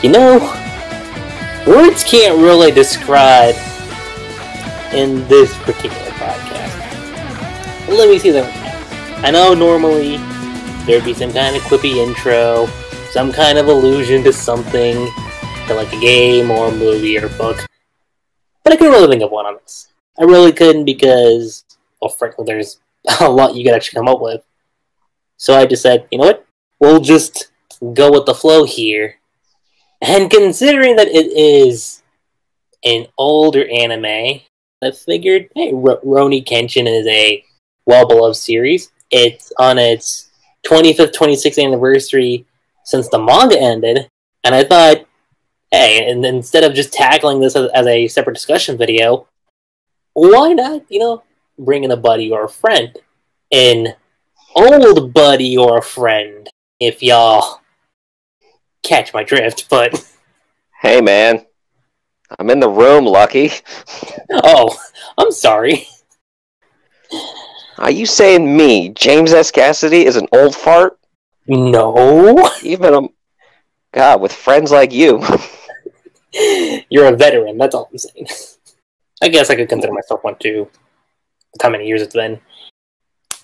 You know, words can't really describe in this particular podcast. Let me see that. I know normally there'd be some kind of quippy intro, some kind of allusion to something, to like a game or a movie or a book, but I couldn't really think of one on this. I really couldn't because, well, frankly, there's a lot you could actually come up with. So I just said, you know what? We'll just go with the flow here. And considering that it is an older anime, I figured, hey, Rurouni Kenshin is a well-beloved series. It's on its 25th, 26th anniversary since the manga ended. And I thought, hey, and instead of just tackling this as a separate discussion video, why not, bring in a buddy or a friend? An old buddy or a friend, if y'all catch my drift, but... Hey, man. I'm in the room, Lucky. Oh, I'm sorry. Are you saying me, JamesSCassidy, is an old fart? No. Even God, with friends like you. You're a veteran, that's all I'm saying. I guess I could consider myself one too. How many years it's been.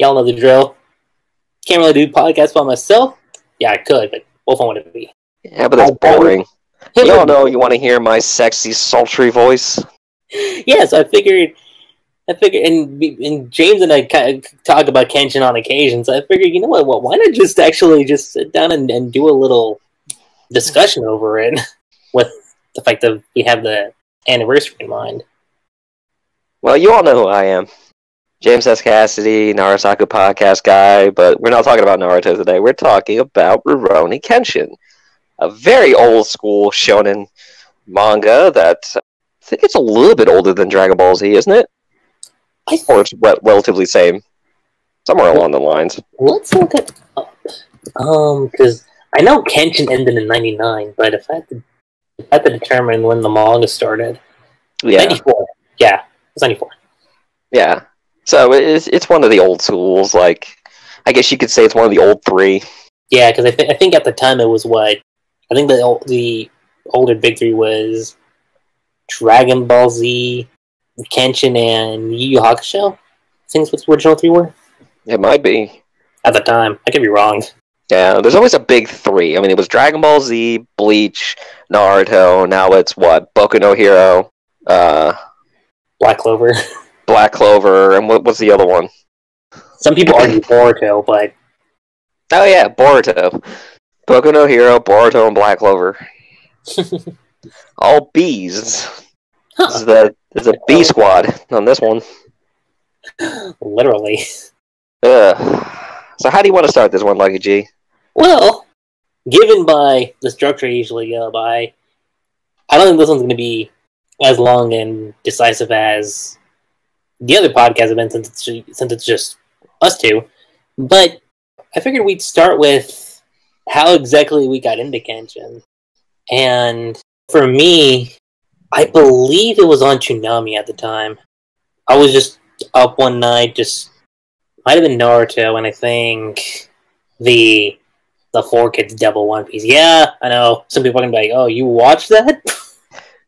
Y'all know the drill. Can't really do podcasts by myself. Yeah, I could, but what fun would it be? Yeah, but that's boring. You all know you want to hear my sexy, sultry voice? Yeah, so I figured, and James and I kind of talk about Kenshin on occasion, so I figured, you know what, why not just sit down and do a little discussion over it with the fact that we have the anniversary in mind. Well, you all know who I am. JamesSCassidy, Narusaku podcast guy, but we're not talking about Naruto today. We're talking about Rurouni Kenshin, a very old school shonen manga that I think it's a little bit older than Dragon Ball Z, isn't it? Or it's relatively same. Somewhere along the lines. Let's look it up. Because I know Kenshin ended in 99, but if I had to determine when the manga started. Yeah. 94. Yeah, it's 94. Yeah. So it's one of the old schools. Like, I guess you could say it's one of the old three. Yeah, because I think at the time it was what? I think the older big three was Dragon Ball Z, Kenshin, and Yu Yu Hakusho. I think that's what the original three were. It might be. At the time. I could be wrong. Yeah, there's always a big three. I mean, it was Dragon Ball Z, Bleach, Naruto, now it's what? Boku no Hero, Black Clover. Black Clover, and what's the other one? Some people argue Boruto, but... Oh yeah, Boruto. Boku no Hero, Boruto, and Black Clover. All bees. Huh. There's a bee squad on this one. Literally. So how do you want to start this one, Lucky G? Well, given by the structure I usually go by, I don't think this one's going to be as long and decisive as the other podcasts have been since it's just us two. But I figured we'd start with how exactly we got into Kenshin. And for me, I believe it was on Toonami at the time. I was just up one night, might have been Naruto, and I think the 4Kids Devil One Piece. Yeah, I know. Some people are going to be like, oh, you watched that?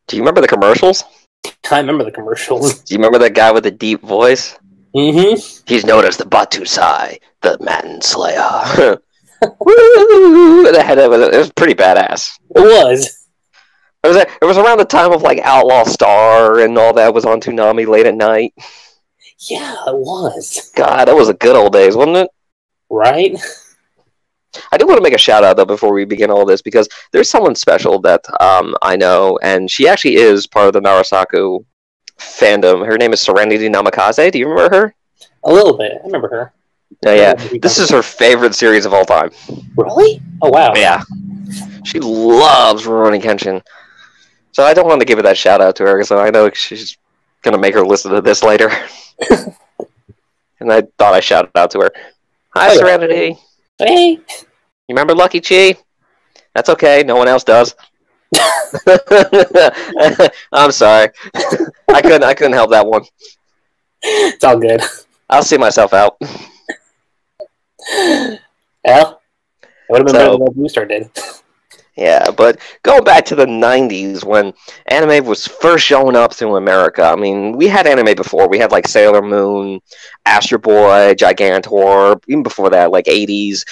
Do you remember the commercials? I remember the commercials. Do you remember that guy with the deep voice? Mm-hmm. He's known as the Batusai, the Manslayer. Woo! It was pretty badass. It was. It was around the time of like Outlaw Star and all that was on Toonami late at night. Yeah, it was. God, that was the good old days, wasn't it? Right? I do want to make a shout out though before we begin all this because there's someone special that I know, and she actually is part of the Narusaku fandom. Her name is Serenity Namikaze. Do you remember her? A little bit. I remember her. Oh, yeah. This is her favorite series of all time. Really? Oh, wow. Yeah. She loves Rurouni Kenshin. So I don't want to give her that shout out to her because I know she's going to make her listen to this later. And I thought I'd shout out to her. Hi, Serenity. Hey. You remember Lucky Chi? That's okay. No one else does. I'm sorry. I couldn't help that one. It's all good. I'll see myself out. Well, it would have been better than what Booster did. Yeah, but going back to the 90s when anime was first showing up through America, I mean, we had anime before. We had like Sailor Moon, Astro Boy, Gigantor, even before that, like 80s,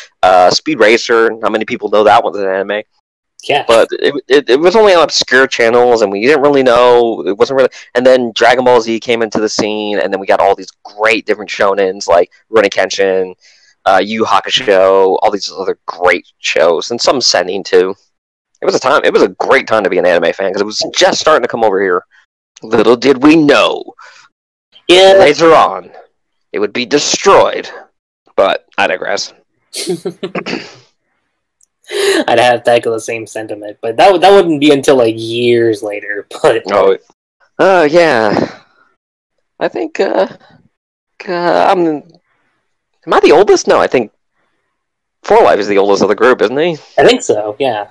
Speed Racer. How many people know that one's an anime? Yeah. But it was only on obscure channels, and we didn't really know. It wasn't really. And then Dragon Ball Z came into the scene, and then we got all these great different shonens like Rurouni Kenshin, Yu Yu Hakusho, all these other great shows, and some sending too. It was a time. It was a great time to be an anime fan because it was just starting to come over here. Little did we know, later on, it would be destroyed. But I digress. I'd have to echo the same sentiment, but that wouldn't be until like years later. But yeah, I think am I the oldest? No, I think Four Life is the oldest of the group, isn't he? I think so. Yeah.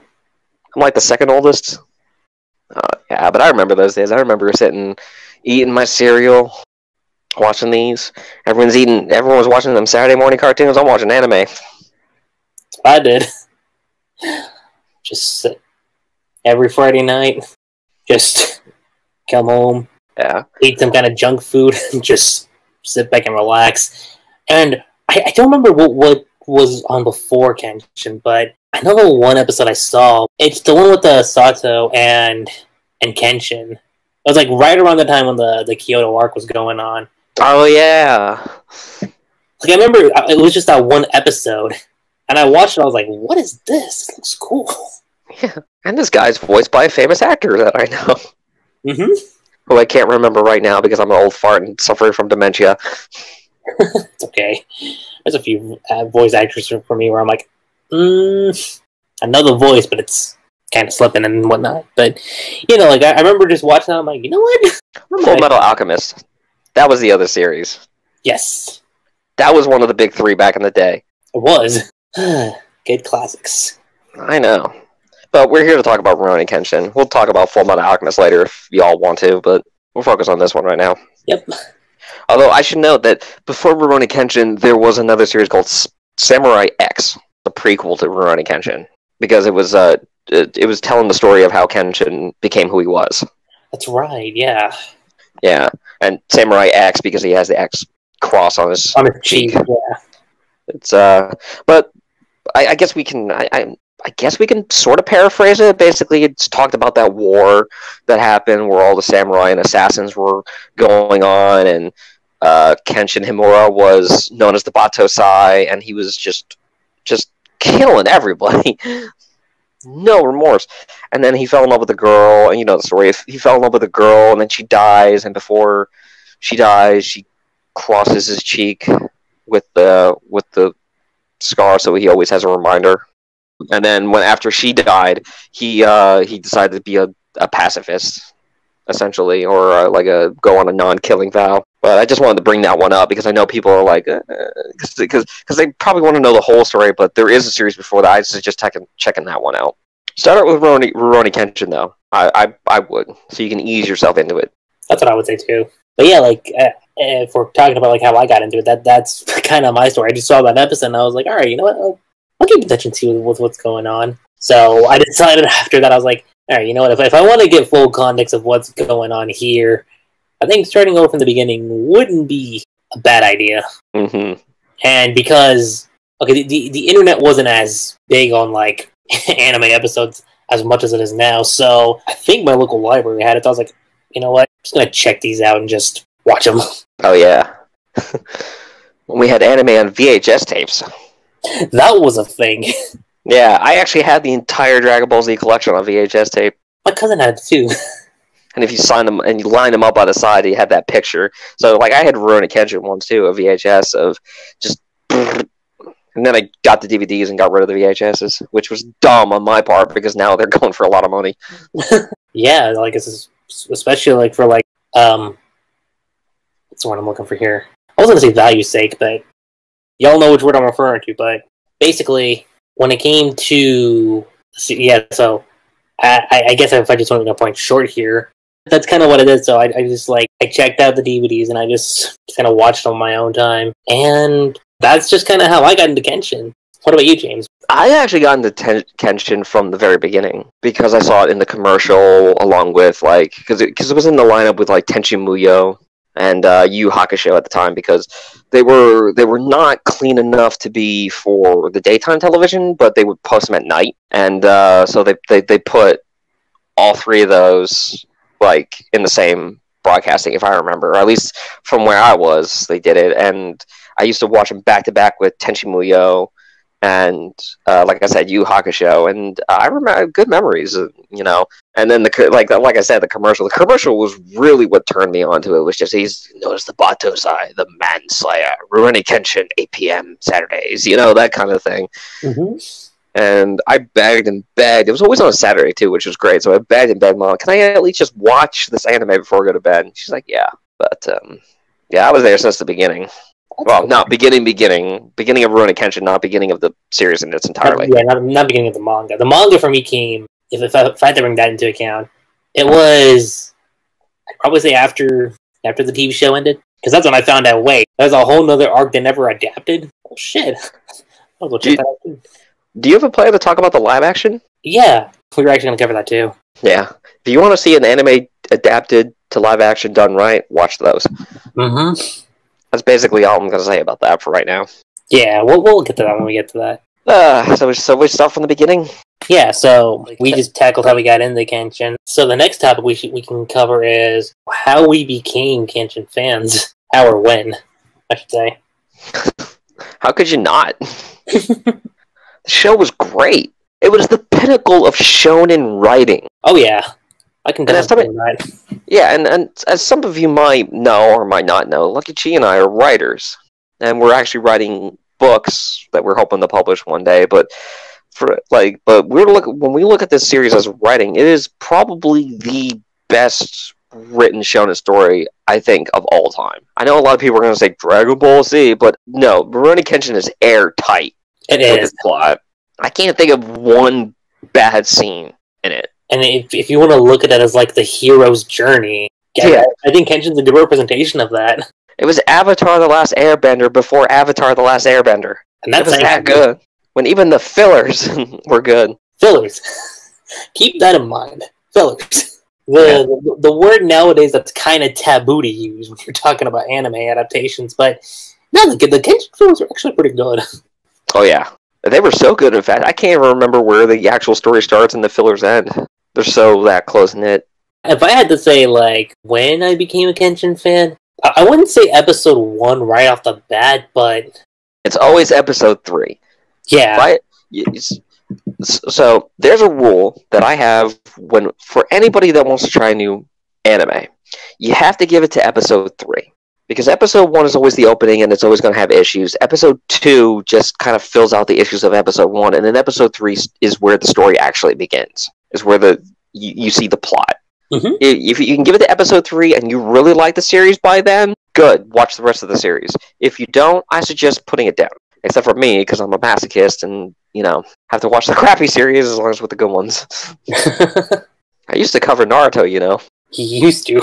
I'm like the second oldest. Yeah, but I remember those days. I remember sitting, eating my cereal, watching these. Everyone was watching them Saturday morning cartoons. I'm watching anime. I did. Just sit every Friday night. Just come home. Yeah. Eat some kind of junk food and just sit back and relax. And I don't remember what was on before Kenshin, but I know the one episode I saw. It's the one with the Sato and Kenshin. It was like right around the time when the Kyoto arc was going on. Oh yeah. Like I remember it was just that one episode, and I watched it. I was like, "What is this? This looks cool." Yeah, and this guy's voiced by a famous actor that I know. Mm-hmm. Who I can't remember right now because I'm an old fart and suffering from dementia. It's okay. There's a few voice actors for me where I'm like, I know the voice, but it's kind of slipping and whatnot. But, like, I remember just watching that, I'm like, you know what? Full Metal Alchemist. That was the other series. Yes. That was one of the big three back in the day. It was. Good classics. I know. But we're here to talk about Rurouni Kenshin. We'll talk about Full Metal Alchemist later if y'all want to, but we'll focus on this one right now. Yep. Although I should note that before Rurouni Kenshin, there was another series called Samurai X, the prequel to Rurouni Kenshin, because it was telling the story of how Kenshin became who he was. That's right. Yeah. Yeah, and Samurai X because he has the X cross on his cheek. Yeah. It's but I guess we can I guess we can sort of paraphrase it. Basically, it's talked about that war that happened where all the samurai and assassins were going on, and Kenshin Himura was known as the Batosai, and he was just killing everybody. No remorse. And then he fell in love with a girl, and you know the story. He fell in love with a girl, and then she dies, and before she dies, she crosses his cheek with the scar, so he always has a reminder. And then after she died, he decided to be a pacifist, essentially, or go on a non-killing vow. But I just wanted to bring that one up because I know people are like, because they probably want to know the whole story. But there is a series before that. I suggest checking that one out. Start out with Rurouni Kenshin, though. I would, so you can ease yourself into it. That's what I would say too. But yeah, if we're talking about like how I got into it, that's kind of my story. I just saw that episode and I was like, all right, you know what? I'll keep attention to what's going on. So I decided after that, I was like, all right, you know what? If I want to get full context of what's going on here, I think starting over from the beginning wouldn't be a bad idea. Mm-hmm. And because, the internet wasn't as big on, like, anime episodes as much as it is now, so I think my local library had it. So I was like, you know what? I'm just going to check these out and just watch them. Oh, yeah. We had anime on VHS tapes. That was a thing. Yeah, I actually had the entire Dragon Ball Z collection on VHS tape. My cousin had it too. And if you sign them and you line them up by the side, you had that picture. So, like, I had Rurouni Kenshin ones too, a VHS of just. And then I got the DVDs and got rid of the VHSs, which was dumb on my part because now they're going for a lot of money. Yeah, like it's especially like for like what's the word I'm looking for here? I was gonna say value's sake, but y'all know which word I'm referring to. But basically, when it came to so I guess if I just want to point short here, that's kind of what it is. So I just I checked out the DVDs and I just kind of watched on my own time, and that's just kind of how I got into Kenshin. What about you, James? I actually got into Kenshin from the very beginning because I saw it in the commercial along with because it was in the lineup with Tenchi Muyo and Yu Hakusho at the time because they were not clean enough to be for the daytime television, but they would post them at night, and so they put all three of those in the same broadcasting, if I remember, or at least from where I was, they did it, and I used to watch them back to back with Tenchi Muyo. And like I said, Yu Hakusho, and I remember good memories, And then like I said, the commercial was really what turned me on to it. Was just he's notice the Batosai, the Manslayer, Rurouni Kenshin, 8 p.m. Saturdays, that kind of thing. Mm-hmm. And I begged and begged. It was always on a Saturday too, which was great. So I begged and begged, Mom, can I at least just watch this anime before I go to bed? And she's like, yeah, but I was there since the beginring. Well, not beginning of Rurouni Kenshin, not beginning of the series in its entirety. Yeah, not beginning of the manga. The manga for me came, if I had to bring that into account, it was, I would say after the TV show ended, because that's when I found out, wait, there's a whole nother arc they never adapted? Oh, shit. I'll go check that out too. Do you have a plan to talk about the live action? Yeah, we were actually going to cover that too. Yeah. If you want to see an anime adapted to live action done right, watch those. Mm-hmm. That's basically all I'm going to say about that for right now. Yeah, we'll get to that when we get to that. So we start from the beginning? Yeah, so we just tackled how we got into Kenshin. So the next topic we can cover is how we became Kenshin fans. How or when, I should say. How could you not? The show was great. It was the pinnacle of shonen writing. Oh yeah. I can definitely that. Yeah, and as some of you might know or might not know, Lucky Chi and I are writers, and we're actually writing books that we're hoping to publish one day. But when we look at this series as writing, it is probably the best written shonen story I think of all time. I know a lot of people are going to say Dragon Ball Z, but no, Rurouni Kenshin is airtight. It is. Plot. I can't think of one bad scene in it. And if you want to look at it as the hero's journey, I think Kenshin's a good representation of that. It was Avatar: The Last Airbender before Avatar: The Last Airbender. And that's that good. When even the fillers were good. Fillers. Keep that in mind. Fillers. The word nowadays that's kind of taboo to use when you're talking about anime adaptations, but no, the Kenshin fillers are actually pretty good. Oh yeah. They were so good, in fact. I can't even remember where the actual story starts and the fillers end. They're so that close-knit. If I had to say, when I became a Kenshin fan, I wouldn't say episode 1 right off the bat, but... It's always episode 3. Yeah. So, there's a rule that I have for anybody that wants to try a new anime. You have to give it to episode 3. Because episode 1 is always the opening, and it's always going to have issues. Episode 2 just kind of fills out the issues of episode 1, and then episode 3 is where the story actually begins. Is where you see the plot. Mm-hmm. If you can give it to episode 3 and you really like the series by then, good. Watch the rest of the series. If you don't, I suggest putting it down. Except for me, because I'm a masochist, and have to watch the crappy series as long as with the good ones. I used to cover Naruto, You used to.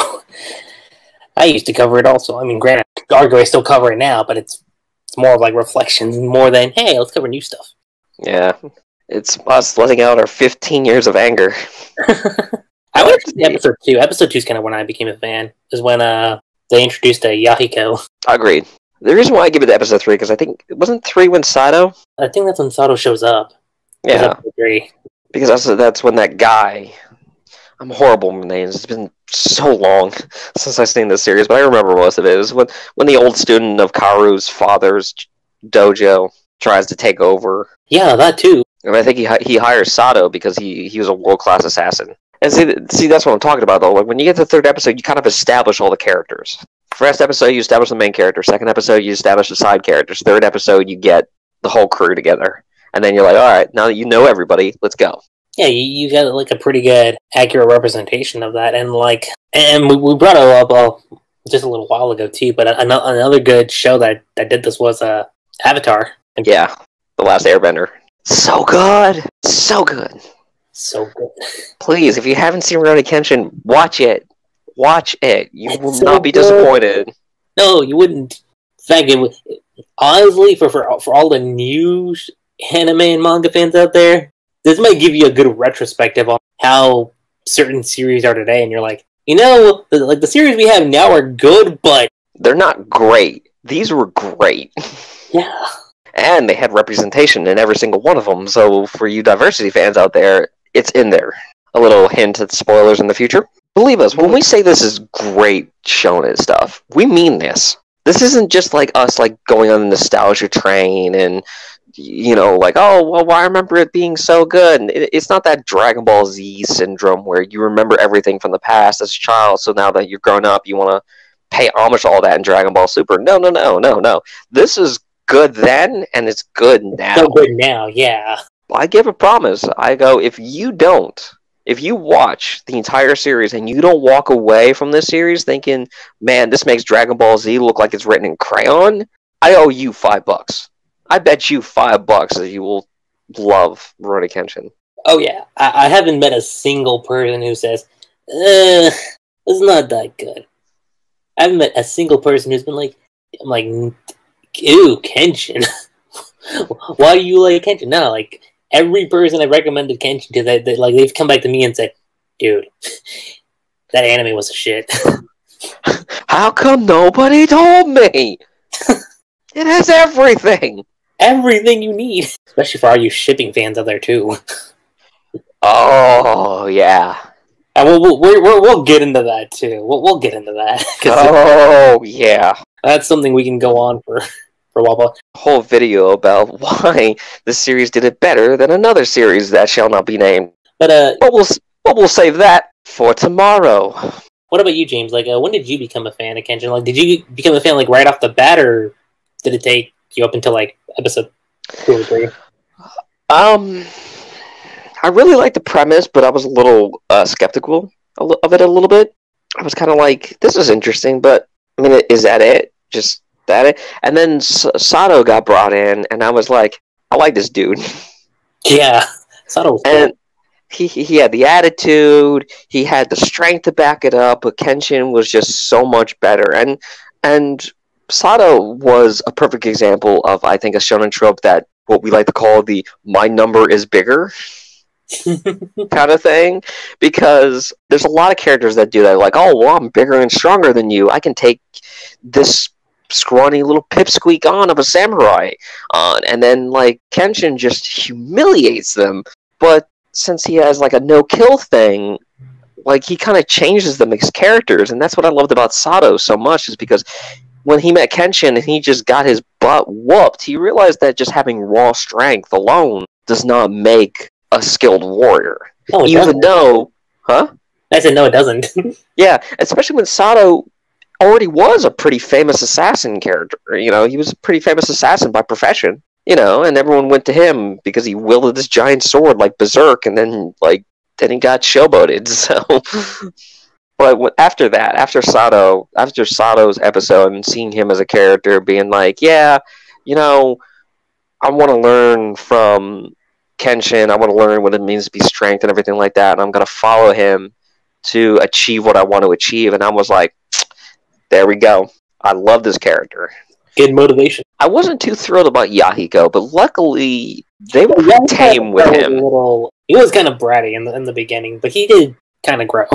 I used to cover it also. I mean, granted, I still cover it now, but it's more of reflections more than, hey, let's cover new stuff. Yeah. It's us letting out our 15 years of anger. I would say episode 2. Episode 2 is kind of when I became a fan. Is when they introduced Yahiko. Agreed. The reason why I give it to episode 3, because I think, wasn't 3 when Sato? I think that's when Sato shows up. Yeah. Because that's when that guy... I'm horrible with names. It's been so long since I've seen this series, but I remember most of it. It was when the old student of Karu's father's dojo tries to take over. Yeah, that too. And I think he hires Sato because he was a world-class assassin. And see, that's what I'm talking about, though. When you get to the third episode, you kind of establish all the characters. First episode, you establish the main character. Second episode, you establish the side characters. Third episode, you get the whole crew together. And then you're like, all right, now that you know everybody, let's go. Yeah, you got a pretty good, accurate representation of that, and we brought it up just a little while ago too. But another good show that did this was Avatar. Yeah, The Last Airbender. So good, so good, so good. Please, if you haven't seen Rurouni Kenshin, watch it. Watch it. You will not be good. Disappointed. No, you wouldn't. In fact, honestly, for all the new anime and manga fans out there, this might give you a good retrospective on how certain series are today, and you're like, the series we have now are good, but they're not great. These were great. Yeah. And they had representation in every single one of them, so for you diversity fans out there, it's in there. A little hint at spoilers in the future. Believe us, when we say this is great shonen stuff, we mean this. This isn't just like us going on the nostalgia train and, oh, well, I remember it being so good. And it's not that Dragon Ball Z syndrome where you remember everything from the past as a child, so now that you're grown up, you want to pay homage to all that in Dragon Ball Super. No. This is good then, and it's good now. So good now, yeah. I give a promise. I go, if you watch the entire series and you don't walk away from this series thinking, man, this makes Dragon Ball Z look like it's written in crayon, I owe you $5. I bet you $5 that you will love Rurouni Kenshin. Oh yeah, I haven't met a single person who says, it's not that good. I haven't met a single person who's been like, I'm like, ew, Kenshin. Why do you like Kenshin? No, like, every person I recommended Kenshin to, they've come back to me and said, dude, that anime was a shit. How come nobody told me? It has everything. Everything you need. Especially for all you shipping fans out there, too. Oh, yeah. And we'll get into that, too. We'll get into that. Oh, yeah. That's something we can go on for a while. A whole video about why this series did it better than another series that shall not be named. But we'll save that for tomorrow. What about you, James? Like, when did you become a fan of Kenshin? Like, did you become a fan like right off the bat, or did it take you up until like episode 2 or 3? I really liked the premise, but I was a little skeptical of it a little bit. I was kind of like, this is interesting, but I mean, is that it? Just that it? And then Sato got brought in, and I was like, I like this dude. Yeah, Sato was and he had the attitude, he had the strength to back it up, but Kenshin was just so much better. And Sato was a perfect example of, I think, a shonen trope that what we like to call the "my number is bigger" kind of thing, because there's a lot of characters that do that, like, oh, well, I'm bigger and stronger than you, I can take this scrawny little pipsqueak on of a samurai on, and then like Kenshin just humiliates them. But since he has like a no-kill thing, like he kind of changes them as characters, and that's what I loved about Sato so much, is because when he met Kenshin and he just got his butt whooped, he realized that just having raw strength alone does not make a skilled warrior. No, even though, huh? I said no, it doesn't. Yeah, especially when Sato already was a pretty famous assassin character. You know, he was a pretty famous assassin by profession. You know, and everyone went to him because he wielded this giant sword like Berserk, and then he got showboated. So, but after that, after Sato's episode, and seeing him as a character, being like, yeah, you know, I want to learn from Kenshin. I want to learn what it means to be strength and everything like that, and I'm gonna follow him to achieve what I want to achieve. And I was like, there we go. I love this character. Good motivation. I wasn't too thrilled about Yahiko, but luckily they were pretty tame with him. He was kind of bratty in the beginning, but he did kind of grow.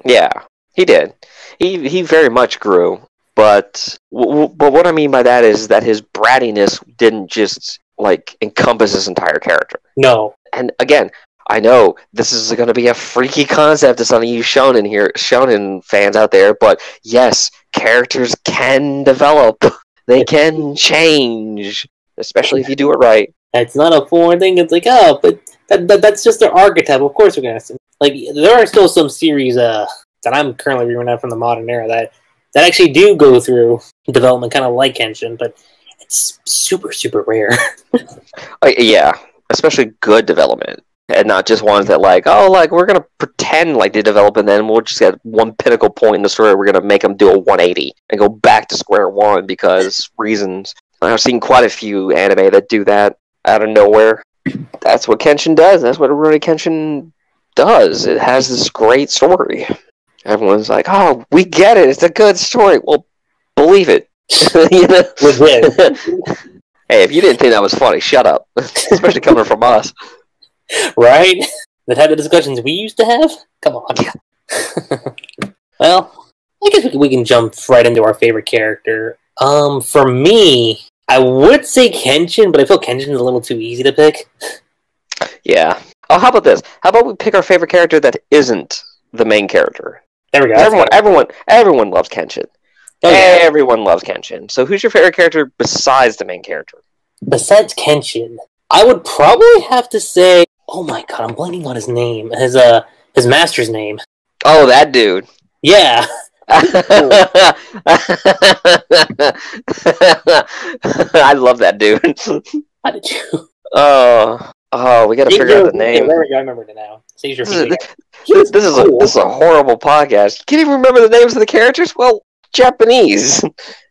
Yeah, he did. He very much grew. But what I mean by that is that his brattiness didn't just like encompass his entire character. No. And again, I know this is going to be a freaky concept to some of you shonen fans out there, but yes, characters can develop. They can change, especially if you do it right. It's not a foreign thing. It's like, oh, but that's just their archetype. Of course we're going to... Like, there are still some series that I'm currently reading out from the modern era that actually do go through development kind of like Kenshin, but it's super, super rare. Yeah, especially good development. And not just ones that like, oh, like, we're going to pretend like they develop, and then we'll just get one pinnacle point in the story. We're going to make them do a 180 and go back to square one because reasons. I've seen quite a few anime that do that out of nowhere. That's what Kenshin does. That's what Rurouni Kenshin does. It has this great story. Everyone's like, oh, we get it. It's a good story. Well, believe it. You know? Legit. Hey, if you didn't think that was funny, shut up. Especially coming from us. Right? The type of discussions we used to have? Come on. Well, I guess we can jump right into our favorite character. For me, I would say Kenshin, but I feel Kenshin's a little too easy to pick. Yeah. Oh, how about this? How about we pick our favorite character that isn't the main character? There we go. Everyone loves Kenshin. Oh, yeah. Everyone loves Kenshin. So who's your favorite character besides the main character? Besides Kenshin, I would probably have to say... Oh my god, I'm blanking on his name. His master's name. Oh, that dude. Yeah. I love that dude. How did you? Oh, we gotta figure out the name. There we go, I remember it now. This is a horrible podcast. You can't even remember the names of the characters? Well, Japanese.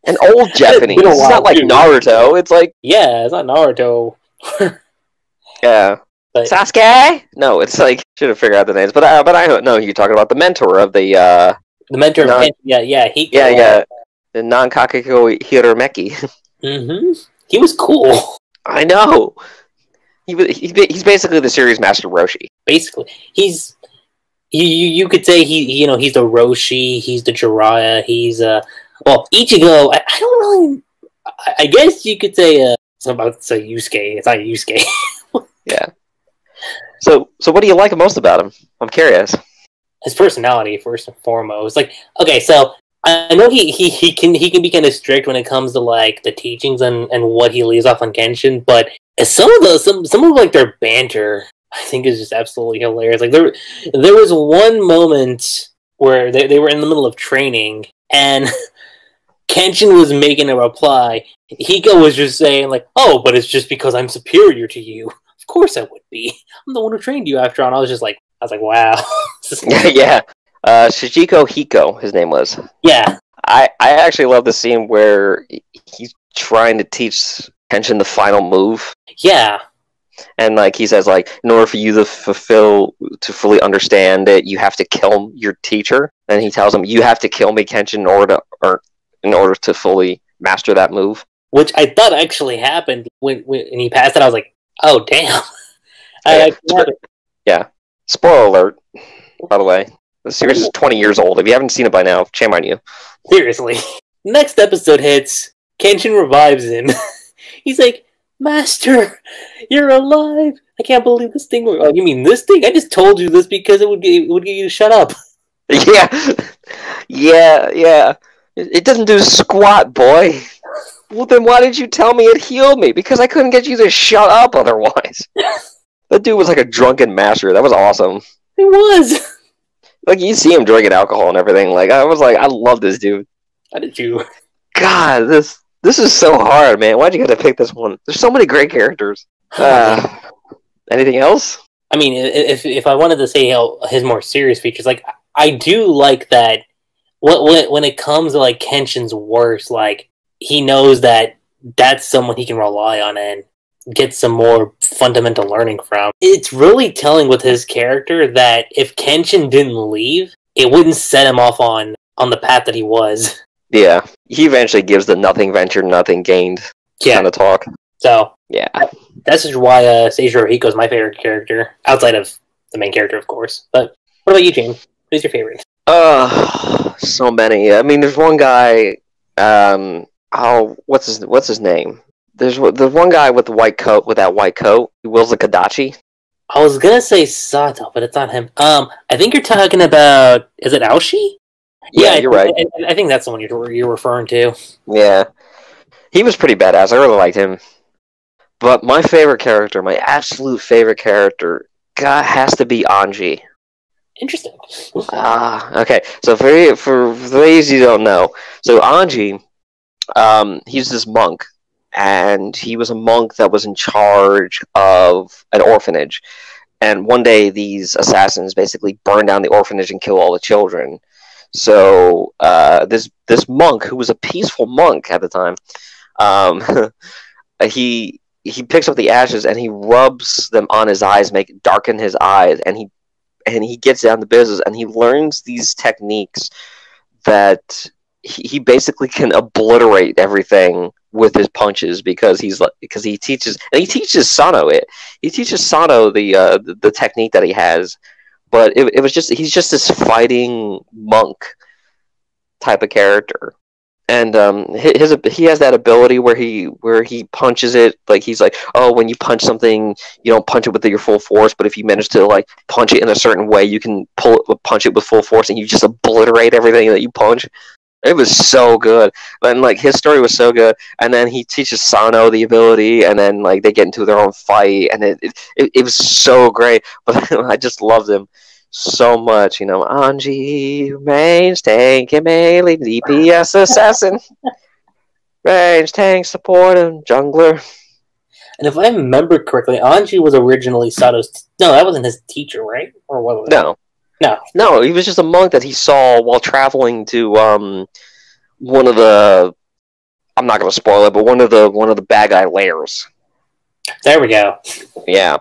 And old Japanese. It's not like Naruto. It's like... Yeah, it's not Naruto. Yeah. But... Sasuke? No, it's like... Should have figured out the names. But I don't know. You're talking about the mentor of the... The mentor of... Yeah. The non-Kakeko Hiromeki. Mm-hmm. He was cool. I know. He's basically the series master Roshi. Basically. He's... You could say he's the Roshi, he's the Jiraiya, he's well, Ichigo, I don't really... I guess you could say, I'm about to say Yusuke. It's not Yusuke. Yeah. So what do you like most about him? I'm curious. His personality, first and foremost. Like, okay, so I know he can be kind of strict when it comes to like the teachings and what he leaves off on Kenshin, but some of like their banter, I think, is just absolutely hilarious. Like there was one moment where they were in the middle of training and Kenshin was making a reply. Hiko was just saying like, "Oh, but it's just because I'm superior to you. Of course I would be. I'm the one who trained you after all." And I was like, wow. Yeah. Shijiko Hiko, his name was. Yeah. I actually love the scene where he's trying to teach Kenshin the final move. Yeah. And like he says, like, in order for you to fully understand it, you have to kill your teacher. And he tells him, you have to kill me, Kenshin, in order to fully master that move. Which I thought actually happened when he passed it. I was like, oh damn. Yeah. Spoiler alert, by the way. The series is 20 years old. If you haven't seen it by now, shame on you. Seriously. Next episode hits. Kenshin revives him. He's like, Master, you're alive. I can't believe this thing. Oh, you mean this thing? I just told you this because it would get you to shut up. Yeah. It doesn't do squat, boy. Well, then why did you tell me it healed me? Because I couldn't get you to shut up otherwise. That dude was like a drunken master. That was awesome. It was. Like, you see him drinking alcohol and everything. Like, I was like, I love this dude. How did you? God, this is so hard, man. Why'd you gotta pick this one? There's so many great characters. Anything else? I mean, if I wanted to say his more serious features, like, I do like that when it comes to, like, Kenshin's worst, like, he knows that that's someone he can rely on and get some more fundamental learring from. It's really telling with his character that if Kenshin didn't leave, it wouldn't set him off on the path that he was. Yeah, he eventually gives the nothing ventured, nothing gained kind of talk. So, yeah. That's just why Seijiro Hiko is my favorite character, outside of the main character, of course. But what about you, James? Who's your favorite? So many. I mean, there's one guy, what's his name? There's one guy with that white coat. He wields a Kadachi. I was gonna say Sato, but it's not him. I think you're talking about, is it Aoshi? Yeah, you're right. I think that's the one you're referring to. Yeah. He was pretty badass. I really liked him. But my favorite character, my absolute favorite character, has to be Anji. Interesting. Okay. So for those you don't know, so Anji, he's this monk, and he was a monk that was in charge of an orphanage. And one day, these assassins basically burn down the orphanage and kill all the children. So this monk, who was a peaceful monk at the time, he picks up the ashes and he rubs them on his eyes, darken his eyes, and he gets down to business and he learns these techniques that he basically can obliterate everything with his punches because he teaches Sano it. He teaches Sano the technique that he has, but it was just he's just this fighting monk type of character. And he has that ability where he punches it, like he's like, oh, when you punch something, you don't punch it with your full force, but if you manage to like punch it in a certain way, you can punch it with full force, and you just obliterate everything that you punch. It was so good, and like his story was so good. And then he teaches Sano the ability, and then like they get into their own fight, and it was so great. But I just loved him so much, Anji, range tank, melee, DPS assassin, range tank support, and jungler. And if I remember correctly, Anji was originally Sato's. No, that wasn't his teacher, right? Or what was it? No, he was just a monk that he saw while traveling to one of the. I'm not going to spoil it, but one of the bad guy lairs. There we go. Yeah.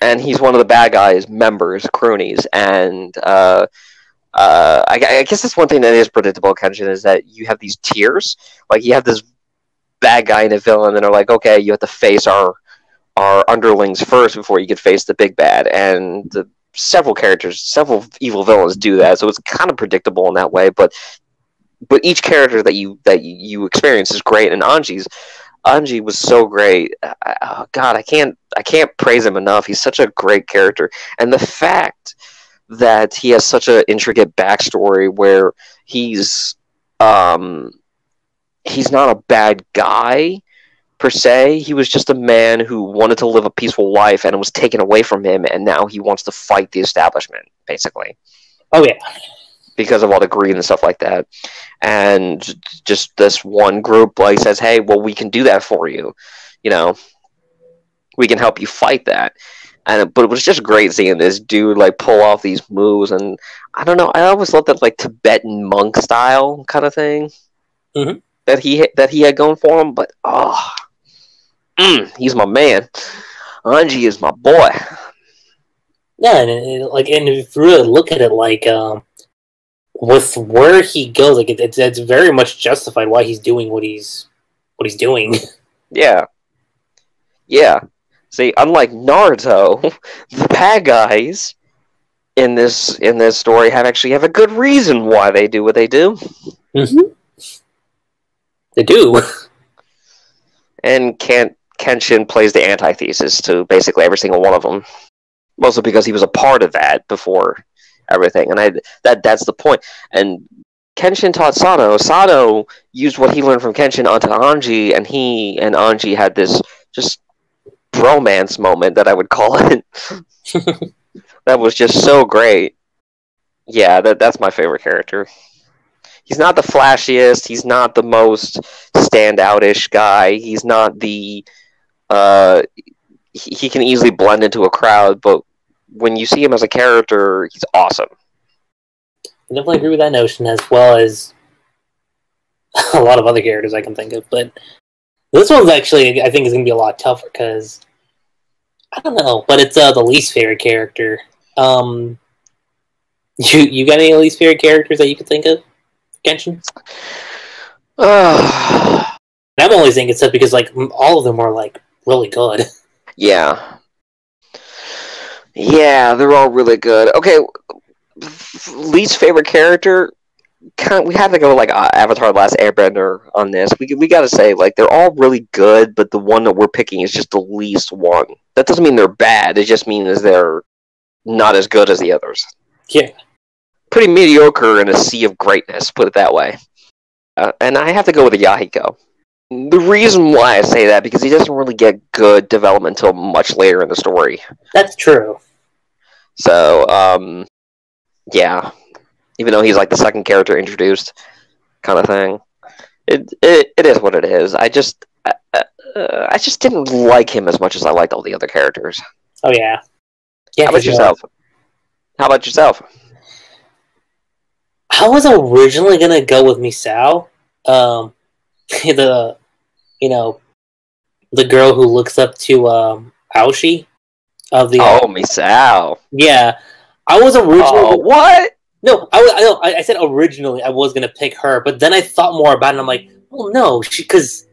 And he's one of the bad guys' members, cronies, and I guess that's one thing that is predictable, Kenshin, is that you have these tiers. Like, you have this bad guy and a villain, and they're like, okay, you have to face our underlings first before you could face the big bad. And several evil villains do that, so it's kind of predictable in that way. But each character that you experience is great, and Anji was so great. God, I can't praise him enough. He's such a great character, and the fact that he has such an intricate backstory where he's not a bad guy per se. He was just a man who wanted to live a peaceful life, and it was taken away from him, and now he wants to fight the establishment, basically. Oh yeah. Because of all the greed and stuff like that. And just this one group like says, hey, well, we can do that for you. We can help you fight that. But it was just great seeing this dude like pull off these moves, and I don't know, I always loved that like Tibetan monk style kind of thing that he had going for him. But he's my man. Anji is my boy. Yeah, and if you really look at it, like with where he goes, like it's very much justified why he's doing what he's doing. Yeah. See, unlike Naruto, the bad guys in this story have a good reason why they do what they do. Mm-hmm. They do. And Kenshin plays the antithesis to basically every single one of them, mostly because he was a part of that before everything, and that's the point. And Kenshin taught Sano. Sano used what he learned from Kenshin onto Anji, and he and Anji had this just bromance moment that I would call it. That was just so great. Yeah, that's my favorite character. He's not the flashiest. He's not the most standout-ish guy. He's not the. He can easily blend into a crowd, but when you see him as a character, he's awesome. I definitely agree with that notion, as well as a lot of other characters I can think of. But this one's actually, I think, is going to be a lot tougher because I don't know, but it's the least favorite character. You got any least favorite characters that you could think of, Genshin? I'm only thinking stuff because like all of them are like really good. Yeah, they're all really good. Okay, least favorite character. We have to go like Avatar: The Last Airbender on this. We got to say like they're all really good, but the one that we're picking is just the least one. That doesn't mean they're bad. It just means they're not as good as the others. Yeah, pretty mediocre in a sea of greatness. Put it that way. And I have to go with Yahiko. The reason why I say that because he doesn't really get good development until much later in the story. That's true. So, yeah. Even though he's like the second character introduced, kind of thing, it is what it is. I just didn't like him as much as I liked all the other characters. Oh yeah. How about yourself? I was originally gonna go with Misao, the girl who looks up to Aoshi of the. Oh, Misao. Yeah, I was originally. Oh, what? No, I said originally I was gonna pick her, but then I thought more about it. And I'm like, well, no, because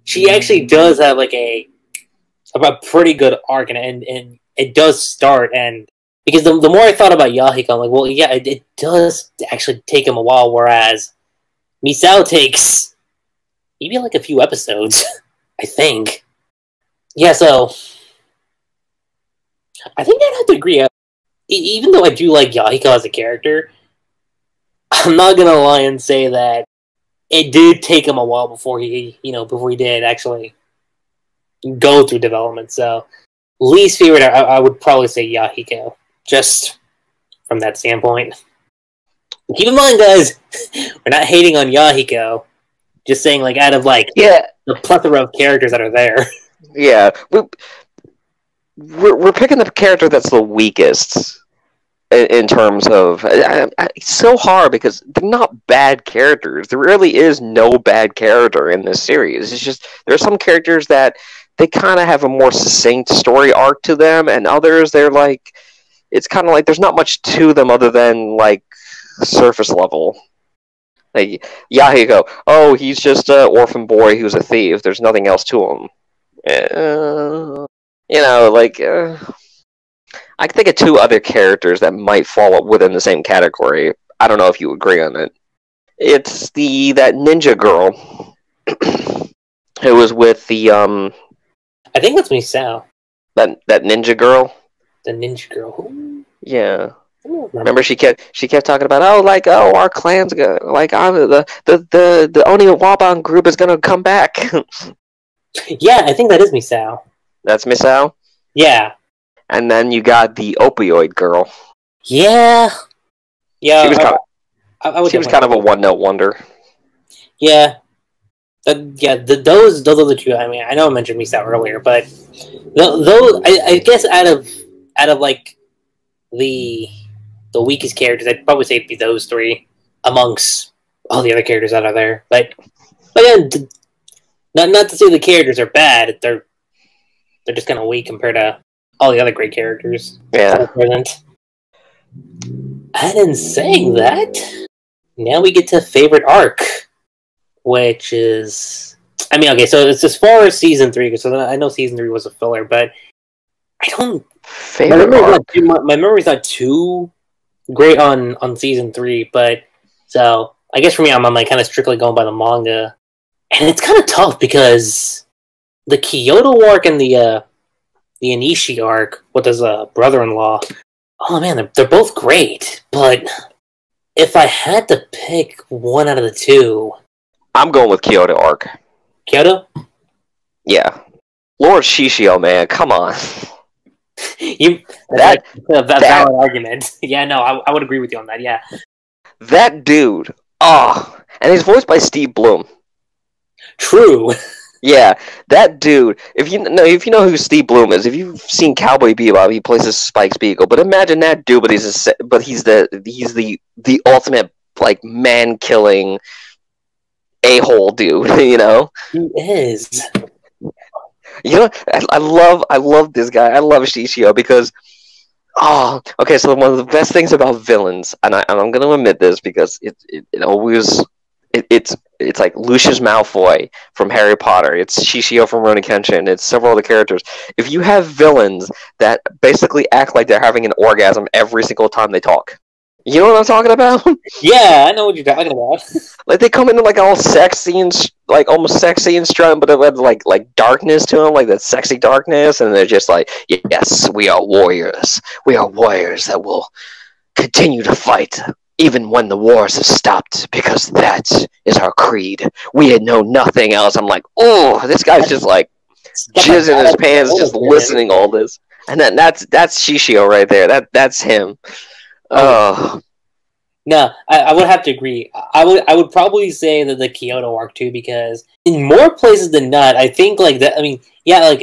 she actually does have like a pretty good arc, and it does start. And because the more I thought about Yahiko, I'm like, well, yeah, it does actually take him a while, whereas Misao takes maybe like a few episodes, I think. Yeah, so I think I'd have to agree. Even though I do like Yahiko as a character, I'm not gonna lie and say that it did take him a while before he did actually go through development. So, least favorite, I would probably say Yahiko, just from that standpoint. Keep in mind, guys, we're not hating on Yahiko. Just saying, like, out of like the plethora of characters that are there. Yeah, we're picking the character that's the weakest in terms of. It's so hard because they're not bad characters. There really is no bad character in this series. It's just there are some characters that they kind of have a more succinct story arc to them, and others they're like, it's kind of like there's not much to them other than like surface level. Like Yahiko, oh, he's just an orphan boy who's a thief. There's nothing else to him. I can think of two other characters that might fall within the same category. I don't know if you agree on it. It's that ninja girl who was with the I think that's Misao. That ninja girl. The ninja girl. Yeah. Remember, she kept talking about our clan's I'm the Oniwaban group is gonna come back. Yeah, I think that is Misao. That's Misao? Yeah. And then you got the opioid girl. Yeah. Yeah. She was kind of a one-note wonder. Yeah. Those are the two. I mean, I know I mentioned Misao earlier, but those I guess out of like the weakest characters, I'd probably say it'd be those three amongst all the other characters that are there. But again, not to say the characters are bad. They're just kind of weak compared to all the other great characters. Yeah. Present. And in saying that, now we get to favorite arc, which is, I mean, okay, so it's as far as season 3, because I know season 3 was a filler, but I don't. Favorite arc. My memory's not too great on season 3, but so I guess for me, I'm like kind of strictly going by the manga, and it's kind of tough because the Kyoto arc and the Anishi arc with his brother-in-law. Oh man, they're both great, but if I had to pick one out of the two, I'm going with Kyoto arc. Kyoto? Yeah, Lord Shishio, man, come on. That's a valid argument. Yeah, no, I would agree with you on that. Yeah, that dude. Oh, and he's voiced by Steve Bloom. True. Yeah, that dude. If you know who Steve Bloom is, if you've seen Cowboy Bebop, he plays as Spike Spiegel. But imagine that dude, but he's the ultimate like man killing a-hole dude. You know, he is. You know, I love this guy. I love Shishio because, okay. So one of the best things about villains, and I'm going to admit this because it's like Lucius Malfoy from Harry Potter. It's Shishio from Rurouni Kenshin. It's several other characters. If you have villains that basically act like they're having an orgasm every single time they talk, you know what I'm talking about? Yeah, I know what you're talking about. Like they come in like all sexy and like almost sexy and strong, but it had like darkness to them, like that sexy darkness, and they're just like, yes, we are warriors. We are warriors that will continue to fight even when the wars have stopped, because that is our creed. We know nothing else. I'm like, oh, this guy's just like jizzing his pants, just listening all this, and then that's Shishio right there. That's him. Oh. No, I would have to agree. I would probably say that the Kyoto arc too, because in more places than not, I think like that. I mean, yeah, like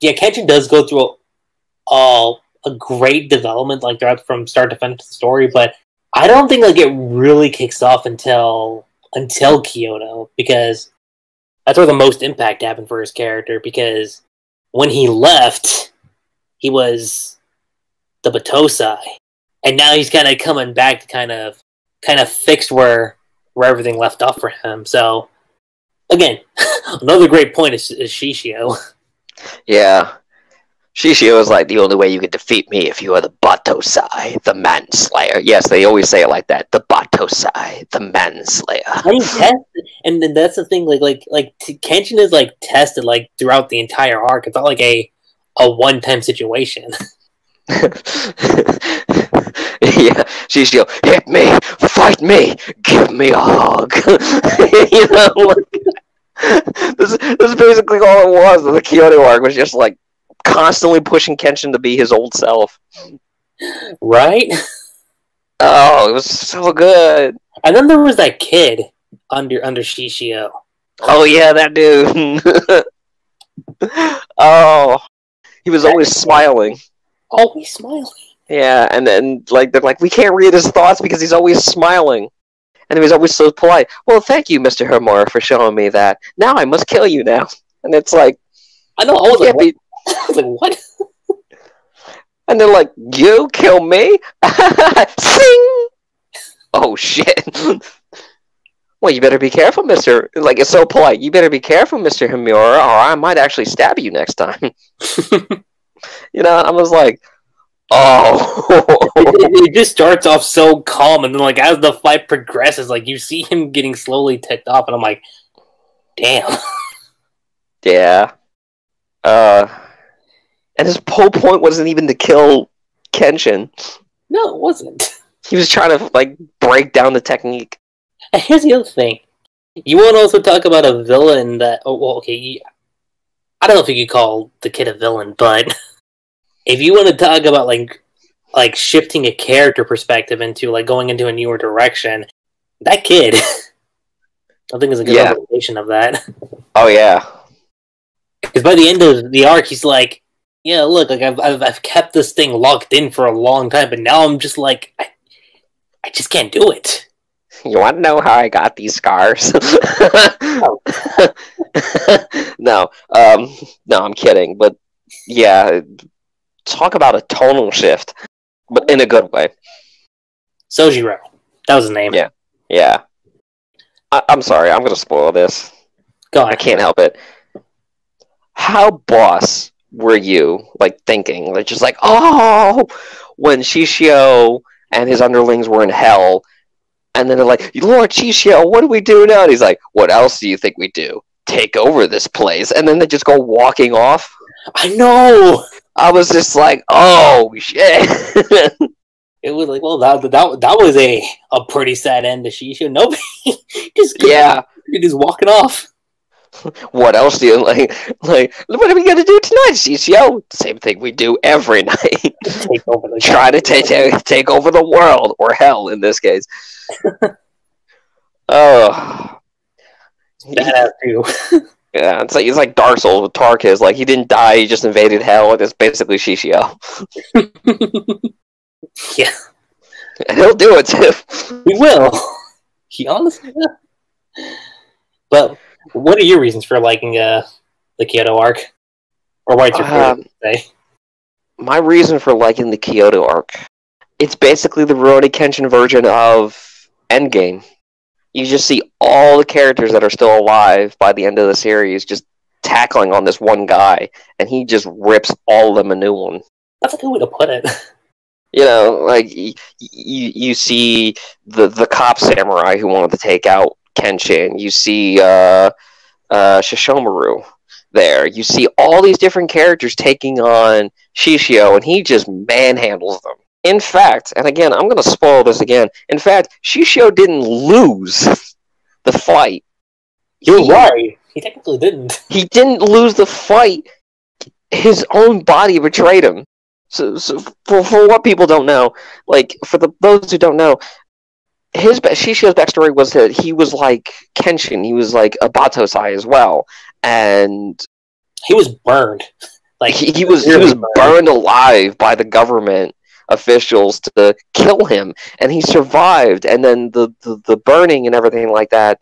Kenshin does go through a great development like throughout from start to finish the story, but I don't think like it really kicks off until Kyoto, because that's where the most impact happened for his character. Because when he left, he was the Batosai. and now he's kind of coming back to kind of fix where everything left off for him. So again, another great point is Shishio. Yeah. Shishio is like, the only way you can defeat me if you are the Batosai, the manslayer. Yes, they always say it like that. The Batosai, the manslayer. I mean, and then that's the thing. Like Kenshin is like tested like throughout the entire arc. It's not like a one-time situation. Yeah, Shishio, hit me, fight me, give me a hug. You know, like, this is basically all it was. The Kyoto arc was just like constantly pushing Kenshin to be his old self. Right? Oh, it was so good. And then there was that kid under Shishio. Oh yeah, that dude. Oh, he was always smiling. Always smiling. Yeah, and then like they're like, we can't read his thoughts because he's always smiling. And he was always so polite. Well, thank you, Mr. Homura, for showing me that. Now I must kill you now. And it's like, I know, I was like, what? And they're like, you kill me? Sing! Oh, shit. Well, you better be careful, Mr. Like, it's so polite. You better be careful, Mr. Homura, or I might actually stab you next time. You know, I was like, oh. It just starts off so calm, and then, like, as the fight progresses, like, you see him getting slowly ticked off, and I'm like, damn. Yeah. And his whole point wasn't even to kill Kenshin. No, it wasn't. He was trying to, like, break down the technique. And here's the other thing. You want to also talk about a villain that... Oh, well, okay, I don't know if you could call the kid a villain, but if you want to talk about, like shifting a character perspective into, like, going into a newer direction, that kid, I think is a good representation of that. Oh, yeah. Because by the end of the arc, he's like, yeah, look, like I've kept this thing locked in for a long time, but now I'm just like, I just can't do it. You want to know how I got these scars? Oh. No, I'm kidding. But yeah, talk about a tonal shift, but in a good way. Sojiro, that was his name. Yeah. I'm sorry, I'm gonna spoil this. Go on. I can't help it. How boss were you, like, thinking, like, just like, oh, when Shishio and his underlings were in hell, and then they're like, Lord Shishio, what do we do now? And he's like, what else do you think we do? Take over this place. And then they just go walking off. I know! I was just like, oh, shit. It was like, well, that was a pretty sad end to Shishio. Nobody just walking off. What else do you like? What are we gonna do tonight, Shishio? Same thing we do every night. Take over the Try to take over the world, or hell in this case. Oh, badass too. Yeah, it's like Dark Souls with Tarkus. Like, he didn't die; he just invaded hell, and it's basically Shishio. Yeah, and he'll do it too. He will. He honestly will. But what are your reasons for liking the Kyoto arc? Or why it's your favorite, say? My reason for liking the Kyoto arc, it's basically the Rurouni Kenshin version of Endgame. You just see all the characters that are still alive by the end of the series just tackling on this one guy, and he just rips all of them a new one. That's a good way to put it. You know, like, you see the cop samurai who wanted to take out Kenshin. You see Shishomaru there. You see all these different characters taking on Shishio, and he just manhandles them. In fact, and again, I'm going to spoil this again. In fact, Shishio didn't lose the fight. You're right. He technically didn't. He didn't lose the fight. His own body betrayed him. So for what people don't know, like, for those who don't know, Shishio's backstory was that he was like Kenshin. He was like a Batosai as well, and he was burned. Like, he was burned alive by the government officials to kill him, and he survived. And then the burning and everything like that.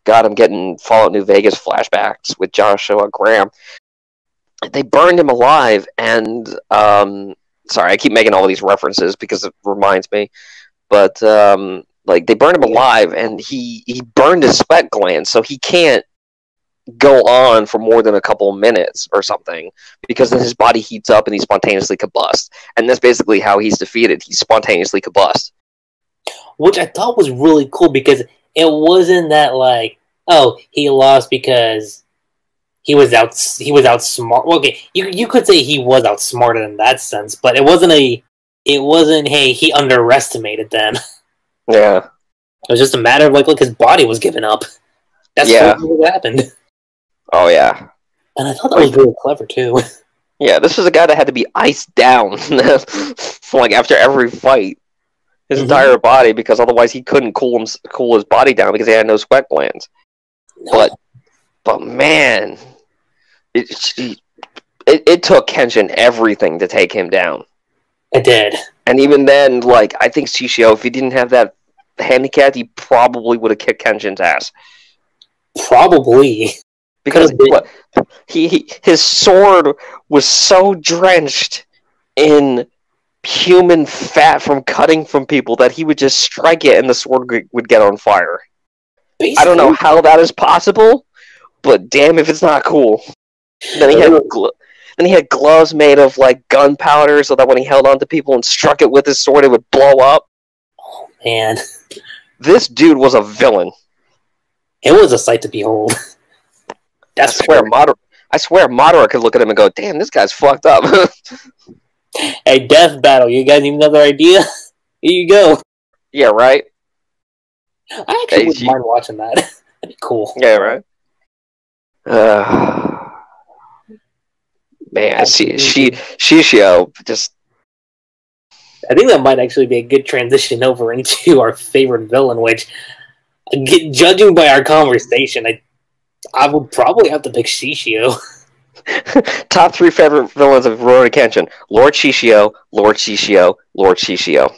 God, I'm getting Fallout New Vegas flashbacks with Joshua Graham. They burned him alive, and sorry, I keep making all these references because it reminds me. But like they burned him alive, and he burned his sweat glands, so he can't go on for more than a couple of minutes or something, because then his body heats up and he spontaneously combusts. And that's basically how he's defeated. He spontaneously combusts. Which I thought was really cool, because it wasn't that like, oh, he lost because he was outsmart. Well, okay, you could say he was outsmarted in that sense, but it wasn't hey, he underestimated them. Yeah. It was just a matter of like, look, his body was giving up. That's what happened. Oh yeah. And I thought that was really clever too. Yeah, this was a guy that had to be iced down like after every fight. His entire body, because otherwise he couldn't cool his body down because he had no sweat glands. No. But man, it took Kenshin everything to take him down. It did. And even then, like, I think Shishio, if he didn't have that handicap, he probably would have kicked Kenshin's ass. Probably. Because his sword was so drenched in human fat from cutting from people that he would just strike it and the sword would get on fire. Basically. I don't know how that is possible, but damn if it's not cool. Then he had gloves made of like gunpowder, so that when he held onto people and struck it with his sword, it would blow up. Oh man, this dude was a villain. It was a sight to behold. I swear, Madara could look at him and go, "Damn, this guy's fucked up." Hey, death battle! You guys need another idea? Here you go. Yeah, right. I actually wouldn't mind watching that. That'd be cool. Yeah, right. Man, Shishio just. I think that might actually be a good transition over into our favorite villain, which, judging by our conversation, I would probably have to pick Shishio. Top 3 favorite villains of Rurouni Kenshin: Lord Shishio, Lord Shishio, Lord Shishio.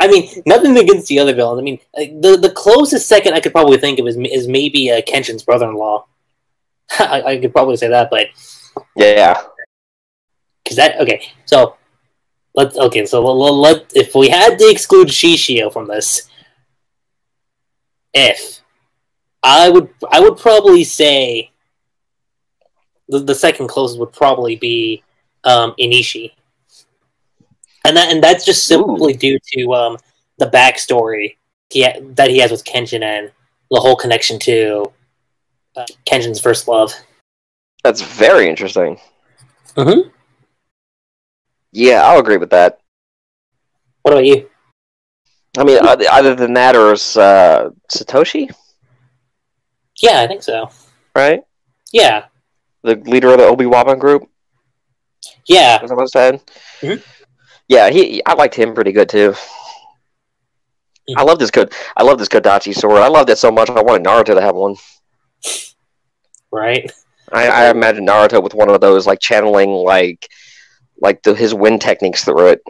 I mean, nothing against the other villains. I mean, the closest second I could probably think of is maybe Kenshin's brother-in-law. I could probably say that, but yeah, because So if we had to exclude Shishio from this, I would probably say the second closest would probably be Inishi, and that's just simply due to the backstory that he has with Kenshin and the whole connection to Kenshin's first love. That's very interesting. Mm-hmm. Yeah, I'll agree with that. What about you? I mean, either than that or Satoshi? Yeah, I think so. Right? Yeah. The leader of the Obi-Wan group? Yeah. As I was saying? Mm-hmm. Yeah, I liked him pretty good, too. Mm-hmm. I love this Kodachi sword. I loved it so much I wanted Naruto to have one. Right? I imagine Naruto with one of those, like, channeling, his wind techniques through it.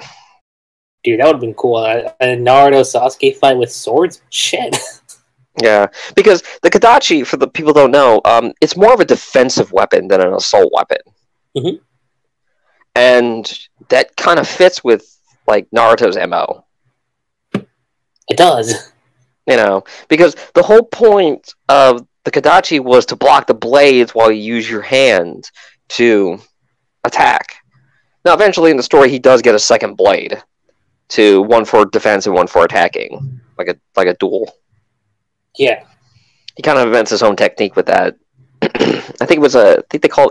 Dude, that would have been cool. A Naruto-Sasuke fight with swords? Shit. Yeah, because the Kodachi, for the people who don't know, it's more of a defensive weapon than an assault weapon. Mm-hmm. And that kind of fits with, like, Naruto's MO. It does. You know, because the whole point of the Kodachi was to block the blades while you use your hand to attack. Now, eventually in the story, he does get a second blade, to one for defense and one for attacking, like a duel. Yeah, he kind of invents his own technique with that.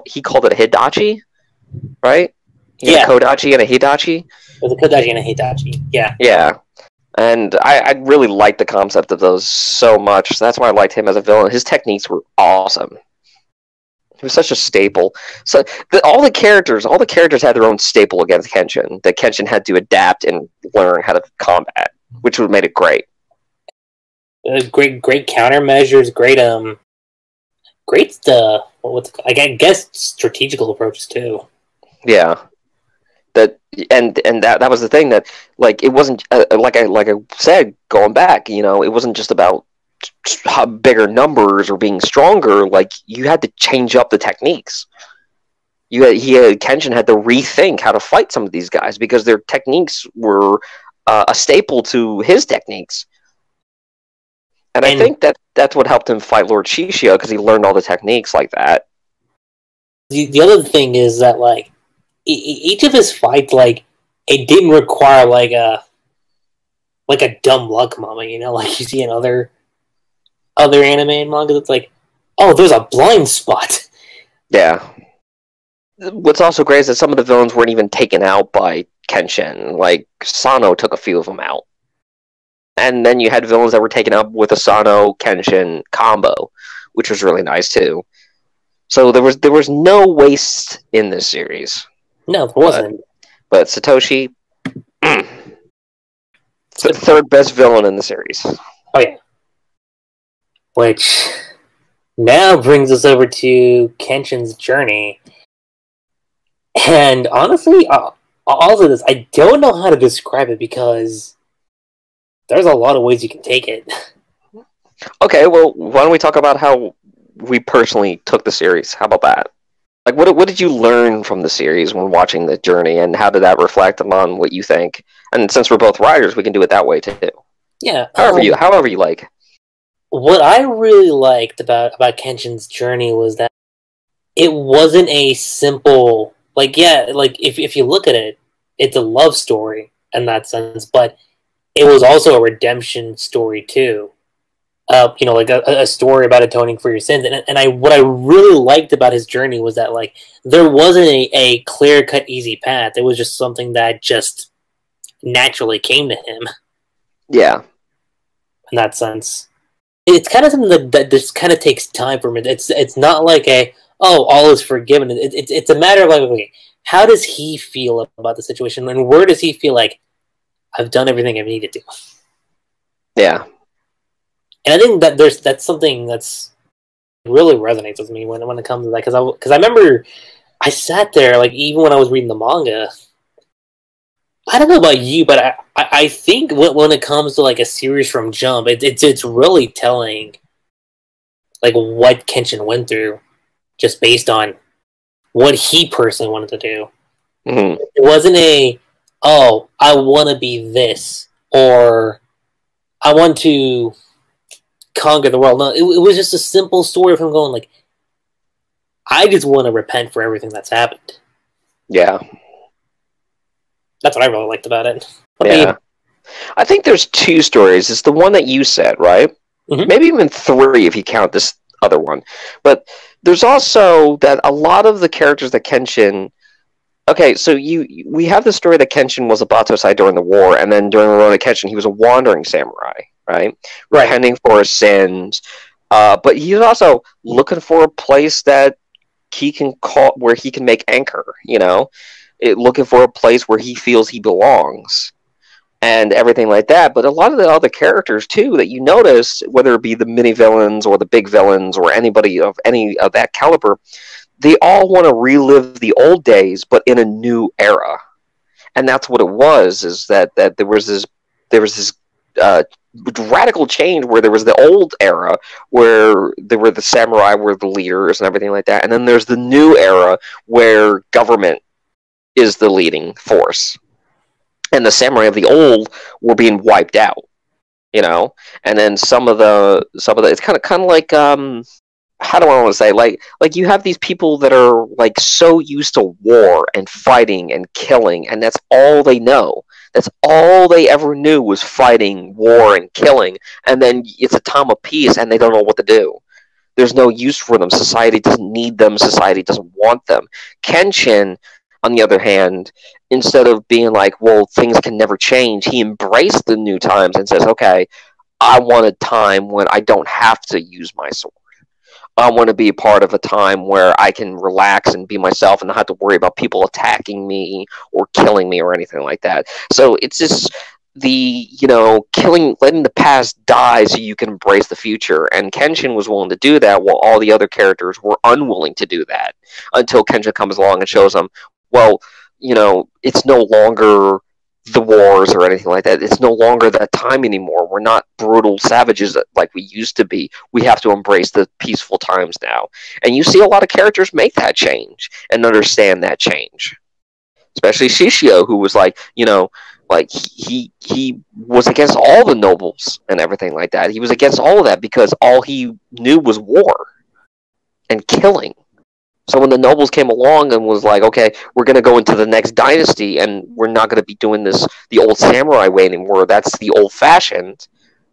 He called it a Hidachi, right? He had a Kodachi and a Hidachi. It was a Kodachi and a Hidachi. Yeah. Yeah. And I really liked the concept of those so much. So that's why I liked him as a villain. His techniques were awesome. He was such a staple. So all the characters had their own staple against Kenshin that Kenshin had to adapt and learn how to combat, which would have made it great. Great countermeasures. I guess strategical approaches too. Yeah. That was the thing that, like, it wasn't like I said, going back, you know, it wasn't just about bigger numbers or being stronger. Like, you had to change up the techniques. Kenshin had to rethink how to fight some of these guys because their techniques were a staple to his techniques. And I think that's what helped him fight Lord Shishio, because he learned all the techniques like that. The other thing is that, like, each of his fights, like, it didn't require, like a dumb luck moment, you know? Like, you see in other anime and manga that's like, oh, there's a blind spot. Yeah. What's also great is that some of the villains weren't even taken out by Kenshin. Like, Sano took a few of them out. And then you had villains that were taken out with a Sano-Kenshin combo, which was really nice, too. So there was no waste in this series. No, there wasn't. But Satoshi, the third best villain in the series. Oh, yeah. Which now brings us over to Kenshin's journey. And honestly, all of this, I don't know how to describe it because there's a lot of ways you can take it. Okay, well, why don't we talk about how we personally took the series? How about that? Like, what did you learn from the series when watching the journey, and how did that reflect on what you think? And since we're both writers, we can do it that way too. Yeah. However you like. What I really liked about Kenshin's journey was that it wasn't a simple, like, yeah, like if you look at it, it's a love story in that sense, but it was also a redemption story too. You know, like a story about atoning for your sins. And what I really liked about his journey was that, like, there wasn't a clear-cut, easy path. It was just something that just naturally came to him. Yeah. In that sense. It's kind of something that just kind of takes time for him. It's not like all is forgiven. It's a matter of, like, okay, how does he feel about the situation? And where does he feel like, I've done everything I've needed to? Yeah. And I think that that's something that's really resonates with me when it comes to that, because I remember I sat there, like, even when I was reading the manga. I don't know about you, but I think when it comes to, like, a series from Jump, it's really telling, like, what Kenshin went through, just based on what he personally wanted to do. Mm-hmm. It wasn't I want to be this, or I want to conquer the world. No, it was just a simple story of him going, like, I just want to repent for everything that's happened. Yeah. That's what I really liked about it. I think there's two stories. It's the one that you said, right? Mm-hmm. Maybe even three if you count this other one. But there's also that a lot of the characters that Kenshin... Okay, so we have the story that Kenshin was a Batosai during the war, and then during Rurouni Kenshin, he was a wandering samurai, right? Repenting for his sins. But he's also looking for a place that he can call, where he can make anchor, you know? Looking for a place where he feels he belongs, and everything like that. But a lot of the other characters, too, that you notice, whether it be the mini-villains or the big villains or anybody of any of that caliber, they all want to relive the old days, but in a new era. And that's what it was, is that there was this radical change where there was the old era, where there were the samurai were the leaders and everything like that. And then there's the new era where government is the leading force. And the samurai of the old were being wiped out, you know? And then some of the it's kind of like, how do I want to say, like you have these people that are, like, so used to war and fighting and killing, and that's all they know. That's all they ever knew was fighting, war, and killing. And then it's a time of peace, and they don't know what to do. There's no use for them. Society doesn't need them. Society doesn't want them. Kenshin, on the other hand, instead of being like, well, things can never change, he embraced the new times and says, okay, I want a time when I don't have to use my sword. I want to be a part of a time where I can relax and be myself and not have to worry about people attacking me or killing me or anything like that. So it's just letting the past die so you can embrace the future. And Kenshin was willing to do that, while all the other characters were unwilling to do that, until Kenshin comes along and shows them, well, you know, it's no longer the wars or anything like that. It's no longer that time anymore. We're not brutal savages like we used to be. We have to embrace the peaceful times now. And you see a lot of characters make that change and understand that change. Especially Shishio, who was like, like he was against all the nobles and everything like that. He was against all of that because all he knew was war and killing. So when the nobles came along and was like, okay, we're going to go into the next dynasty and we're not going to be doing the old samurai way anymore. That's the old-fashioned,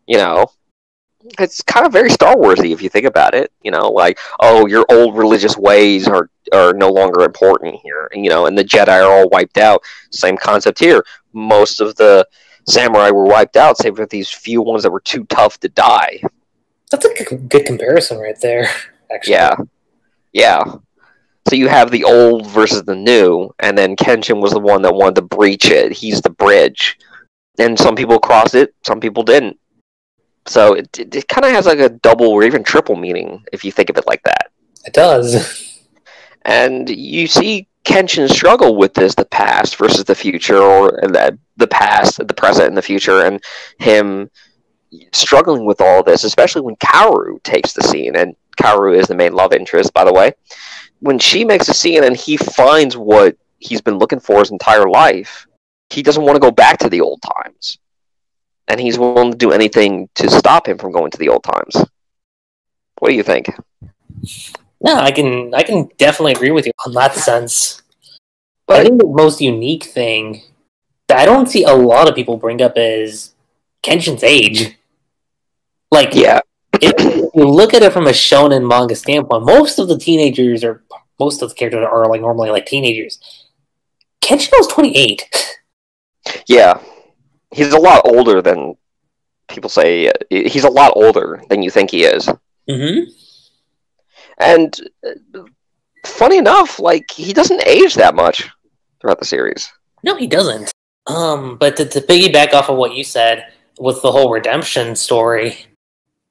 It's kind of very Star Wars-y if you think about it. Like, oh, your old religious ways are no longer important here. And the Jedi are all wiped out. Same concept here. Most of the samurai were wiped out, save for these few ones that were too tough to die. That's a good comparison right there, actually. Yeah. So you have the old versus the new, and then Kenshin was the one that wanted to breach it. He's the bridge. And some people crossed it, some people didn't. So it kind of has like a double or even triple meaning, if you think of it like that. It does. And you see Kenshin struggle with this, the past versus the future, or the past, the present, and the future, and him struggling with all this, especially when Kaoru takes the scene. And Kaoru is the main love interest, by the way. When she makes a scene and he finds what he's been looking for his entire life, he doesn't want to go back to the old times. And he's willing to do anything to stop him from going to the old times. What do you think? No, I can definitely agree with you on that sense. But I think the most unique thing that I don't see a lot of people bring up is Kenshin's age. Like, yeah. If you look at it from a shonen manga standpoint, most of the characters are like normally like teenagers. Kenshin was 28. Yeah. He's a lot older than people say. He's a lot older than you think he is. Mm-hmm. And funny enough, like, he doesn't age that much throughout the series. No, he doesn't. But to piggyback off of what you said with the whole redemption story,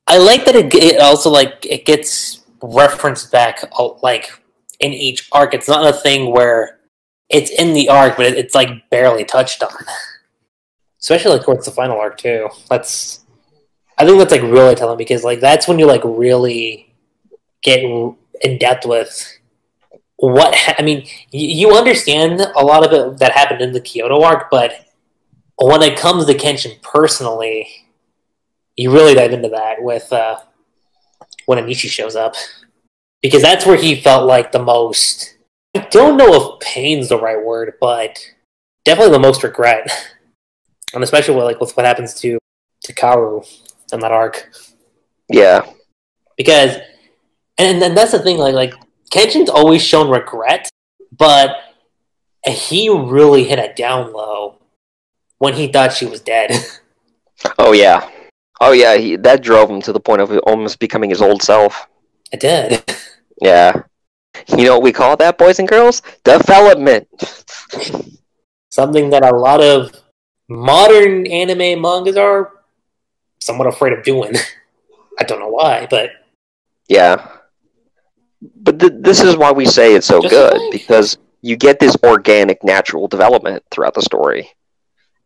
I like that it also, like, it gets referenced back, like, in each arc. It's not a thing where it's in the arc, but it's like barely touched on. Especially like towards the final arc too. I think that's like really telling, because like that's when you like really get in depth with what. I mean, you understand a lot of it that happened in the Kyoto arc, but when it comes to Kenshin personally, you really dive into that with when Anishi shows up, because that's where he felt like the most. I don't know if pain's the right word, but definitely the most regret. And especially with what happens to Kaoru in that arc. Yeah. Because, and then that's the thing, like Kenshin's always shown regret, but he really hit a down low when he thought she was dead. Oh, yeah. That drove him to the point of almost becoming his old self. It did. Yeah. You know what we call that, boys and girls? Development. Something that a lot of modern anime mangas are somewhat afraid of doing. I don't know why, but... Yeah. But this is why we say it's so good, because you get this organic, natural development throughout the story.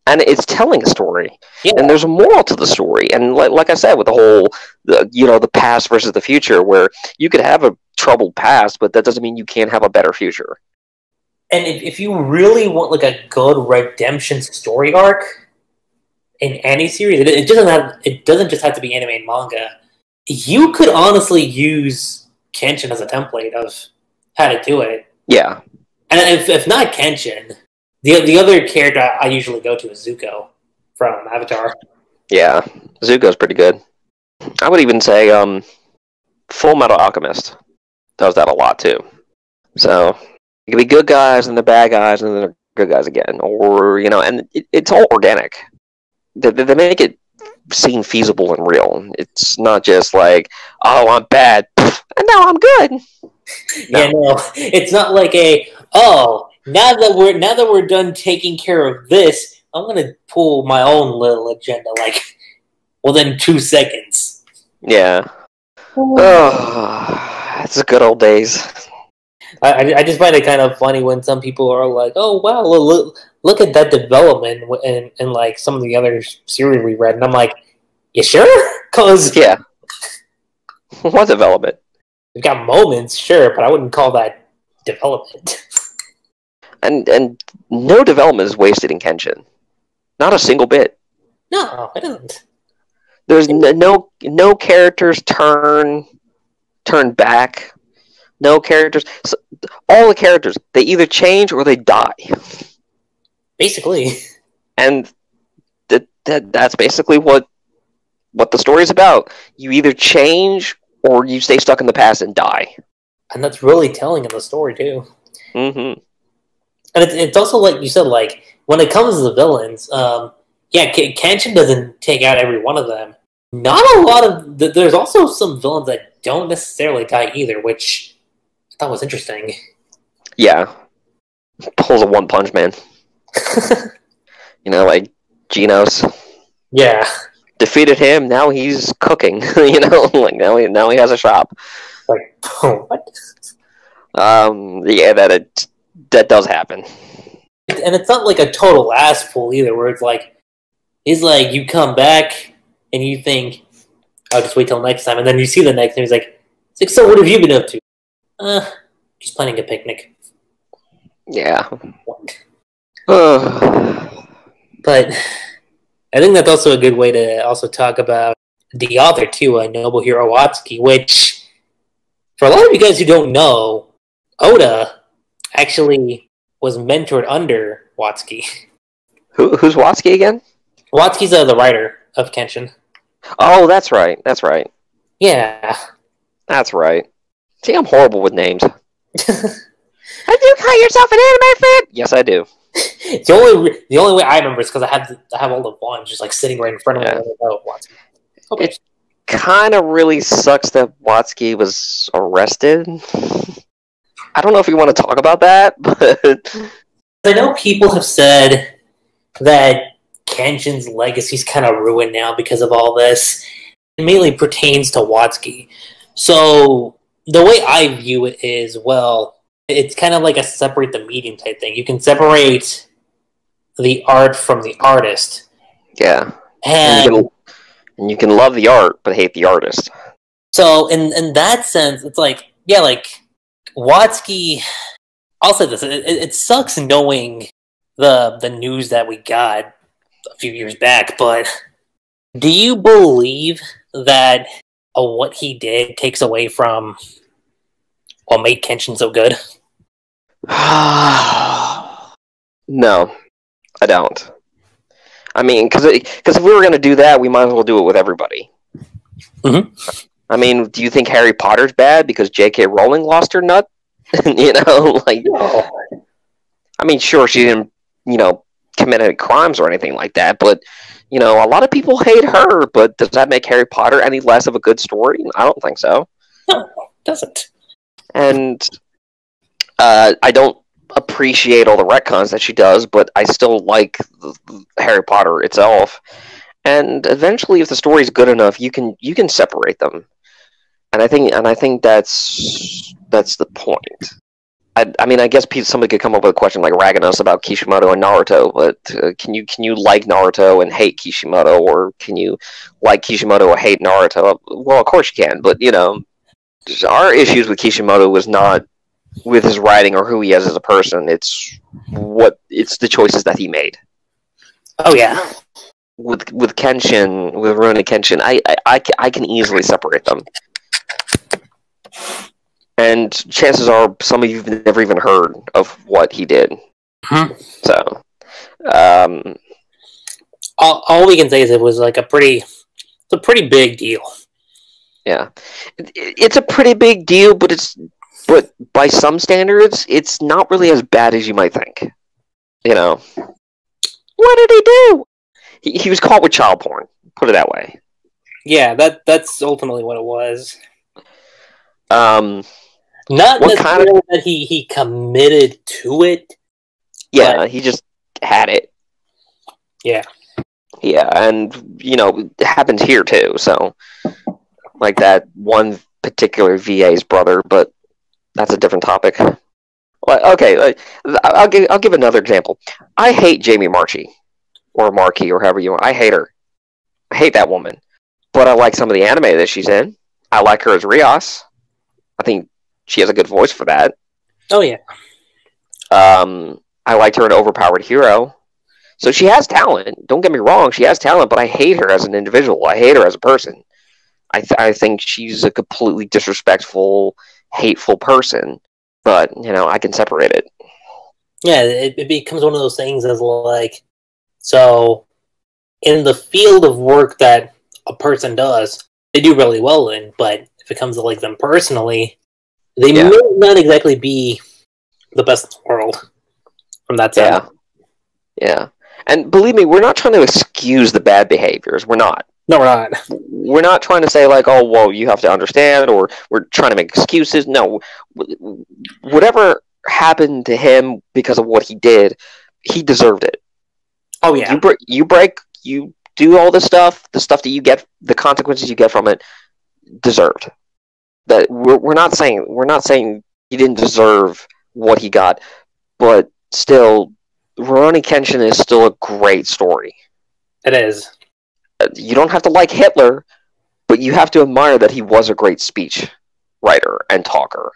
And it's telling a story. Yeah. And there's a moral to the story. And like I said, with the whole, the past versus the future, where you could have a troubled past, but that doesn't mean you can't have a better future. And if you really want like a good redemption story arc in any series, it doesn't just have to be anime and manga. You could honestly use Kenshin as a template of how to do it. Yeah. And if not Kenshin, the other character I usually go to is Zuko from Avatar. Yeah, Zuko's pretty good. I would even say Full Metal Alchemist does that a lot too. So it can be good guys and the bad guys and then they're good guys again. Or, and it's all organic. They make it seem feasible and real. It's not just like, oh, I'm bad, and now I'm good. No. Yeah, no. It's not like now that we're done taking care of this, I'm going to pull my own little agenda, like, within 2 seconds. Yeah. Oh, it's the good old days. I just find it kind of funny when some people are like, oh, wow, look at that development in like some of the other series we read, and I'm like, you sure? Because Yeah. What development? we've got moments, sure, but I wouldn't call that development. And no development is wasted in Kenshin. Not a single bit. No, it isn't. There's no characters turn back. No characters. All the characters, they either change or they die. Basically. And that's basically what the story's about. You either change or you stay stuck in the past and die. And that's really telling in the story, too. Mm-hmm. And it's also like you said, like, when it comes to the villains, Kenshin doesn't take out every one of them. Not a lot of... There's also some villains that don't necessarily die either, which I thought was interesting. Yeah. Pulls a one-punch man. Like Genos. Yeah. Defeated him, now he's cooking. Like now he has a shop. Like, what? Yeah, that does happen. And it's not like a total ass pull either, where it's like, you come back and you think, I'll just wait till next time, and then you see the next, and he's like, so what have you been up to? Just planning a picnic. Yeah. But I think that's also a good way to also talk about the author too, Nobuhiro Watsuki, which, for a lot of you guys who don't know, Oda actually was mentored under Watsuki. Who's Watsuki again? Watsuki's the writer of Kenshin. Oh, that's right. Yeah. That's right. See, I'm horrible with names. Do you call yourself an anime fan? Yes, I do. The only way I remember is because I have all the ones just like sitting right in front of me. Oh, Watsuki. Okay. It kind of really sucks that Watsuki was arrested. I don't know if you want to talk about that, but I know people have said that Kenshin's legacy's kind of ruined now because of all this. It mainly pertains to Watsuki. So the way I view it is, well, it's kind of like a separate the medium type thing. You can separate the art from the artist. Yeah. And you can love the art, but hate the artist. So in that sense, it's like, yeah, like, Watsuki, I'll say this, it sucks knowing the news that we got a few years back, but do you believe that what he did takes away from what made Kenshin so good? No, I don't. I mean, because if we were going to do that, we might as well do it with everybody. Mm-hmm. I mean, do you think Harry Potter's bad because J.K. Rowling lost her nut? No. I mean, sure, she didn't, commit any crimes or anything like that, but, a lot of people hate her, but does that make Harry Potter any less of a good story? I don't think so. No, it doesn't. And I don't appreciate all the retcons that she does, but I still like Harry Potter itself. And eventually, if the story's good enough, you can separate them. And I think that's the point. I mean, I guess somebody could come up with a question like Raganos about Kishimoto and Naruto, but can you like Naruto and hate Kishimoto, or can you like Kishimoto or hate Naruto? Well, of course you can, but our issues with Kishimoto was not with his writing or who he is as a person. It's the choices that he made. Oh yeah. With Kenshin, with Rurouni Kenshin, I can easily separate them. And chances are some of you have never even heard of what he did. Mm-hmm. So, all we can say is it was like a pretty big deal. Yeah, it's a pretty big deal, but by some standards, it's not really as bad as you might think. What did he do? He was caught with child porn. Put it that way. Yeah, that's ultimately what it was. What Not necessarily kind of... that he committed to it. Yeah, but... he just had it. Yeah. Yeah, and, it happens here, too, so... Like that one particular VA's brother, but that's a different topic. Okay, I'll give another example. I hate Jamie Marchi, or Markey, or however you want. I hate her. I hate that woman. But I like some of the anime that she's in. I like her as Rios. I think she has a good voice for that. Oh, yeah. I liked her in Overpowered Hero. So she has talent. Don't get me wrong, she has talent, but I hate her as an individual. I hate her as a person. I think she's a completely disrespectful, hateful person. But, I can separate it. Yeah, it becomes one of those things as like, so in the field of work that a person does, they do really well in, but if it comes to like them personally, they may not exactly be the best in the world from that side. Yeah. And believe me, we're not trying to excuse the bad behaviors. We're not. No, we're not. We're not trying to say, like, oh, well, you have to understand, or we're trying to make excuses. No. Whatever happened to him because of what he did, he deserved it. Oh, yeah. You do all this stuff, the stuff that you get, the consequences you get from it, deserved. That we're not saying he didn't deserve what he got, but still, Rurouni Kenshin is still a great story. It is. You don't have to like Hitler, but you have to admire that he was a great speech writer and talker.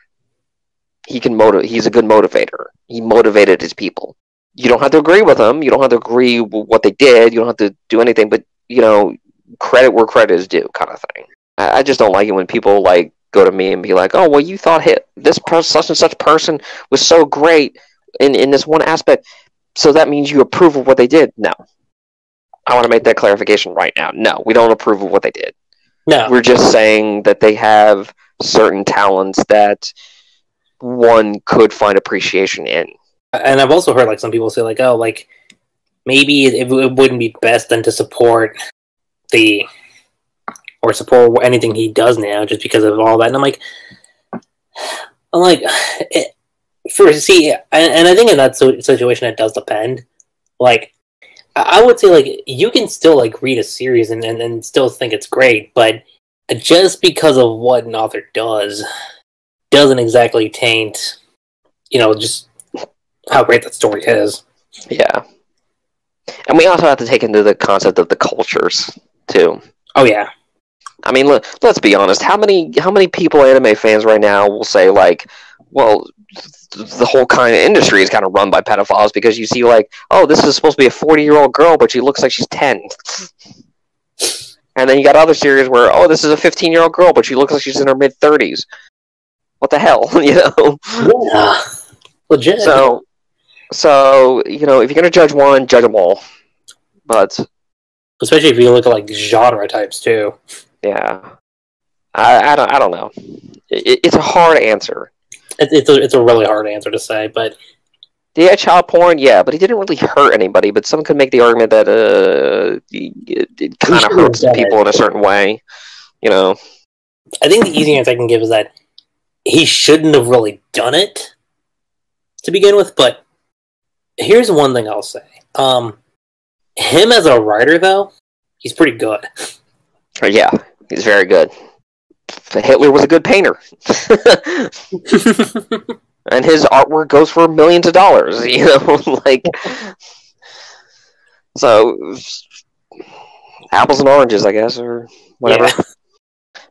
He's a good motivator. He motivated his people. You don't have to agree with him. You don't have to agree with what they did. You don't have to do anything, but, credit where credit is due kind of thing. I just don't like it when people, like, go to me and be like, oh, well, you thought such and such person was so great in this one aspect, so that means you approve of what they did. No. I want to make that clarification right now. No, we don't approve of what they did. No. We're just saying that they have certain talents that one could find appreciation in. And I've also heard, like, some people say, like, oh, like, maybe it wouldn't be best then to support support anything he does now just because of all that. And I'm like, and I think in that situation it does depend. Like, I would say, like, you can still, like, read a series and still think it's great, but just because of what an author does doesn't exactly taint, just how great that story is. Yeah. And we also have to take into the concept of the cultures, too. Oh, yeah. I mean, let's be honest. How many people, anime fans right now, will say, like, well, the whole kind of industry is kind of run by pedophiles because you see, like, oh, this is supposed to be a 40-year-old girl, but she looks like she's 10. And then you got other series where, oh, this is a 15-year-old girl, but she looks like she's in her mid-30s. What the hell, Yeah. Legit. So, if you're going to judge one, judge them all. But especially if you look at, like, genre types, too. Yeah. I don't know. It's a hard answer. It's a really hard answer to say, but yeah, child porn, yeah, but he didn't really hurt anybody. But some could make the argument that it kind of hurts people in a certain way, I think the easy answer I can give is that he shouldn't have really done it to begin with. But here's one thing I'll say: him as a writer, though, he's pretty good. Yeah, he's very good. Hitler was a good painter. And his artwork goes for millions of dollars, like... So, apples and oranges, I guess, or whatever. Yeah.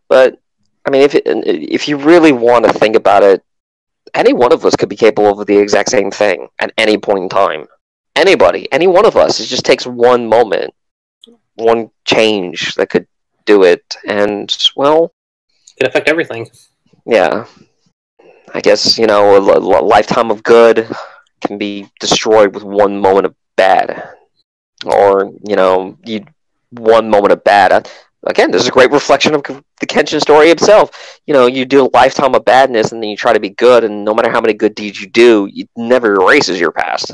But, I mean, if you really want to think about it, any one of us could be capable of the exact same thing at any point in time. Anybody, any one of us. It just takes one moment, one change that could do it, and, well... It can affect everything. Yeah. I guess, a lifetime of good can be destroyed with one moment of bad. Or, one moment of bad. Again, this is a great reflection of the Kenshin story itself. You do a lifetime of badness, and then you try to be good, and no matter how many good deeds you do, it never erases your past.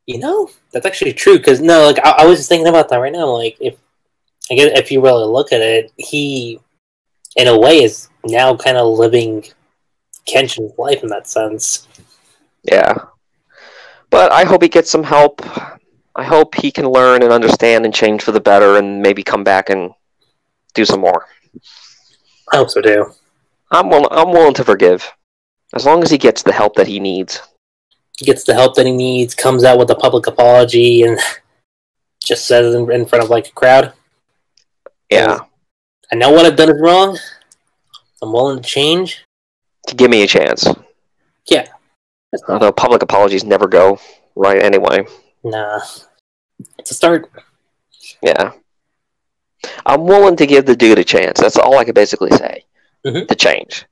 That's actually true, because, I was just thinking about that right now. Like, if you really look at it, he... in a way, is now kind of living Kenshin's life in that sense. Yeah. But I hope he gets some help. I hope he can learn and understand and change for the better and maybe come back and do some more. I hope so, too. I'm willing to forgive. As long as he gets the help that he needs. gets the help that he needs, comes out with a public apology, and just says it in front of like a crowd. Yeah. I know what I've done is wrong. I'm willing to change. Give me a chance. Yeah. Although public apologies never go right anyway. Nah. It's a start. Yeah. I'm willing to give the dude a chance. That's all I could basically say. To change.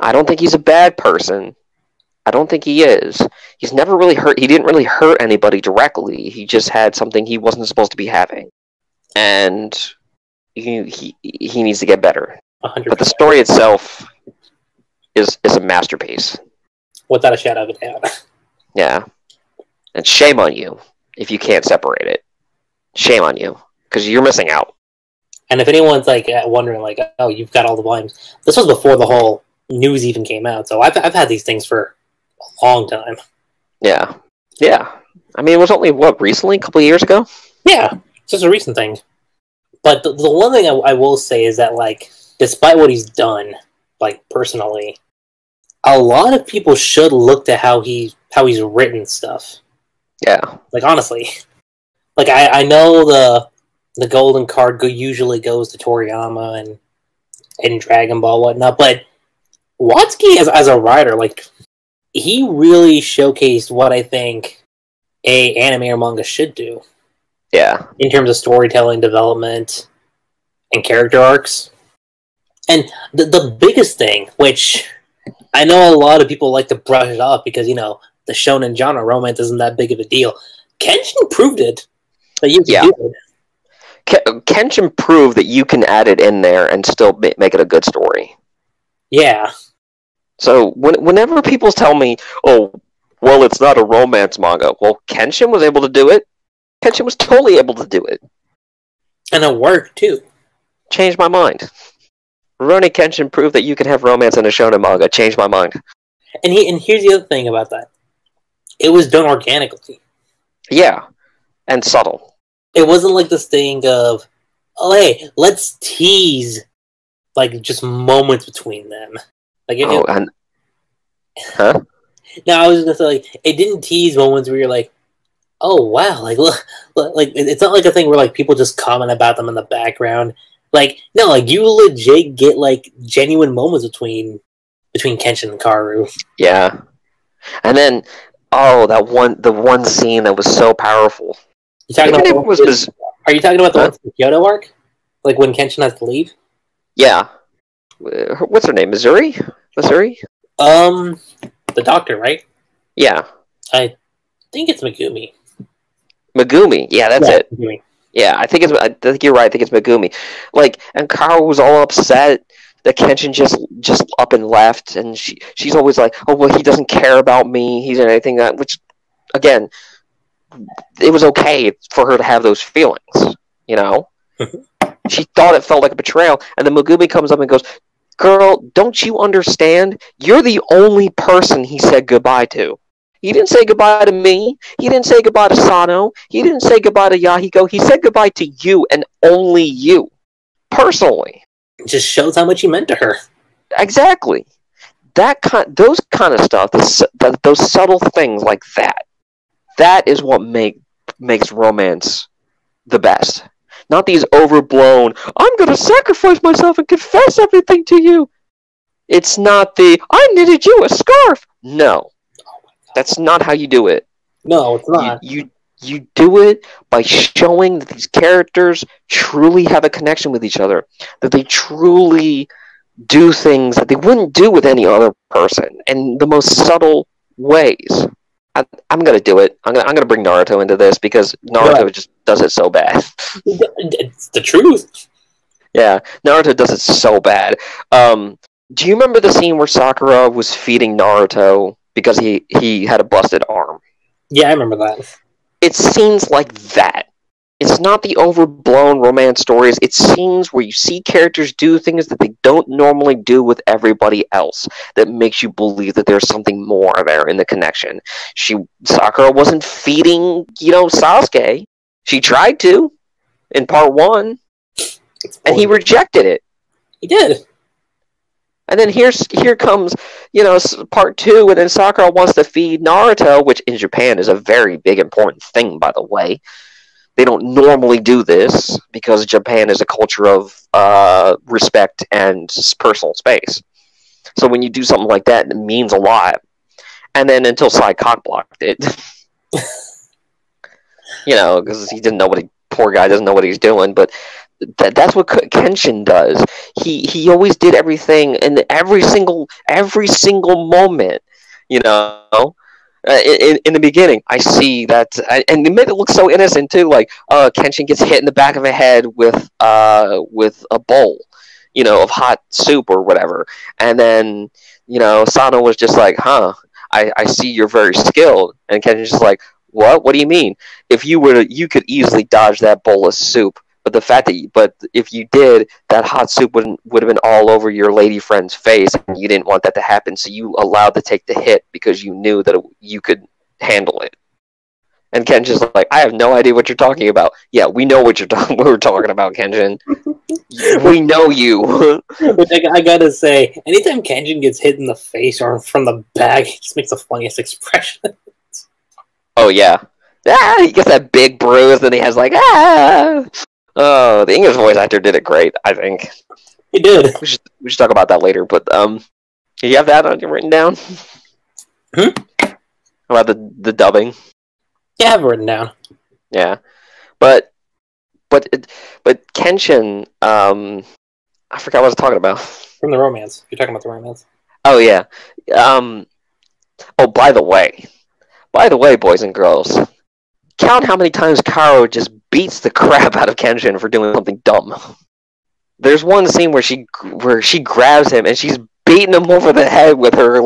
I don't think he's a bad person. I don't think he is. He's never really hurt. He didn't really hurt anybody directly. He just had something he wasn't supposed to be having. And he needs to get better. 100%. But the story itself is a masterpiece. Without a shadow of a doubt. Yeah. And shame on you if you can't separate it. Shame on you. Because you're missing out. And if anyone's like wondering, like, oh, you've got all the volumes, this was before the whole news even came out. So I've had these things for a long time. Yeah. Yeah. I mean, it was only, recently? A couple of years ago? Yeah. It's just a recent thing. But the one thing I will say is that, like, despite what he's done, like, personally, a lot of people should look to how he's written stuff. Yeah. Like, honestly. Like, I know the golden card usually goes to Toriyama and Dragon Ball, whatnot, but Watsky as a writer, like, he really showcased what I think a anime or manga should do. Yeah. In terms of storytelling, development, and character arcs. And the biggest thing, which I know a lot of people like to brush it off because, you know, the shonen genre, romance isn't that big of a deal. Kenshin proved it. That you can do it. Kenshin proved that you can add it in there and still make it a good story. Yeah. So whenever people tell me, oh, well, it's not a romance manga, well, Kenshin was able to do it. Kenshin was totally able to do it. And it worked, too. Changed my mind. Rurouni Kenshin proved that you can have romance in a shonen manga. Changed my mind. And here's the other thing about that. It was done organically. Yeah. And subtle. It wasn't like this thing of, oh, hey, let's tease, like, just moments between them. Like, huh? No, I was just gonna say, like, it didn't tease moments where you're like, oh, wow, like, look, like, it's not like a thing where, like, people just comment about them in the background. Like, no, like, you legit get, like, genuine moments between Kenshin and Kaoru. Yeah. And then, the one scene that was so powerful. Are you talking about the one from the Kyoto arc? Like, when Kenshin has to leave? Yeah. What's her name? Missouri? The doctor, right? Yeah. I think it's Megumi. Megumi. Yeah, that's it. Megumi. Yeah, I think you're right. I think it's Megumi. Like, and Kaoru was all upset that Kenshin just up and left, and she's always like, oh, well, he doesn't care about me. He's anything that, which, again, it was okay for her to have those feelings, you know? She thought it felt like a betrayal, and then Megumi comes up and goes, girl, don't you understand? You're the only person he said goodbye to. He didn't say goodbye to me. He didn't say goodbye to Sano. He didn't say goodbye to Yahiko. He said goodbye to you and only you. Personally. It just shows how much he meant to her. Exactly. Those kind of stuff, those subtle things like that, that is what makes romance the best. Not these overblown, I'm going to sacrifice myself and confess everything to you. It's not I knitted you a scarf. No. That's not how you do it. No, it's not. You do it by showing that these characters truly have a connection with each other. That they truly do things that they wouldn't do with any other person. In the most subtle ways. I'm going to do it. I'm going to bring Naruto into this because Naruto just does it so bad. It's the truth. Yeah, Naruto does it so bad. Do you remember the scene where Sakura was feeding Naruto because he had a busted arm? Yeah, I remember that. It's scenes like that. It's not the overblown romance stories. It's scenes where you see characters do things that they don't normally do with everybody else that makes you believe that there's something more there in the connection. Sakura wasn't feeding, Sasuke. She tried to in part 1, and he rejected it. He did. And then here comes, part 2, and then Sakura wants to feed Naruto, which in Japan is a very big, important thing, by the way. They don't normally do this because Japan is a culture of respect and personal space. So when you do something like that, it means a lot. And then until Sai cock blocked it, because he didn't know poor guy doesn't know what he's doing, but that's what Kenshin does. He always did everything in every single moment, in the beginning. I see that, and they made it look so innocent too. Like, Kenshin gets hit in the back of the head with a bowl, of hot soup or whatever, and then Sano was just like, "Huh, I see you're very skilled," and Kenshin's just like, "What? What do you mean? If you could easily dodge that bowl of soup." But if you did, that hot soup would have been all over your lady friend's face, and you didn't want that to happen, so you allowed to take the hit because you knew that you could handle it. And Ken's just like, I have no idea what you're talking about. Yeah, we know what we're talking about, Kenshin. We know you. Which I gotta say, anytime Kenshin gets hit in the face or from the back, he just makes the funniest expression. Oh yeah, he gets that big bruise, and he has like Oh, the English voice actor did it great, I think. He did. We should talk about that later, but do you have that written down? About the dubbing? Yeah, I have it written down. Yeah. But Kenshin, I forgot what I was talking about. From the romance. You're talking about the romance. Oh yeah. By the way, boys and girls, count how many times Karo just beats the crap out of Kenshin for doing something dumb. There's one scene where she grabs him and she's beating him over the head with her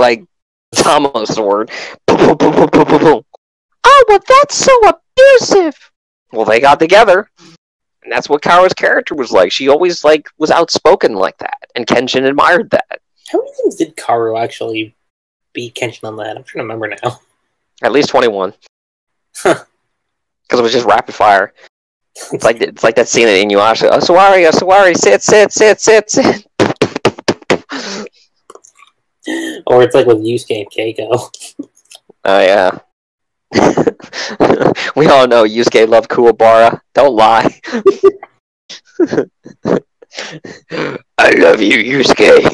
Tama sword. Boom, boom, boom, boom, boom, boom, boom. Oh, well, that's so abusive. Well, they got together, and that's what Karo's character was like. She always was outspoken like that, and Kenshin admired that. How many times did Karo actually beat Kenshin on that? I'm trying to remember now. At least 21. Huh. Because it was just rapid fire. It's like that scene in Inuyasha. Sawari, sit. Or it's like with Yusuke and Keiko. Oh yeah. We all know Yusuke loved Kuwabara. Don't lie. I love you, Yusuke.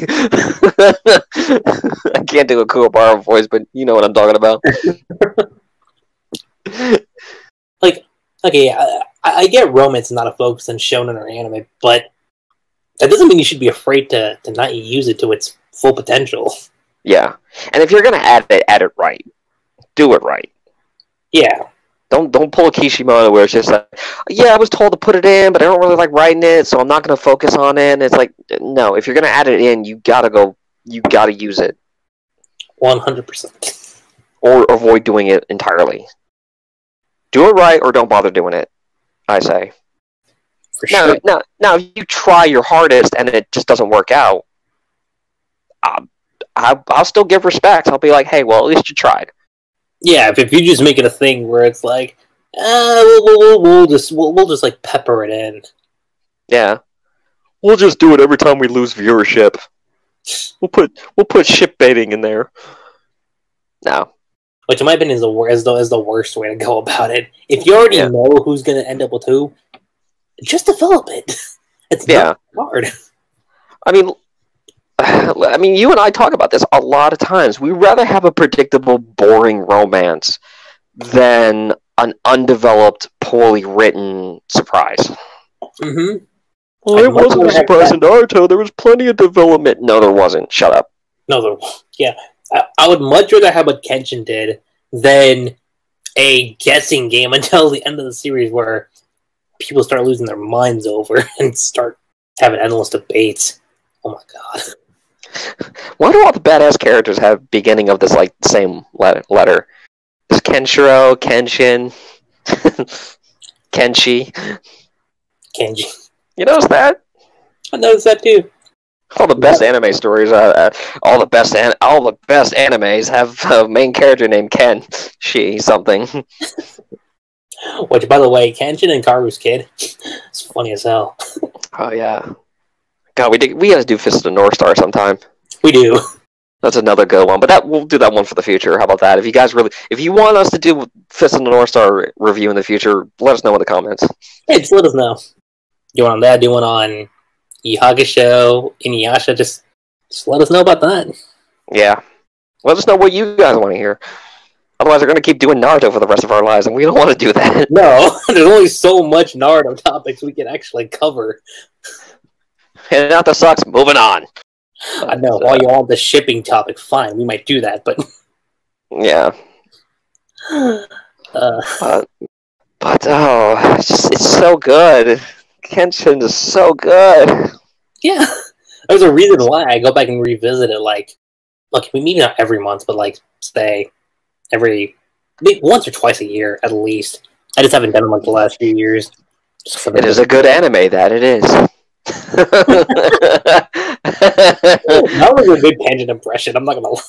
I can't do a Kuwabara voice, but you know what I'm talking about. Okay, I get romance is not a focus in shonen or anime, but that doesn't mean you should be afraid to not use it to its full potential. Yeah, and if you're gonna add it right. Do it right. Yeah. Don't pull a Kishimoto where it's just like, yeah, I was told to put it in, but I don't really like writing it, so I'm not gonna focus on it. And it's like, no, if you're gonna add it in, you gotta use it. 100%. Or avoid doing it entirely. Do it right or don't bother doing it, I say. For sure. Now, if you try your hardest and it just doesn't work out, I'll still give respect. I'll be like, hey, well, at least you tried. Yeah, if you just make it a thing where it's like, we'll just like pepper it in. Yeah. We'll just do it every time we lose viewership. We'll put ship baiting in there. No. Which, in my opinion, is the worst way to go about it. If you already know who's going to end up with who, just develop it. It's not hard. I mean, you and I talk about this a lot of times. We'd rather have a predictable, boring romance than an undeveloped, poorly written surprise. Mm-hmm. Well, there wasn't a surprise in Naruto. There was plenty of development. No, there wasn't. Shut up. No, there wasn't. Yeah. I would much rather have what Kenshin did than a guessing game until the end of the series where people start losing their minds over and start having endless debates. Oh my god. Why do all the badass characters have beginning of this same letter? There's Kenshiro, Kenshin, Kenshi. Kenji. You notice that? I noticed that too. All the best anime stories, all the best animes have a main character named Ken, she, something. Which, by the way, Kenshin and Karu's kid, it's funny as hell. Oh yeah, God, we gotta do Fist of the North Star sometime. We do. That's another good one, but we'll do that one for the future. How about that? If you want us to do Fist of the North Star review in the future, let us know in the comments. Hey, just let us know. Do one on that, do one on Yu Hakusho, Inuyasha, just let us know about that. Yeah. Let us know what you guys want to hear. Otherwise, we're going to keep doing Naruto for the rest of our lives, and we don't want to do that. No, there's only so much Naruto topics we can actually cover. And that sucks. Moving on. I know, while you're on the shipping topic, fine, we might do that, but... Yeah. But it's so good. Kenshin is so good. Yeah. There's a reason why I go back and revisit it, like, look, maybe not every month, but, like, say, once or twice a year, at least. I just haven't done it, like, the last few years. It is a good anime, that it is. That was a good tangent impression, I'm not gonna lie.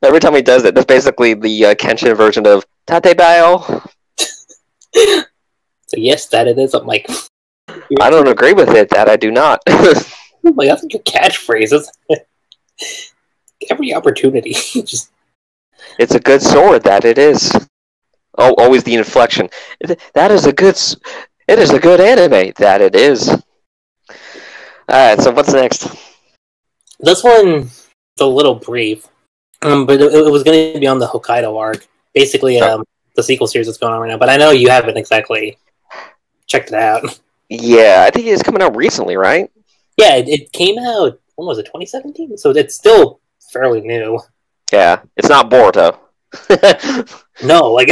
Every time he does it, that's basically the Kenshin version of Tatebayo. So yes, that it is. I'm like... I don't agree with it, that I do not. Like, that's like your catchphrase. Every opportunity. Just... It's a good sword, that it is. Oh, always the inflection. It is a good anime, that it is. Alright, so what's next? This one's a little brief, but it was going to be on the Hokkaido arc. Basically, the sequel series that's going on right now. But I know you haven't exactly checked it out. Yeah, I think it's coming out recently, right? Yeah, it came out, when was it, 2017? So it's still fairly new. Yeah, it's not Boruto. No, like,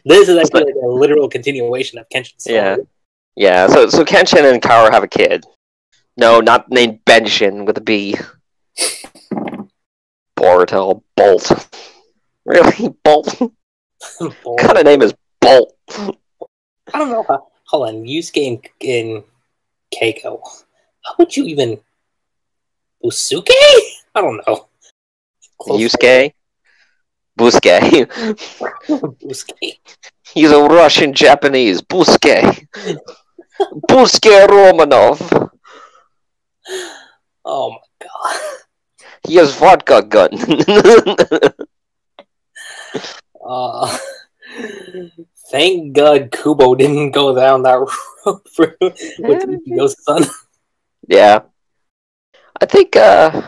this is actually like a literal continuation of Kenshin's story. Yeah, so Kenshin and Kaoru have a kid. No, not named Benshin with a B. Boruto, Bolt. Really? Bolt? What kind of name is Bolt? I don't know. Hold on, Yusuke and Keiko. How would you even... Usuke? I don't know. Yusuke? Busuke. Usuke. He's a Russian Japanese. Busuke. Busuke Romanov. Oh my god. He has vodka gun. Thank God Kubo didn't go down that road with Ichigo's son. Yeah. I think, I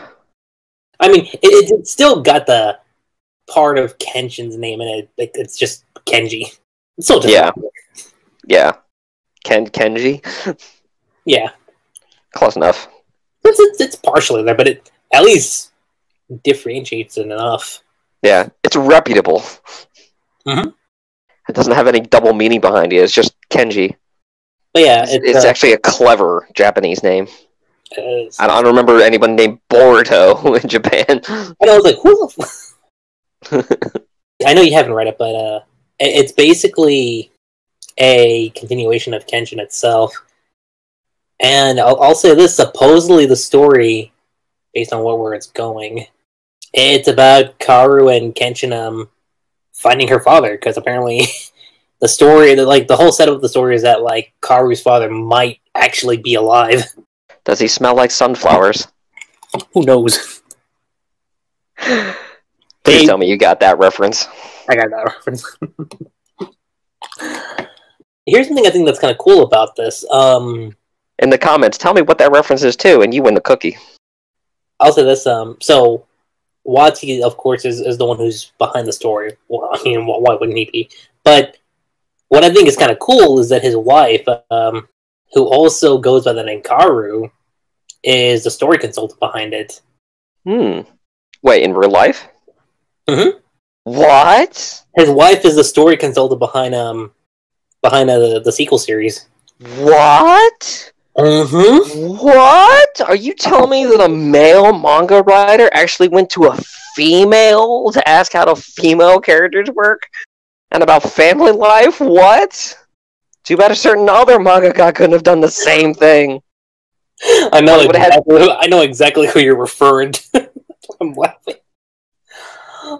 mean, it still got the part of Kenshin's name in it. Like, it's just Kenji. It's still just yeah. Kenji? Yeah. Close enough. It's partially there, but it at least differentiates it enough. Yeah, it's reputable. Mm-hmm. It doesn't have any double meaning behind it. It's just Kenji. But yeah, it's actually a clever Japanese name. I don't remember anyone named Boruto in Japan. And I was like, who the I know you haven't read it, but it's basically a continuation of Kenshin itself. And I'll say this, supposedly the story, based on where it's going, it's about Kaoru and Kenshin finding her father, because apparently the story, the whole setup of the story is that, like, Kaoru's father might actually be alive. Does he smell like sunflowers? Who knows? Please tell me you got that reference. I got that reference. Here's something I think that's kind of cool about this. In the comments, tell me what that reference is too, and you win the cookie. I'll say this, so Watsuki, of course, is the one who's behind the story. Well, I mean, why wouldn't he be? But what I think is kind of cool is that his wife, who also goes by the name Kaoru, is the story consultant behind it. Wait, in real life? Mm-hmm. What? His wife is the story consultant behind the sequel series. What? Mm-hmm. What? Are you telling me that a male manga writer actually went to a female to ask how the female characters work? And about family life? What? Too bad a certain other mangaka couldn't have done the same thing. I know exactly who you're referring to. I'm laughing.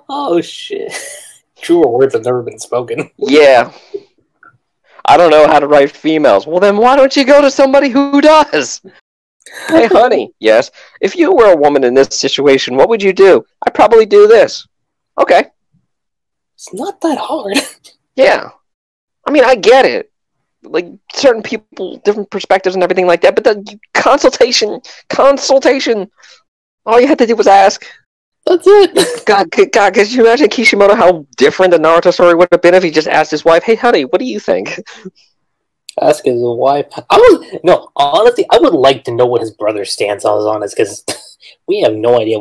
Oh shit. Truer words have never been spoken. Yeah. I don't know how to write females. Well, then why don't you go to somebody who does? Hey, honey. Yes. If you were a woman in this situation, what would you do? I'd probably do this. Okay. It's not that hard. Yeah. I mean, I get it. Like, certain people, different perspectives and everything like that, but the consultation, all you had to do was ask. That's it. God, could you imagine Kishimoto, how different the Naruto story would have been if he just asked his wife, hey, honey, what do you think? Ask his wife. Honestly, I would like to know what his brother's stance on this, because we have no idea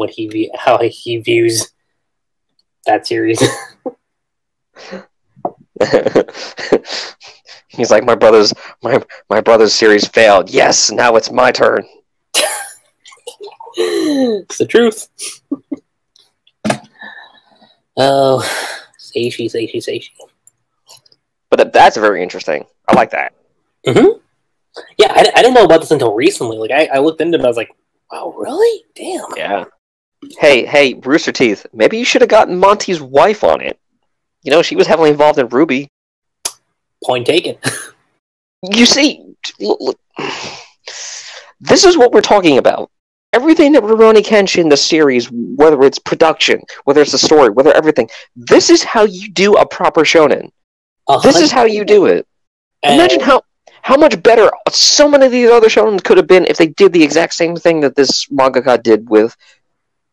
how he views that series. He's like, my brother's series failed. Yes, now it's my turn. It's the truth. Oh, Seishi. But that's very interesting. I like that. Mm-hmm. Yeah, I didn't know about this until recently. Like, I looked into it and I was like, wow, really? Damn. Yeah. Hey, Rooster Teeth, maybe you should have gotten Monty's wife on it. You know, she was heavily involved in Ruby. Point taken. You see, look, this is what we're talking about. Everything that Rurouni Kenshin, the series, whether it's production, whether it's the story, whether everything, this is how you do a proper shonen. This is how you do it. Imagine how much better so many of these other shonen could have been if they did the exact same thing that this mangaka did with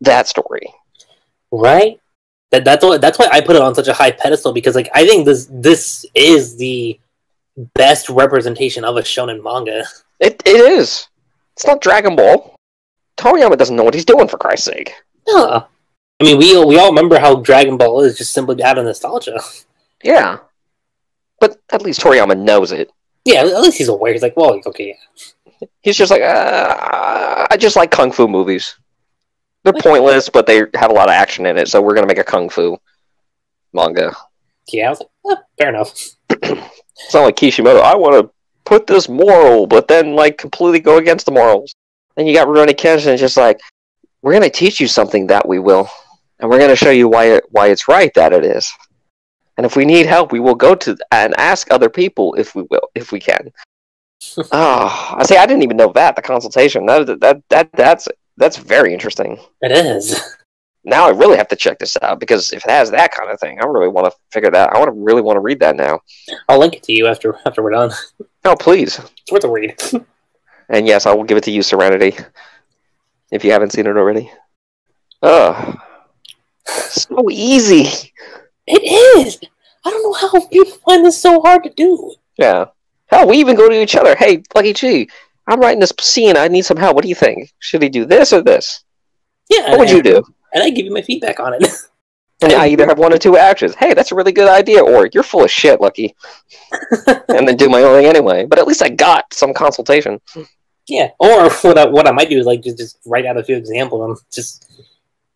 that story. Right? That's why I put it on such a high pedestal, because like I think this is the best representation of a shonen manga. It is. It's not Dragon Ball. Toriyama doesn't know what he's doing, for Christ's sake. No. I mean, we all remember how Dragon Ball is, just simply out of nostalgia. Yeah. But at least Toriyama knows it. Yeah, at least he's aware. He's like, well, okay. He's just like, I just like kung fu movies. They're pointless, but they have a lot of action in it, so we're going to make a kung fu manga. Yeah, I was like, fair enough. It's not like Kishimoto, I want to put this moral, but then like completely go against the morals. Then you got Rurouni Kenshin, just like, we're going to teach you something that we will, and we're going to show you why it's right that it is. And if we need help, we will go to and ask other people if we can. Oh, I say I didn't even know that, the consultation. That's very interesting. It is. Now I really have to check this out, because if it has that kind of thing, I really want to figure that out. I really want to read that now. I'll link it to you after we're done. Oh, please. It's worth a read. And yes, I will give it to you, Serenity, if you haven't seen it already. Oh, so easy. It is. I don't know how people find this so hard to do. Yeah. Hell, we even go to each other. Hey, Lucky G, I'm writing this scene. I need some help. What do you think? Should he do this or this? Yeah. What would you do? And I give you my feedback on it. And I either have one or two actions. Hey, that's a really good idea, or you're full of shit, Lucky. And then do my own thing anyway. But at least I got some consultation. Yeah. Or what I might do is like just write out a few examples and just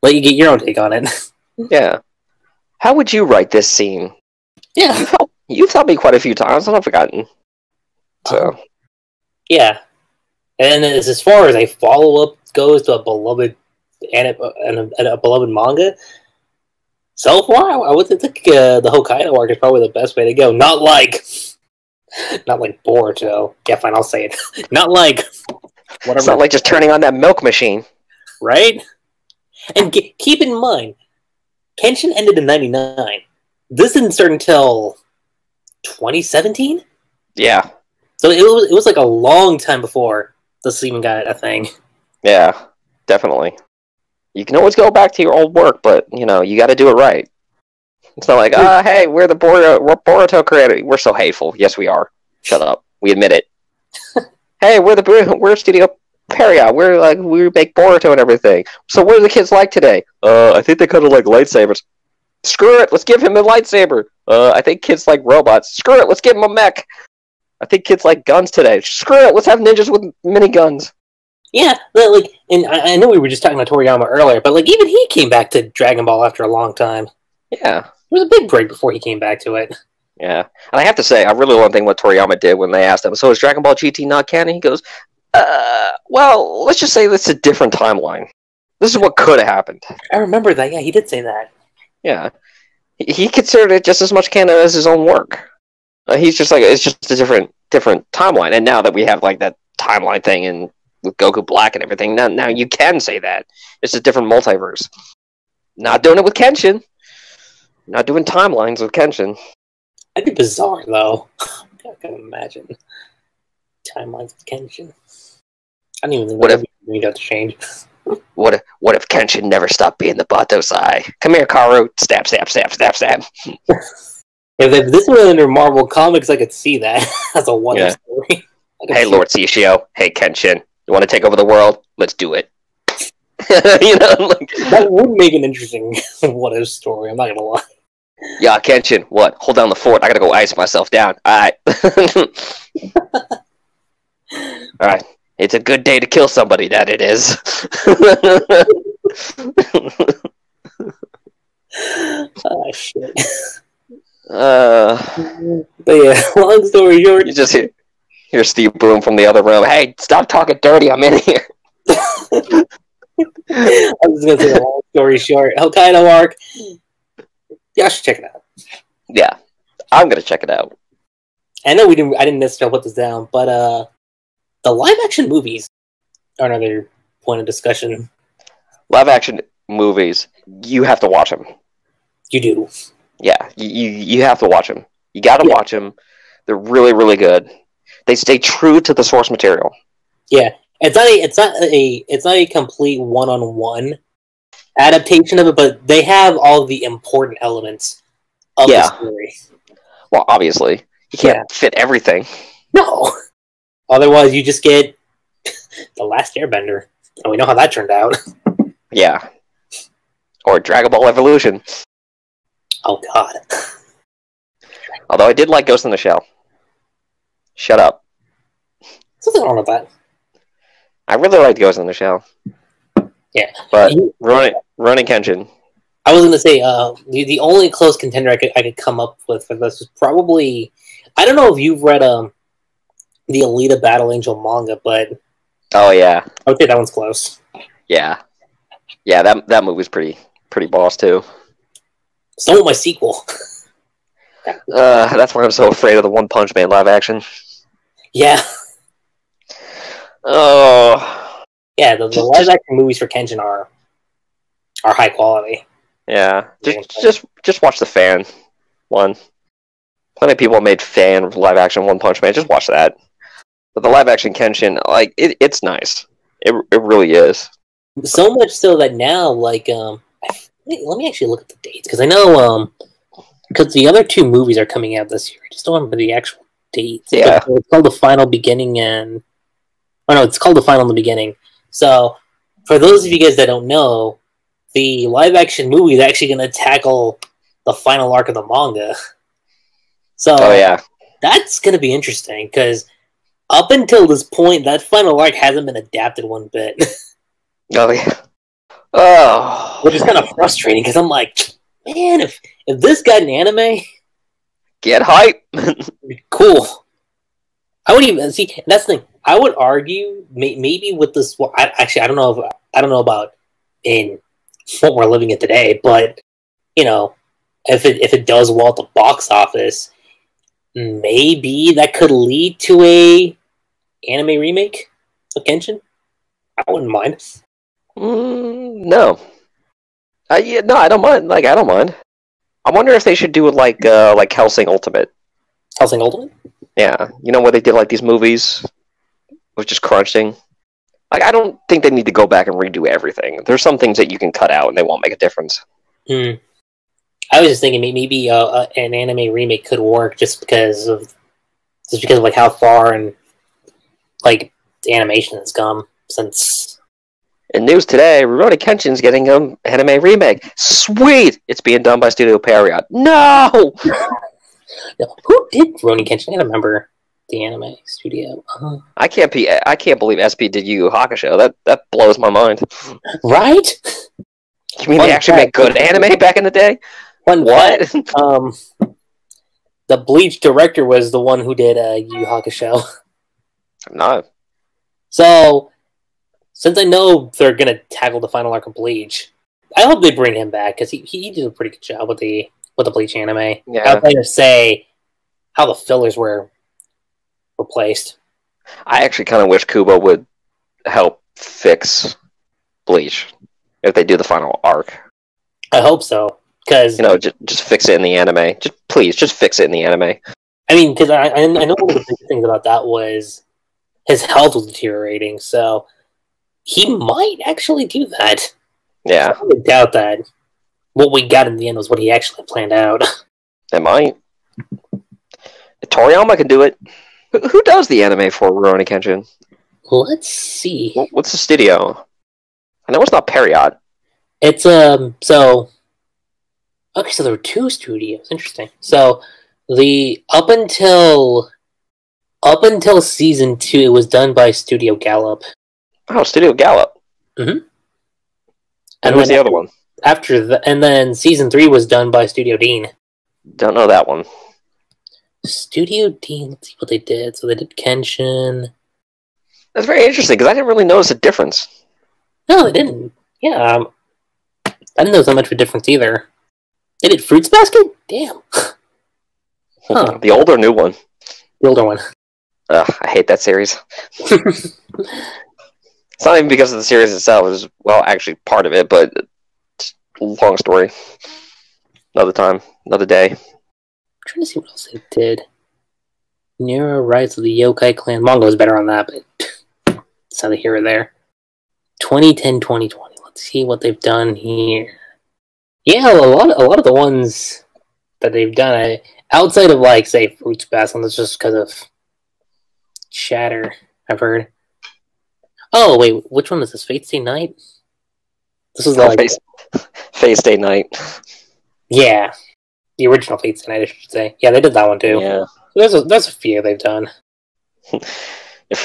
let you get your own take on it. Yeah. How would you write this scene? Yeah. You've helped me quite a few times, and I've forgotten. So. Yeah. And as far as a follow-up goes to a beloved a beloved manga, so far I would think the Hokkaido arc is probably the best way to go. Not like Boruto. Yeah, fine, I'll say it. Not like whatever. It's not like just turning on that milk machine, right? And keep in mind, Kenshin ended in '99. This didn't start until 2017. Yeah. So it was like a long time before this even got a thing. Yeah, definitely. You can always go back to your old work, but, you got to do it right. It's not like, hey, we're Boruto creator. We're so hateful. Yes, we are. Shut up. We admit it. Hey, we're Studio Peria. We make Boruto and everything. So what do the kids like today? I think they kind of like lightsabers. Screw it. Let's give him a lightsaber. I think kids like robots. Screw it. Let's give him a mech. I think kids like guns today. Screw it. Let's have ninjas with miniguns. Yeah, and I know we were just talking about Toriyama earlier, but even he came back to Dragon Ball after a long time. Yeah. It was a big break before he came back to it. Yeah. And I have to say, I really want to think what Toriyama did when they asked him, so is Dragon Ball GT not canon? He goes, well, let's just say this is a different timeline. This is what could have happened. I remember that, yeah, he did say that. Yeah. He considered it just as much canon as his own work. He's just like, it's just a different timeline. And now that we have like that timeline thing and with Goku Black and everything, now you can say that it's a different multiverse. Not doing it with Kenshin. Not doing timelines with Kenshin. That'd be bizarre, though. I can imagine timelines with Kenshin. I don't even think we'd have to change. What if Kenshin never stopped being the Batosai? Come here, Karu. Stab, stab, stab, stab, stab. If this was under Marvel Comics, I could see that as a one-off story. Hey, Lord Seishio. Hey, Kenshin. You want to take over the world? Let's do it. That would make an interesting what-if story. I'm not gonna lie. Yeah, Kenshin. What? Hold down the fort. I gotta go ice myself down. All right. All right. It's a good day to kill somebody. That it is. Oh shit. But yeah, long story short, you just hear Steve Broom from the other room. Hey, stop talking dirty. I'm in here. I was gonna say, long story short, Hokkaido arc. Yeah, I should check it out. Yeah, I'm gonna check it out. I know I didn't necessarily put this down, but the live action movies are another point of discussion. Live action movies, you have to watch them. You do. Yeah, you have to watch them. You got to watch them. They're really, really good. They stay true to the source material. Yeah, it's not a complete one-on-one adaptation of it, but they have all the important elements of the story. Well, obviously, you can't fit everything. No. Otherwise, you just get The Last Airbender, and we know how that turned out. Yeah. Or Dragon Ball Evolution. Oh, God. Although I did like Ghost in the Shell. Shut up. Something wrong with that. I really liked Ghost in the Shell. Yeah. But Rurouni Kenshin. I was going to say, the only close contender I could come up with for this was probably... I don't know if you've read the Alita Battle Angel manga, but... Oh, yeah. I would say that one's close. Yeah. Yeah, that movie's pretty boss, too. So with my sequel. That's why I'm so afraid of the One Punch Man live action. Yeah. Oh. Yeah, the live action movies for Kenshin are high quality. Yeah. Just watch the fan one. Plenty of people made fan live action One Punch Man. Just watch that. But the live action Kenshin, like it's nice. It really is. So much so that now, like, let me actually look at the dates, because I know, because the other two movies are coming out this year. I just don't remember the actual dates. Yeah. But it's called The Final Beginning and... Oh, no, it's called The Final in the Beginning. So, for those of you guys that don't know, the live-action movie is actually going to tackle the final arc of the manga. So, that's going to be interesting, because up until this point, that final arc hasn't been adapted one bit. Oh, yeah. Oh. Which is kind of frustrating, because I'm like, man, if this got an anime... Get hype! Cool. I wouldn't even... See, that's the thing. I would argue, maybe with this... Well, actually, I don't know about in what we're living in today, but, you know, if it does well at the box office, maybe that could lead to a anime remake of Kenshin. I wouldn't mind. No. No, I don't mind. Like, I don't mind. I wonder if they should do it like Hellsing Ultimate. Hellsing Ultimate? Yeah. You know, where they did, like, these movies with just crunching? Like, I don't think they need to go back and redo everything. There's some things that you can cut out and they won't make a difference. I was just thinking maybe an anime remake could work just because of like how far and like the animation has come since. In news today, Rurouni Kenshin's getting an anime remake. Sweet! It's being done by Studio Period. No! Who did Rurouni Kenshin? I don't remember the anime studio. I can't believe SP did Yu Yu Hakusho. That blows my mind. Right? You mean they actually make good anime back in the day? What? The Bleach director was the one who did Yu Yu Hakusho. No. So, since I know they're gonna tackle the final arc of Bleach, I hope they bring him back because he did a pretty good job with the Bleach anime. Yeah. I was going to say, how the fillers were replaced. I actually kind of wish Kubo would help fix Bleach if they do the final arc. I hope so, because just fix it in the anime. Just fix it in the anime. I mean, because I know one of the big things about that was his health was deteriorating, so he might actually do that. Yeah, I would doubt that. What we got in the end was what he actually planned out. It might. Toriyama can do it. Who does the anime for Rurouni Kenshin? Let's see. What's the studio? I know it's not Period. It's so okay. So there were two studios. Interesting. So up until season 2, it was done by Studio Gallop. Oh, Studio Gallop. Mm-hmm. And what's the other one? And then season 3 was done by Studio Dean. Don't know that one. Studio Dean. Let's see what they did. So they did Kenshin. That's very interesting because I didn't really notice a difference. No, they didn't. Yeah, I didn't notice that much of a difference either. They did Fruits Basket? Damn. Huh. The old or new one? The older one. Ugh, I hate that series. It's not even because of the series itself. It was, well, actually part of it, but long story. Another time. Another day. I'm trying to see what else they did. Nero Rise of the Yokai Clan. Manga was better on that, but it's neither here or there. 2010, 2020. Let's see what they've done here. Yeah, a lot of the ones that they've done, outside of, like, say, Fruits Basket, that's just because of Shatter, I've heard. Oh, wait, which one is this? Fate Stay Night? This was Fate Stay Night. Yeah. The original Fate Stay Night, I should say. Yeah, they did that one, too. Yeah. There's a few they've done. If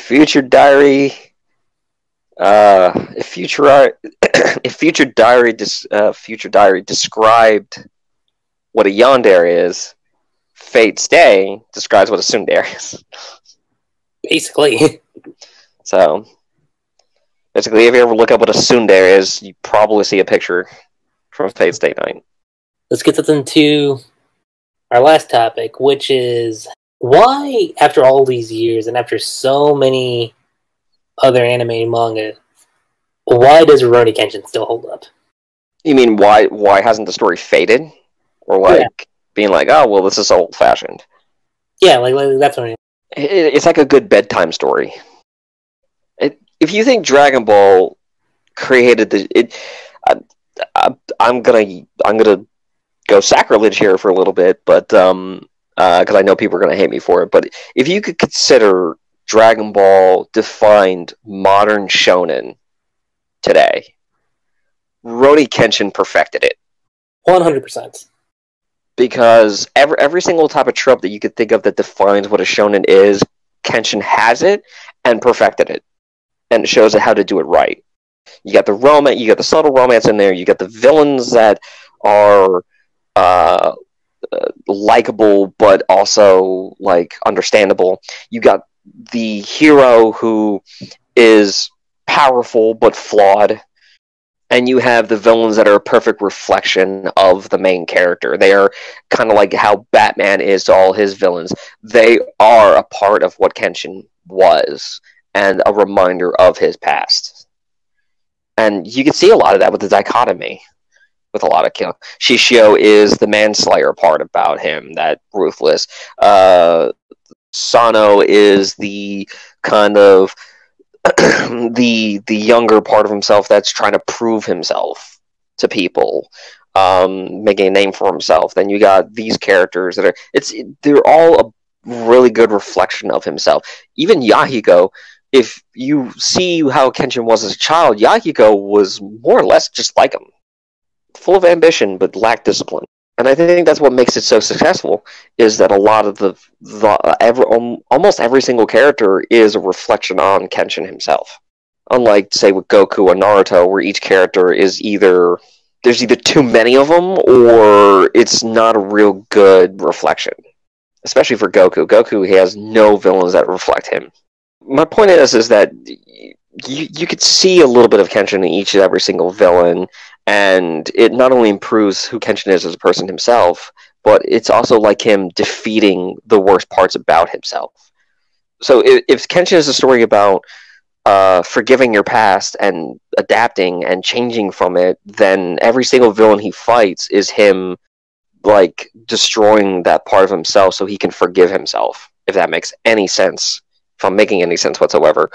Future Diary... if Future Diary described what a yandere is, Fate Stay describes what a tsundere is. Basically. So, basically, if you ever look up what a tsundere is, you probably see a picture from Fate Stay Night. Let's get into our last topic, which is why, after all these years and after so many other anime and manga, why does Rurouni Kenshin still hold up? You mean why hasn't the story faded? Or being like, oh, well, this is so old-fashioned. Yeah, like that's what I mean. It's like a good bedtime story. If you think Dragon Ball created I'm gonna go sacrilege here for a little bit, but because I know people are gonna hate me for it. But if you could consider Dragon Ball defined modern shonen today, Rurouni Kenshin perfected it. 100%. Because every single type of trope that you could think of that defines what a shonen is, Kenshin has it and perfected it. And it shows it how to do it right. You got the romance, you got the subtle romance in there, you got the villains that are likable but also like understandable. You got the hero who is powerful but flawed. And you have the villains that are a perfect reflection of the main character. They are kind of like how Batman is to all his villains. They are a part of what Kenshin was and a reminder of his past. And you can see a lot of that with the dichotomy with a lot of kill. Shishio is the manslayer part about him, that ruthless. Sano is the kind of the younger part of himself that's trying to prove himself to people, making a name for himself. Then you got these characters that they're all a really good reflection of himself. Even Yahiko, if you see how Kenshin was as a child, Yahiko was more or less just like him, full of ambition but lacked discipline. And I think that's what makes it so successful, is that a lot of almost every single character is a reflection on Kenshin himself. Unlike, say, with Goku or Naruto, where each character is there's either too many of them, or it's not a real good reflection. Especially for Goku. Goku, he has no villains that reflect him. My point is that you could see a little bit of Kenshin in each and every single villain, and it not only improves who Kenshin is as a person himself, but it's also like him defeating the worst parts about himself. So if Kenshin is a story about forgiving your past and adapting and changing from it, then every single villain he fights is him like destroying that part of himself so he can forgive himself, if that makes any sense, if I'm making any sense whatsoever.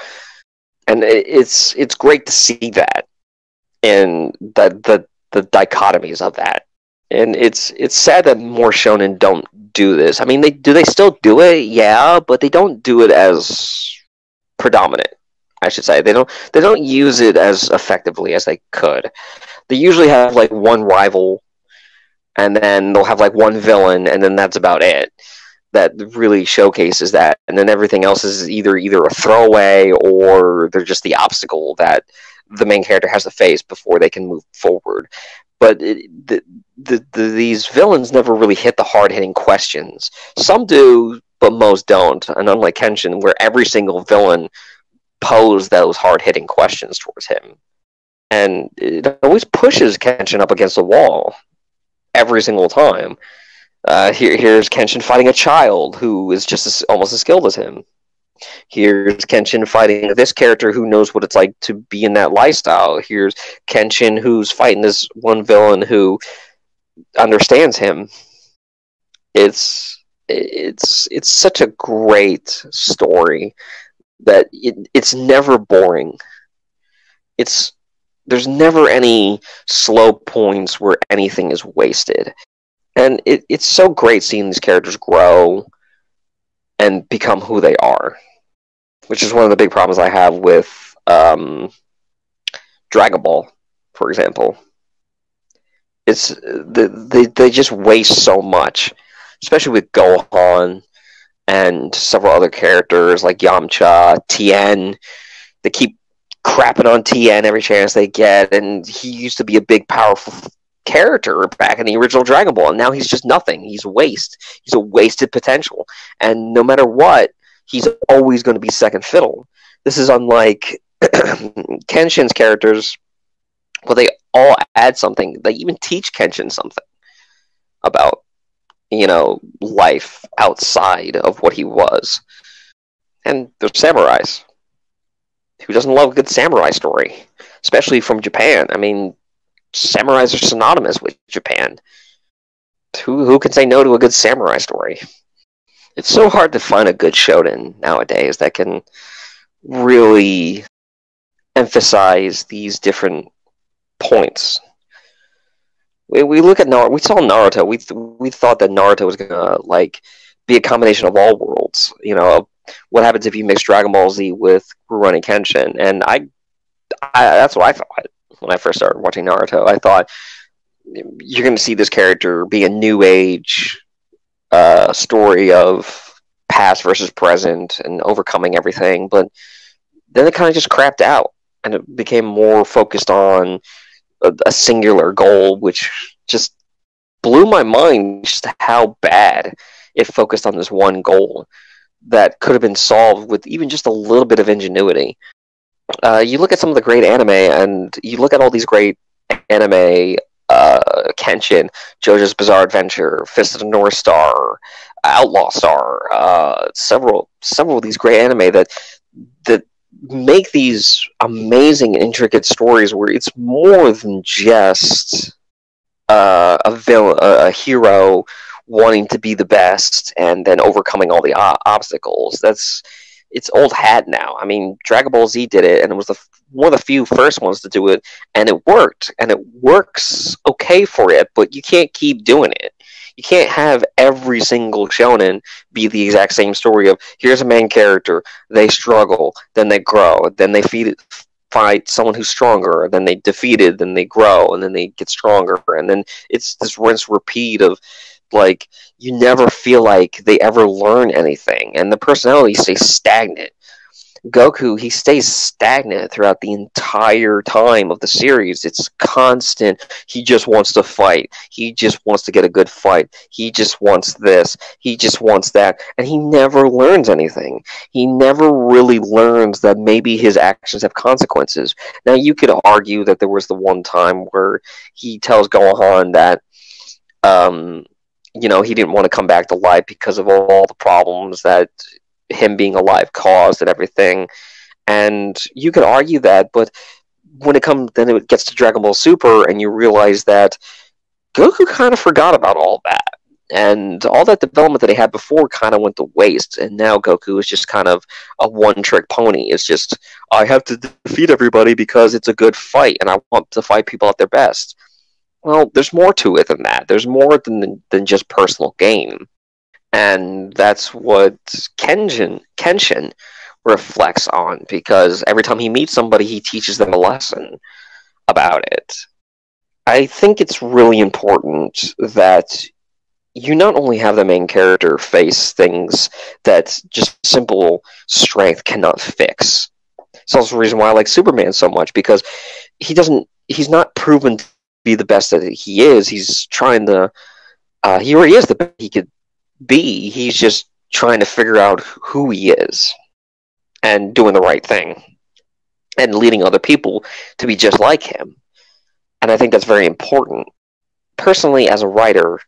And it's great to see that, and the dichotomies of that. And it's sad that more shonen don't do this. I mean, they still do it, yeah, but they don't do it as predominant, I should say. They don't use it as effectively as they could. They usually have like one rival, and then they'll have like one villain, and then that's about it. That really showcases that, and then everything else is either a throwaway or they're just the obstacle that the main character has to face before they can move forward. But these villains never really hit the hard-hitting questions. Some do, but most don't. And unlike Kenshin, where every single villain posed those hard-hitting questions towards him. And it always pushes Kenshin up against the wall. Every single time. Here's Kenshin fighting a child who is just almost as skilled as him. Here's Kenshin fighting this character who knows what it's like to be in that lifestyle. Here's Kenshin who's fighting this one villain who understands him. It's such a great story that it's never boring. There's never any slow points where anything is wasted. And it's so great seeing these characters grow and become who they are, which is one of the big problems I have with Dragon Ball, for example. It's they just waste so much, especially with Gohan and several other characters like Yamcha, Tien. They keep crapping on Tien every chance they get, and he used to be a big, powerful character back in the original Dragon Ball, and now he's just nothing. He's a waste. He's a wasted potential, and no matter what, he's always going to be second fiddle. This is unlike Kenshin's characters, where they all add something. They even teach Kenshin something about, life outside of what he was. And there's samurais. Who doesn't love a good samurai story? Especially from Japan. I mean, samurais are synonymous with Japan. Who can say no to a good samurai story? It's so hard to find a good shonen nowadays that can really emphasize these different points. We look at Naruto. We saw Naruto. We thought that Naruto was gonna be a combination of all worlds. What happens if you mix Dragon Ball Z with Rurouni Kenshin? And I that's what I thought when I first started watching Naruto. I thought you're going to see this character be a new age story of past versus present and overcoming everything, but then it kind of just crapped out, and it became more focused on a singular goal, which just blew my mind just how bad it focused on this one goal that could have been solved with even just a little bit of ingenuity. You look at some of the great anime, and you look at all these great anime, Kenshin, JoJo's Bizarre Adventure, Fist of the North Star, Outlaw Star, several of these great anime that make these amazing, intricate stories where it's more than just a hero wanting to be the best and then overcoming all the obstacles. It's old hat now. I mean, Dragon Ball Z did it, and it was one of the few first ones to do it, and it worked, and it works okay for it, but you can't keep doing it. You can't have every single shonen be the exact same story of, here's a main character, they struggle, then they grow, then they fight someone who's stronger, then they defeated, then they grow, and then they get stronger, and then it's this rinse repeat of, you never feel like they ever learn anything, and the personality stays stagnant. Goku, he stays stagnant throughout the entire time of the series. It's constant. He just wants to fight. He just wants to get a good fight. He just wants this. He just wants that. And he never learns anything. He never really learns that maybe his actions have consequences. Now, you could argue that there was the one time where he tells Gohan that, he didn't want to come back to life because of all the problems that him being alive caused and everything. And you could argue that, but when then it gets to Dragon Ball Super, and you realize that Goku kind of forgot about all that. And all that development that he had before kind of went to waste, and now Goku is just kind of a one-trick pony. It's just, I have to defeat everybody because it's a good fight, and I want to fight people at their best. Well, there's more to it than that. There's more than just personal gain. And that's what Kenshin reflects on, because every time he meets somebody, he teaches them a lesson about it. I think it's really important that you not only have the main character face things that just simple strength cannot fix. It's also the reason why I like Superman so much, because he's not proven to be the best that he is. He's trying to, he already is the best he could be. He's just trying to figure out who he is and doing the right thing and leading other people to be just like him. And I think that's very important. Personally, as a writer,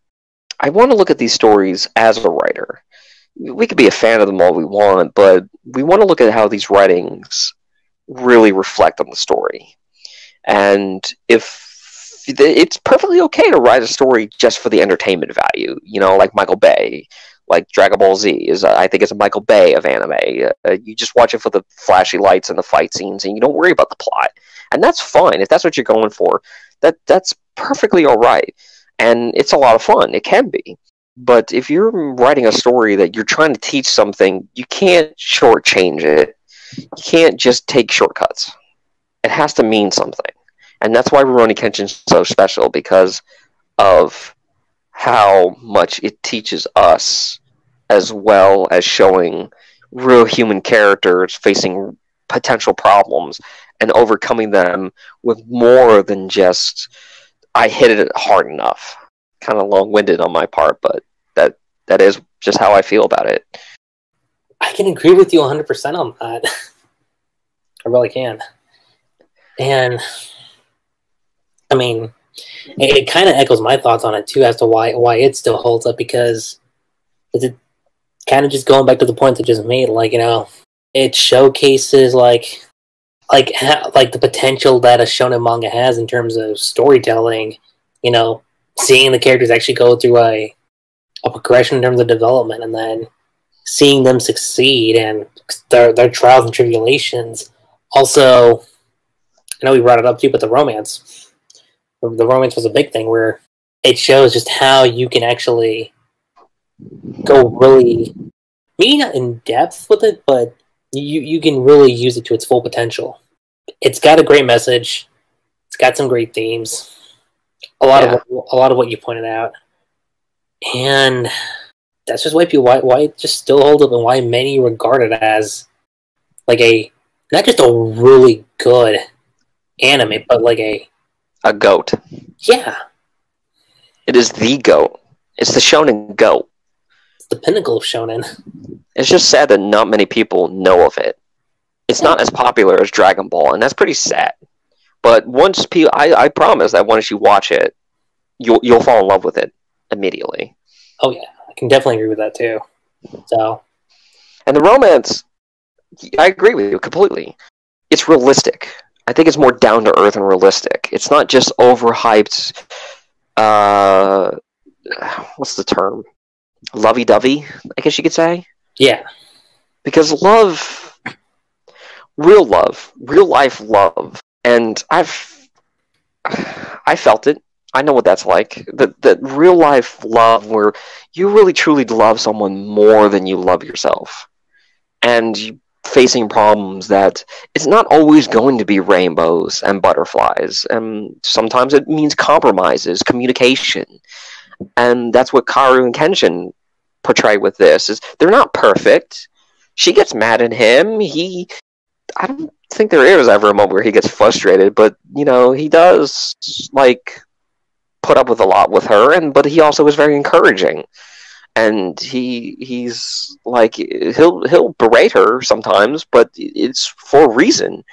I want to look at these stories as a writer. We could be a fan of them all we want, but we want to look at how these writings really reflect on the story. And if it's perfectly okay to write a story just for the entertainment value, like Michael Bay, like Dragon Ball Z I think it's a Michael Bay of anime. You just watch it for the flashy lights and the fight scenes, and you don't worry about the plot. And that's fine. If that's what you're going for, that's perfectly all right. And it's a lot of fun. It can be. But if you're writing a story that you're trying to teach something, you can't shortchange it. You can't just take shortcuts. It has to mean something. And that's why Rurouni Kenshin is so special, because of how much it teaches us, as well as showing real human characters facing potential problems and overcoming them with more than just, I hit it hard enough. Kind of long-winded on my part, but that is just how I feel about it. I can agree with you 100% on that. I really can. And, I mean, it kind of echoes my thoughts on it, too, as to why it still holds up, because it kind of just going back to the point that just made, it showcases, the potential that a shonen manga has in terms of storytelling, seeing the characters actually go through a progression in terms of development, and then seeing them succeed and their trials and tribulations. Also, I know we brought it up too, but the romance was a big thing, where it shows just how you can actually go really, maybe not in depth with it, but you can really use it to its full potential. It's got a great message. It's got some great themes. A lot of what you pointed out, and that's just why it just still holds up, and why many regard it as not just a really good anime, but a goat. Yeah, it is the goat. It's the shonen goat. It's the pinnacle of shonen. It's just sad that not many people know of it. It's not as popular as Dragon Ball, and that's pretty sad. But once I promise that once you watch it, you'll fall in love with it immediately. Oh yeah, I can definitely agree with that too. So, and the romance, I agree with you completely. It's realistic. I think it's more down to earth and realistic. It's not just overhyped. What's the term? Lovey-dovey, I guess you could say. Yeah, because real life love. And I felt it. I know what that's like. That real life love, where you really truly love someone more than you love yourself, and you facing problems that it's not always going to be rainbows and butterflies, and sometimes it means compromises, communication, and that's what Kaoru and Kenshin portray with this. Is they're not perfect. She gets mad at him. I don't think there is ever a moment where he gets frustrated, but he does put up with a lot with her, but he also is very encouraging, and he's he'll berate her sometimes, but it's for a reason.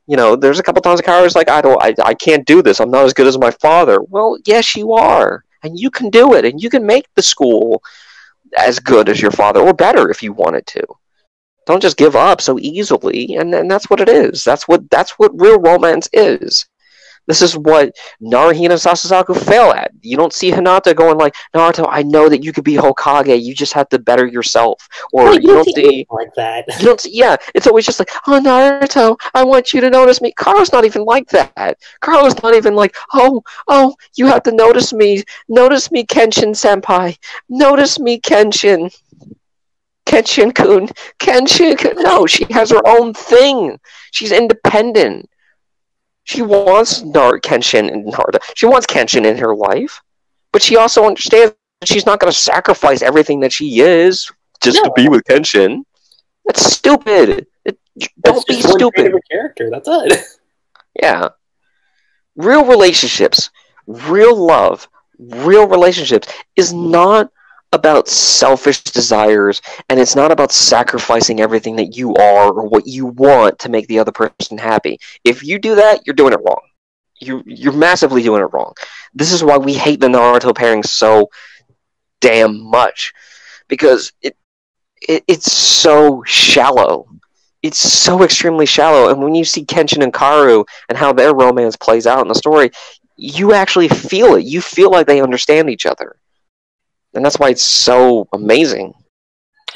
There's a couple times Kaoru's I can't do this. I'm not as good as my father. Well, yes, you are. and you can do it, and you can make the school as good as your father, or better if you wanted to. Don't just give up so easily, and that's what it is. That's what real romance is. This is what Naruhito and Sasasuke fail at. You don't see Hinata going like, Naruto, I know that you could be Hokage. You just have to better yourself. Or you don't see like that. You don't see, yeah, it's always just like, oh, Naruto, I want you to notice me. Karo's not even like that. Karo's not even like, oh, you have to notice me. Notice me, Kenshin-senpai. Notice me, Kenshin. Kenshin-kun. Kenshin-kun. No, she has her own thing. She's independent. She wants Kenshin and Naruto. She wants Kenshin in her life, but she also understands that she's not going to sacrifice everything that she is just to be with Kenshin. That's stupid. Don't be stupid. Of a character. That's it. Yeah. Real relationships, real love, real relationships is not about selfish desires, and it's not about sacrificing everything that you are or what you want to make the other person happy. If you do that, you're doing it wrong. You're massively doing it wrong. This is why we hate the Naruto pairing so damn much, because it's so shallow. It's so extremely shallow, and when you see Kenshin and Karu and how their romance plays out in the story, you actually feel it. You feel like they understand each other. And that's why it's so amazing.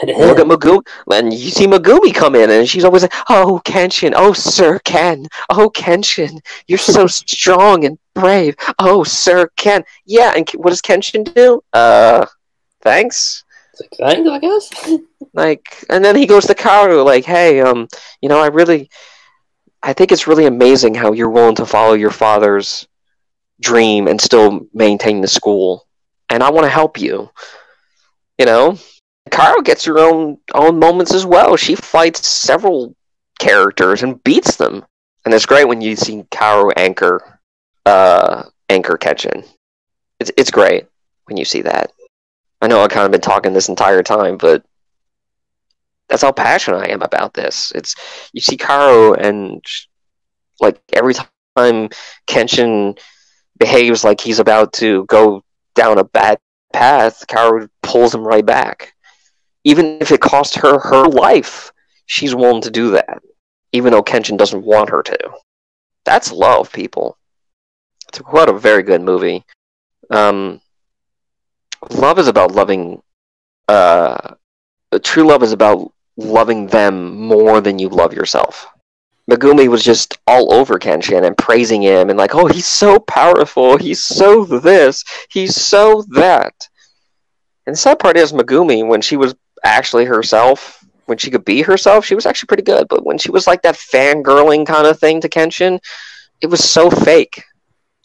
Look at Megumi, and you see Megumi come in, and she's always like, oh, Kenshin, oh, Sir Ken, oh, Kenshin, you're so strong and brave, oh, Sir Ken. Yeah, and what does Kenshin do? Thanks? Thanks, I guess? Like, and then he goes to Karu, like, hey, you know, I think it's really amazing how you're willing to follow your father's dream and still maintain the school. And I want to help you. You know? Karu gets her own moments as well. She fights several characters and beats them. And it's great when you see Karu anchor Kenshin. It's great when you see that. I know I've kind of been talking this entire time, but that's how passionate I am about this. You see Karu, and like every time Kenshin behaves like he's about to go down a bad path, Karu pulls him right back. Even if it costs her her life, she's willing to do that, even though Kenshin doesn't want her to. That's love, people. It's quite a very good movie. Love is about loving. True love is about loving them more than you love yourself. Megumi was just all over Kenshin and praising him and like, oh, he's so powerful, he's so this, he's so that. And the sad part is Megumi, when she was actually herself, when she could be herself, she was actually pretty good. But when she was like that fangirling kind of thing to Kenshin, it was so fake.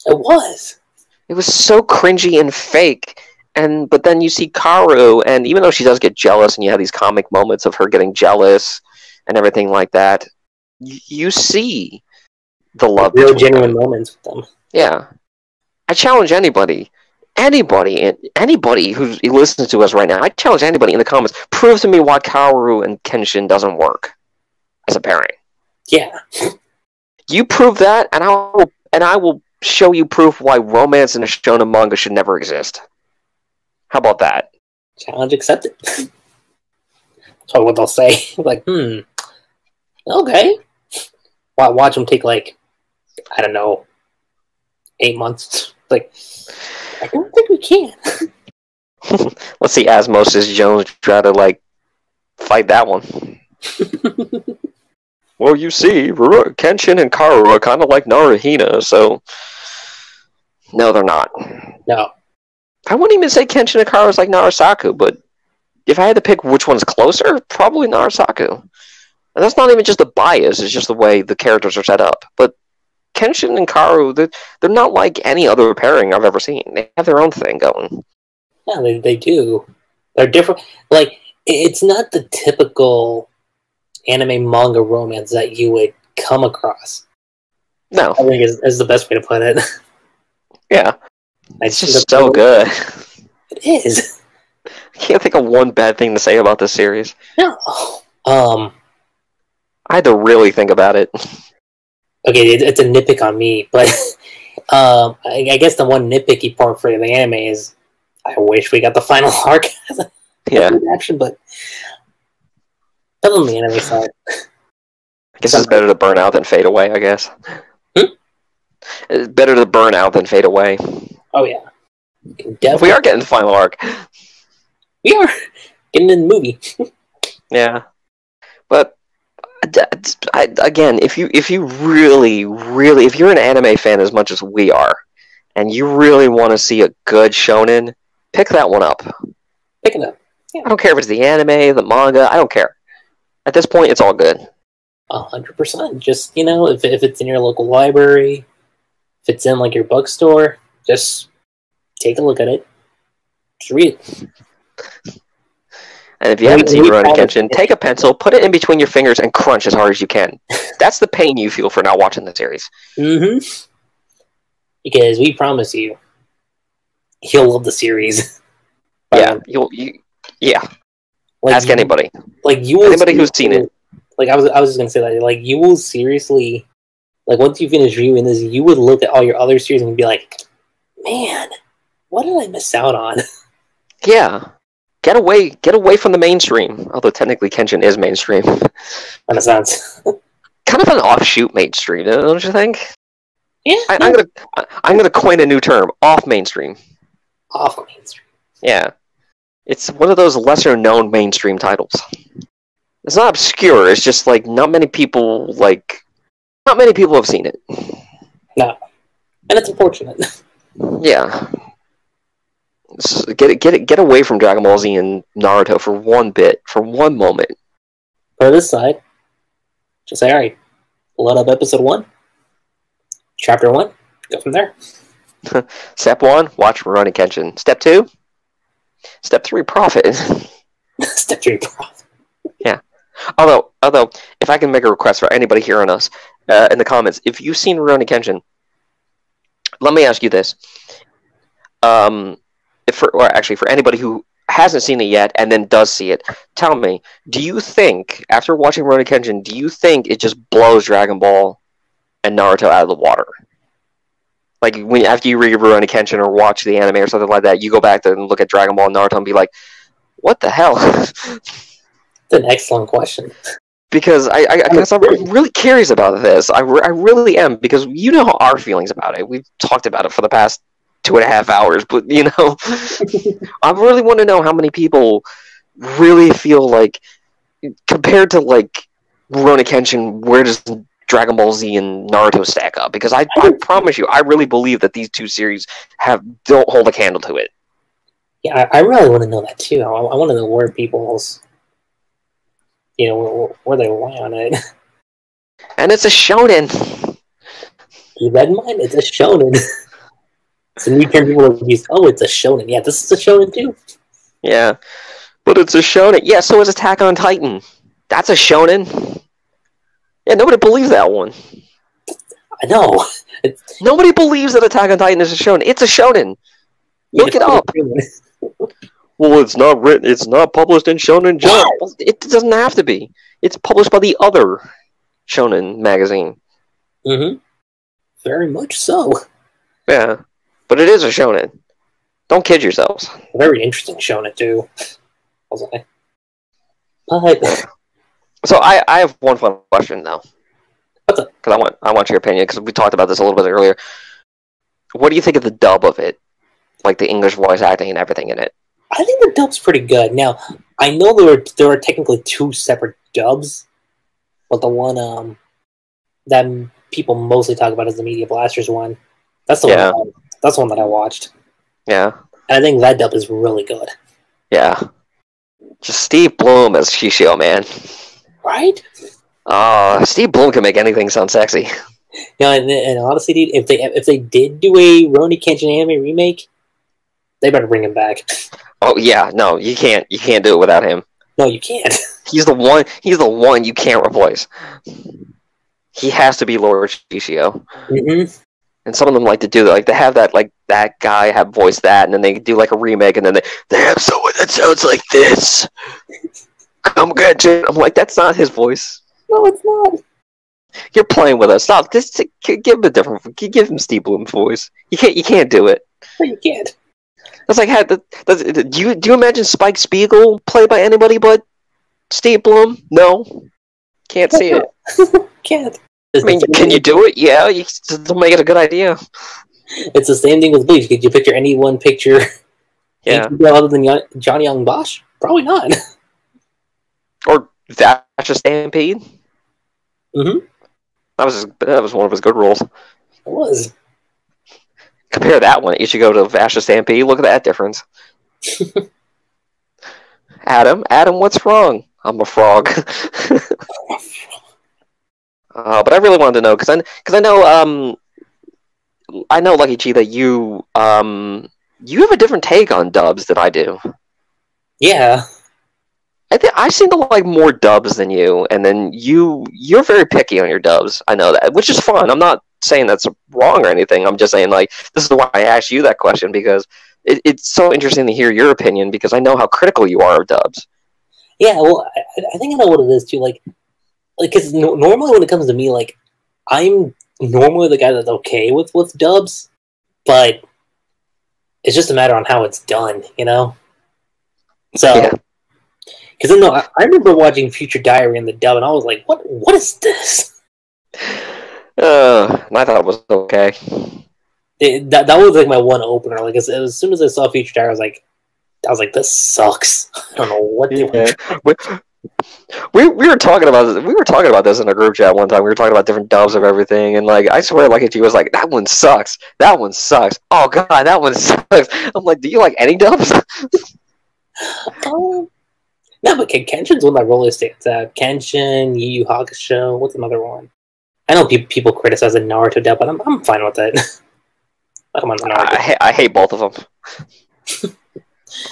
It was. It was so cringy and fake. But then you see Karu, and even though she does get jealous, and you have these comic moments of her getting jealous and everything like that, you see the love. Real genuine moments with them. Yeah. I challenge anybody who listens to us right now, I challenge anybody in the comments, prove to me why Kaoru and Kenshin doesn't work as a pairing. Yeah. You prove that, and I will show you proof why romance in a shonen manga should never exist. How about that? Challenge accepted. That's what they'll say. Like, okay. Watch them take, like, I don't know, 8 months. Like, I don't think we can. Let's see Osmosis Jones try to, like, fight that one. Well, you see, Kenshin and Karu are kind of like Naruhito, so... No, they're not. No. I wouldn't even say Kenshin and Karu is like Narasaku, but if I had to pick which one's closer, probably Narasaku. And that's not even just a bias, it's just the way the characters are set up. But Kenshin and Karu, they're not like any other pairing I've ever seen. They have their own thing going. Yeah, they do. They're different. Like, it's not the typical anime manga romance that you would come across. No. I think is the best way to put it. Yeah. It's just so good. It is. I can't think of one bad thing to say about this series. No. I had to really think about it. Okay, it's a nitpick on me, but I guess the one nitpicky part for the anime is I wish we got the final arc as a action, but other than the anime side. I guess it's better to burn out than fade away, I guess. It's better to burn out than fade away. Oh, yeah. Definitely. We are getting the final arc. We are getting in the movie. Yeah. But, again, if you really, if you're an anime fan as much as we are, and you really want to see a good shonen, pick that one up. Pick it up. Yeah. I don't care if it's the anime, the manga, I don't care. At this point, it's all good. 100%. Just, if it's in your local library, if it's in, like, your bookstore, just take a look at it. Just read it. And if you haven't seen Rurouni Kenshin, take a pencil, put it in between your fingers, and crunch as hard as you can. That's the pain you feel for not watching the series. Mm-hmm. Because we promise you'll love the series. Yeah, yeah. Like, ask anybody. Like anybody who's seen it. Like I was just gonna say that. Like you will seriously, like once you finish viewing this, you would look at all your other series and be like, "Man, what did I miss out on?" Yeah, get away from the mainstream. Although technically Kenshin is mainstream. In a sense, kind of an offshoot mainstream, don't you think? Yeah. I'm gonna coin a new term: off mainstream. Off mainstream. Yeah, it's one of those lesser known mainstream titles. It's not obscure. It's just like not many people have seen it. No, and it's unfortunate. Yeah, get away from Dragon Ball Z and Naruto for one moment. For this side, just say, all right, load up episode 1, chapter 1, go from there. Step 1, watch Rurouni Kenshin. Step 2, Step 3, profit. Step 3, profit. Yeah. Although, if I can make a request for anybody hearing us in the comments, if you've seen Rurouni Kenshin, let me ask you this: for anybody who hasn't seen it yet and then does see it, tell me, do you think after watching Rurouni Kenshin, do you think it just blows Dragon Ball and Naruto out of the water? Like after you read Rurouni Kenshin or watch the anime or something like that, you go back and look at Dragon Ball and Naruto and be like, "What the hell?" That's an excellent question. Because I'm really curious about this. I really am, because you know our feelings about it. We've talked about it for the past 2.5 hours, but I really want to know how many people really feel like, compared to like Rurouni Kenshin, where does Dragon Ball Z and Naruto stack up? Because I promise you, I really believe that these two series don't hold a candle to it. Yeah, I really want to know that too. I want to know where people's, where they lie on it. And it's a shonen. Keep that in mind. It's a shonen. It's a new term people have used. Oh, it's a shonen. Yeah, this is a shonen too. Yeah, but it's a shonen. Yeah, so is Attack on Titan. That's a shonen. Yeah, nobody believes that one. I know. Nobody believes that Attack on Titan is a shonen. It's a shonen. Look it up. Well, it's not written. It's not published in Shonen Jump. It doesn't have to be. It's published by the other shonen magazine. Mm-hmm. Very much so. Yeah, but it is a shonen. Don't kid yourselves. Very interesting shonen too. But so I have one final question though. What's up? Because I want your opinion, because we talked about this a little bit earlier. What do you think of the dub of it? Like the English voice acting and everything in it. I think the dub's pretty good. Now, I know there are technically 2 separate dubs, but the one that people mostly talk about is the Media Blasters one. That's the one. That's the one that I watched. Yeah. And I think that dub is really good. Yeah. Just Steve Bloom as Shishio, man. Right? Steve Bloom can make anything sound sexy. Yeah, and honestly, dude, if they did do a Rurouni Kenshin anime remake, they better bring him back. Oh yeah, no, you can't do it without him. No, you can't. He's the one you can't replace. He has to be Lord Shishio. Mm-hmm. And some of them like to do that. Like, they have that guy have voiced that, and then they do like a remake, and then they have someone that sounds like this. Come get you. I'm like, that's not his voice. No, it's not. You're playing with us. Stop. Just give him a different. Give him Steve Bloom's voice. You can't do it. No, you can't. That's like, do you imagine Spike Spiegel played by anybody but Steve Bloom? No, can't see it. Can't. I mean, can you do it? Yeah, you still make it a good idea. It's the same thing with Bleach. Could you picture any one picture? Yeah. Other than Johnny Young Bosch? Probably not. Or Vasha Stampede. Mm-hmm. That was one of his good roles. It was. Compare that one. You should go to Vasha Stampede. Look at that difference. Adam, what's wrong? I'm a frog. But I really wanted to know because I know Lucky G that you have a different take on dubs than I do. Yeah. I seem to like more dubs than you, and then you're very picky on your dubs. I know that, which is fun. I'm not saying that's wrong or anything. I'm just saying, like, this is why I asked you that question, because it's so interesting to hear your opinion, because I know how critical you are of dubs. Yeah, well, I think I know what it is, too. Like, because normally when it comes to me, like, I'm normally the guy that's okay with dubs, but it's just a matter on how it's done, you know? So... Yeah. Because I remember watching Future Diary in the dub, and I was like, "What is this?" And I thought it was okay. That was like my one opener. Like as soon as I saw Future Diary, I was like, "This sucks." I don't know what they were. We were talking about this. We were talking about this in a group chat one time. We were talking about different dubs of everything, and like I swear, like she was like, "That one sucks. That one sucks. Oh god, that one sucks." I'm like, "Do you like any dubs?" No, but Kenshin's one that really stands out. Kenshin, Yu Yu Hakusho. What's another one? I know people criticize the Naruto dub, but I'm fine with it. I'm on the Naruto. I hate both of them.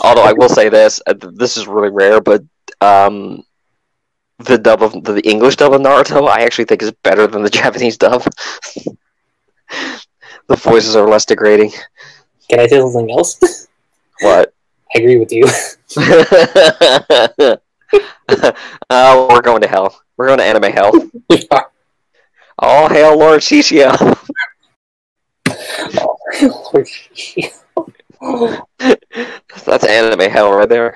Although I will say this is really rare, but the English dub of Naruto I actually think is better than the Japanese dub. The voices are less degrading. Can I say something else? What? I agree with you. We're going to hell. We're going to anime hell. We are. All hail Lord Shishio. Oh, Lord Shishio. That's anime hell right there.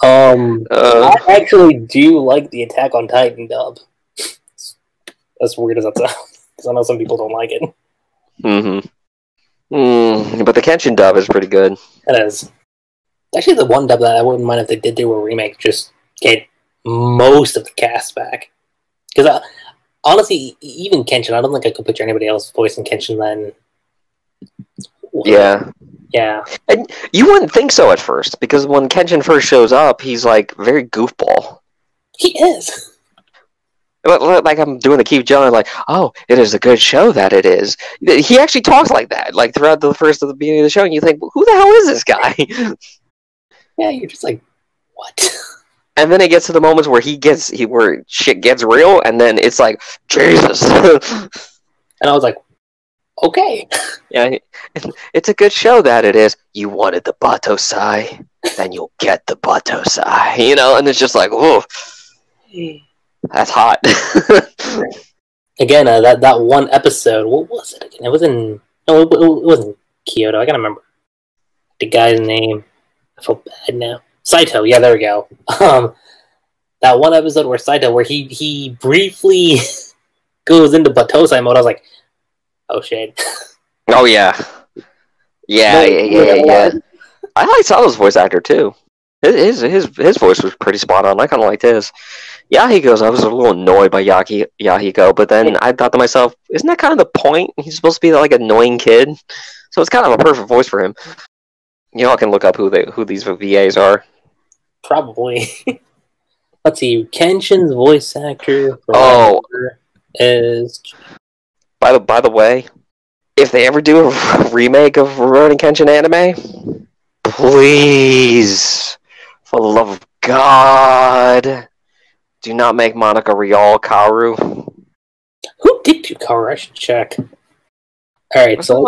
I actually do like the Attack on Titan dub. As weird as that sounds, because I know some people don't like it. Mm-hmm. But the Kenshin dub is pretty good. It is. Actually, the one dub that I wouldn't mind if they did do a remake, just get most of the cast back. Because honestly, even Kenshin, I don't think I could picture anybody else voicing Kenshin than... Yeah. Yeah. And you wouldn't think so at first, because when Kenshin first shows up, he's like very goofball. He is. Like I'm doing the Keith John, like, oh, it is a good show that it is. He actually talks like that, like throughout the beginning of the show, and you think, who the hell is this guy? Yeah, you're just like, what? And then it gets to the moments where where shit gets real, and then it's like, Jesus. And I was like, okay. Yeah, it's a good show that it is. You wanted the Batosai, then you'll get the Batosai, you know, and it's just like, whoa. That's hot. Again, that one episode, what was it again? It wasn't Kyoto. I gotta remember the guy's name. I feel bad now. Saito, yeah, there we go. That one episode where Saito, where he briefly goes into Batosai mode, I was like, oh shit. Oh yeah. Yeah. I like Sato's voice actor too. His voice was pretty spot on. I kind of liked his. Yahiko's, I was a little annoyed by Yahiko, but then I thought to myself, isn't that kind of the point? He's supposed to be like an annoying kid, so it's kind of a perfect voice for him. You all can look up who these VAs are. Probably. Let's see. Kenshin's voice actor is. By the way, if they ever do a remake of Rurouni Kenshin anime, please, for the love of God, do not make Monica Rial Kaoru. Who did do Kaoru? I should check. Alright, so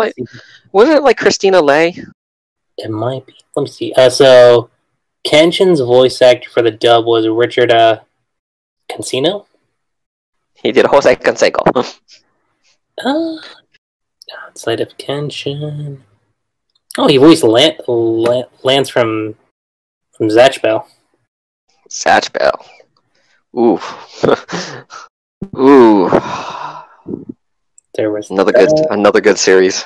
wasn't it like Christina Lay? It might be. Let me see. So Kenshin's voice actor for the dub was Richard Cancino. He did Jose Canseco. Outside of Kenshin. Oh, he voiced Lance from Zatch Bell. Zatch Bell. Ooh. Ooh. There was another good series.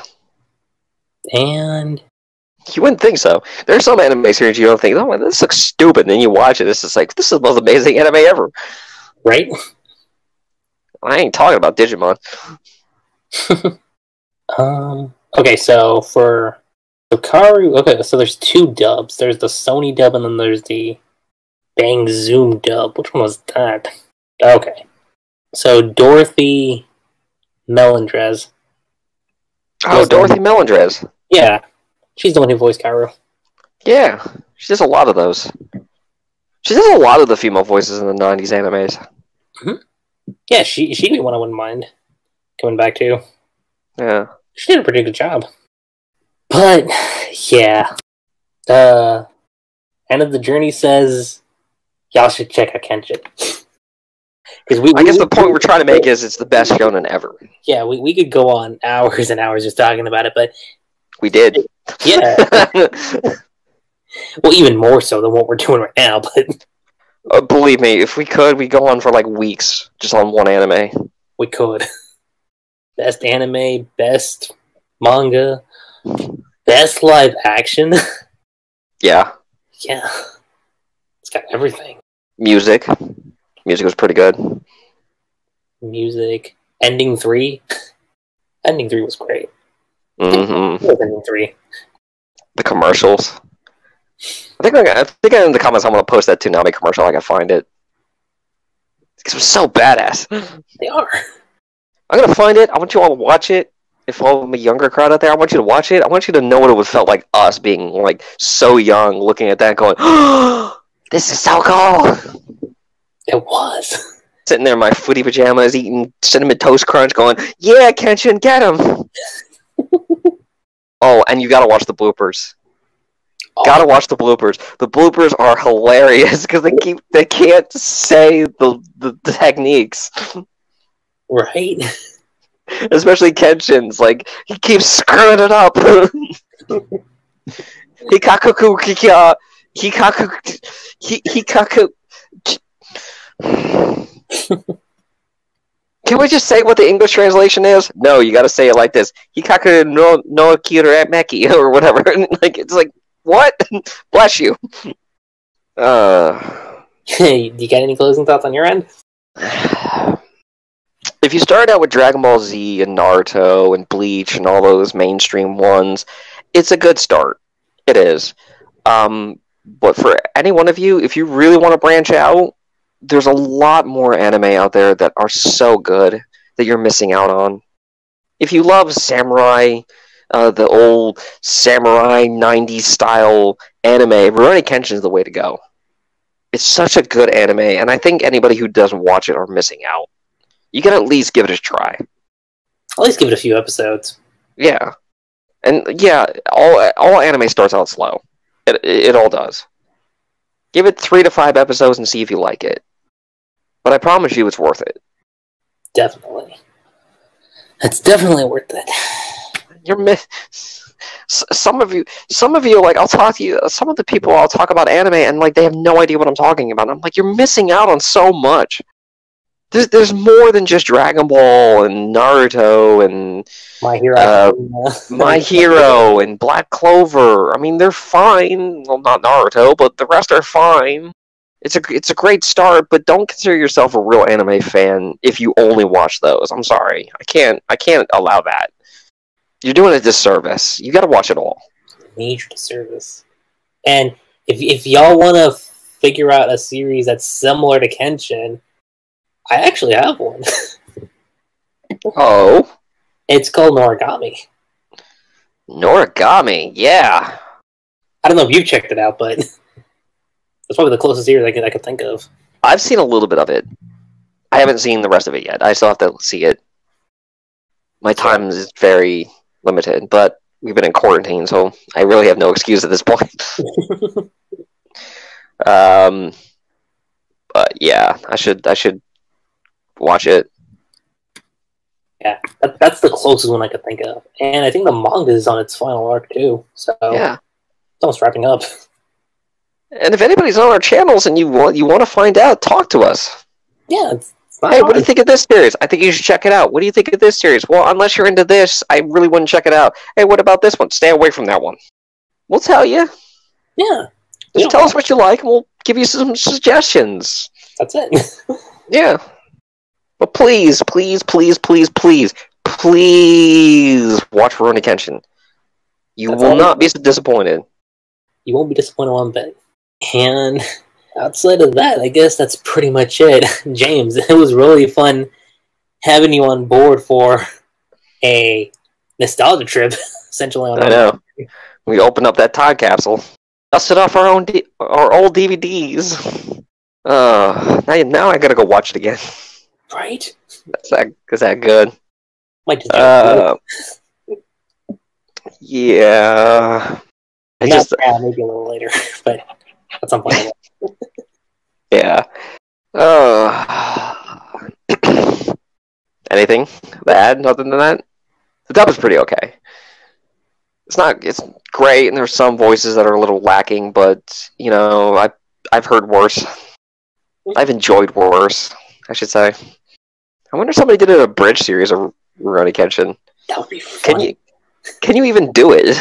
And you wouldn't think so. There's some anime series you don't think, oh, this looks stupid, and then you watch it, it's just like, this is the most amazing anime ever. Right? I ain't talking about Digimon. Okay, so for Karu, okay, so there's two dubs. There's the Sony dub, and then there's the Bang Zoom dub. Which one was that? Okay. So Dorothy Melendrez. Oh, Dorothy Melendrez. Yeah. She's the one who voiced Karu. Yeah. She does a lot of those. She does a lot of the female voices in the 90s animes. Mm-hmm. Yeah, she'd be one I wouldn't mind coming back to. Yeah. She did a pretty good job. But, yeah. End of the Journey says y'all should check out Kenshin. I guess the point we're trying to make is it's the best shonen ever. Yeah, we could go on hours and hours just talking about it, but... We did. Yeah. Well, even more so than what we're doing right now, but... Believe me, if we could, we'd go on for like weeks just on one anime. We could. Best anime, best manga, best live action. Yeah. Yeah. It's got everything. Music. Music was pretty good. Music. Ending 3. Ending 3 was great. Mm-hmm. Ending 3. The commercials. I think in the comments I'm going to post that Toonami commercial. I can find it. Because it was so badass. They are. I'm going to find it. I want you all to watch it. If all of the younger crowd out there, I want you to watch it. I want you to know what it would felt like us being like so young, looking at that going, oh, this is so cool. It was. Sitting there in my footy pajamas, eating Cinnamon Toast Crunch, going, yeah, Kenshin, get him. Oh, and you got to watch the bloopers. Gotta watch the bloopers. The bloopers are hilarious because they can't say the techniques. Right? Especially Kenshin's, like, he keeps screwing it up. Hikaku kikia Hikaku Can we just say what the English translation is? No, you gotta say it like this. Hikaku no kirameki or whatever. Like, it's like, what? Bless you. Hey, do you got any closing thoughts on your end? If you start out with Dragon Ball Z and Naruto and Bleach and all those mainstream ones, it's a good start. It is. But for any one of you, if you really want to branch out, there's a lot more anime out there that are so good that you're missing out on. If you love samurai, the old samurai 90s style anime, Rurouni Kenshin is the way to go. It's such a good anime, and I think anybody who doesn't watch it are missing out. You can at least give it a try. At least give it a few episodes. Yeah. And yeah, all anime starts out slow. It all does. Give it 3 to 5 episodes and see if you like it. But I promise you it's worth it. Definitely. It's definitely worth it. Some of you, like, I'll talk to you, some of the people I'll talk about anime and, like, they have no idea what I'm talking about. I'm like, you're missing out on so much. There's more than just Dragon Ball and Naruto and My Hero and Black Clover. I mean, they're fine. Well, not Naruto, but the rest are fine. It's a great start, but don't consider yourself a real anime fan if you only watch those. I'm sorry. I can't allow that. You're doing a disservice. You got to watch it all. Major disservice. And if y'all want to figure out a series that's similar to Kenshin, I actually have one. Oh? It's called Noragami. Noragami, yeah. I don't know if you've checked it out, but it's probably the closest series I could think of. I've seen a little bit of it. I haven't seen the rest of it yet. I still have to see it. My time is very limited, but we've been in quarantine, so I really have no excuse at this point. But yeah, I should watch it. Yeah, that's the closest one I could think of. And I think the manga is on its final arc, too. So, Yeah. It's almost wrapping up. And if anybody's on our channels and you want to find out, talk to us. Yeah, it's not hey, hard. what do you think of this series? I think you should check it out. What do you think of this series? Well, unless you're into this, I really wouldn't check it out. Hey, what about this one? Stay away from that one. We'll tell you. Yeah. Just tell us what you like, and we'll give you some suggestions. That's it. Yeah. But please, please, please, please, please, please watch Rurouni Kenshin. You will not be disappointed. You won't be disappointed one bit. And outside of that, I guess that's pretty much it. James, it was really fun having you on board for a nostalgia trip, essentially. I know. We opened up that time capsule, dusted off our old DVDs. Now I gotta go watch it again. Right? Is that good? Might just yeah. maybe a little later, but at some point. Yeah. Anything bad other than that? The dub is pretty okay. It's great, and there's some voices that are a little lacking, but I've heard worse. I've enjoyed worse, I should say. I wonder if somebody did a bridge series of Rurouni Kenshin. That would be funny. Can you even do it?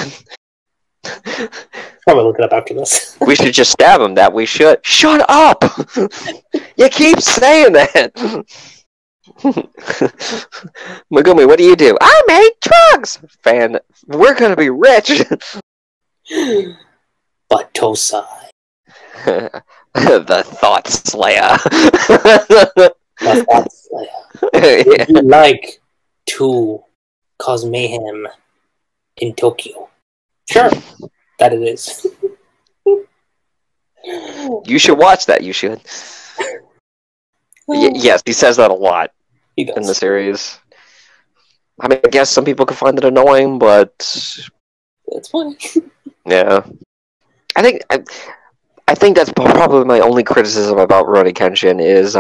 Probably look it up after this. We should just stab him. That we should. Shut up! You keep saying that. Megumi, what do you do? I make drugs! Fan, we're gonna be rich! But Tosai. The Thought Slayer. The Thought Slayer. Would you like to cause mayhem in Tokyo? Sure. That it is. You should watch that, you should. Yes, he says that a lot in the series. I mean, I guess some people could find it annoying, but it's funny. Yeah, I think that's probably my only criticism about Rurouni Kenshin is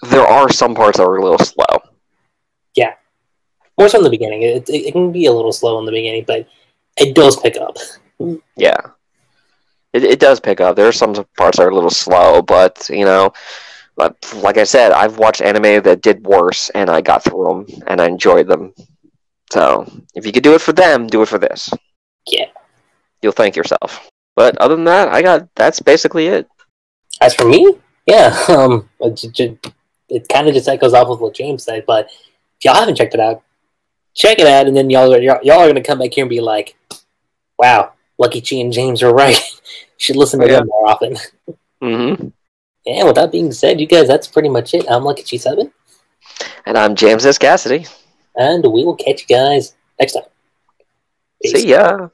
there are some parts that are a little slow. Yeah, more so in the beginning. It can be a little slow in the beginning, but it does pick up. Yeah, it does pick up. There are some parts that are a little slow, but like I said, I've watched anime that did worse, and I got through them, and I enjoyed them. So, if you could do it for them, do it for this. Yeah. You'll thank yourself. But other than that, that's basically it. As for me, yeah, it kind of just echoes off of what James said, but if y'all haven't checked it out, check it out, and then y'all are going to come back here and be like, wow, Lucky Chi and James are right. You should listen to them more often. Mm-hmm. And with that being said, you guys, that's pretty much it. I'm Lucky Chi 7. And I'm JamesSCassidy. And we will catch you guys next time. Peace. See ya.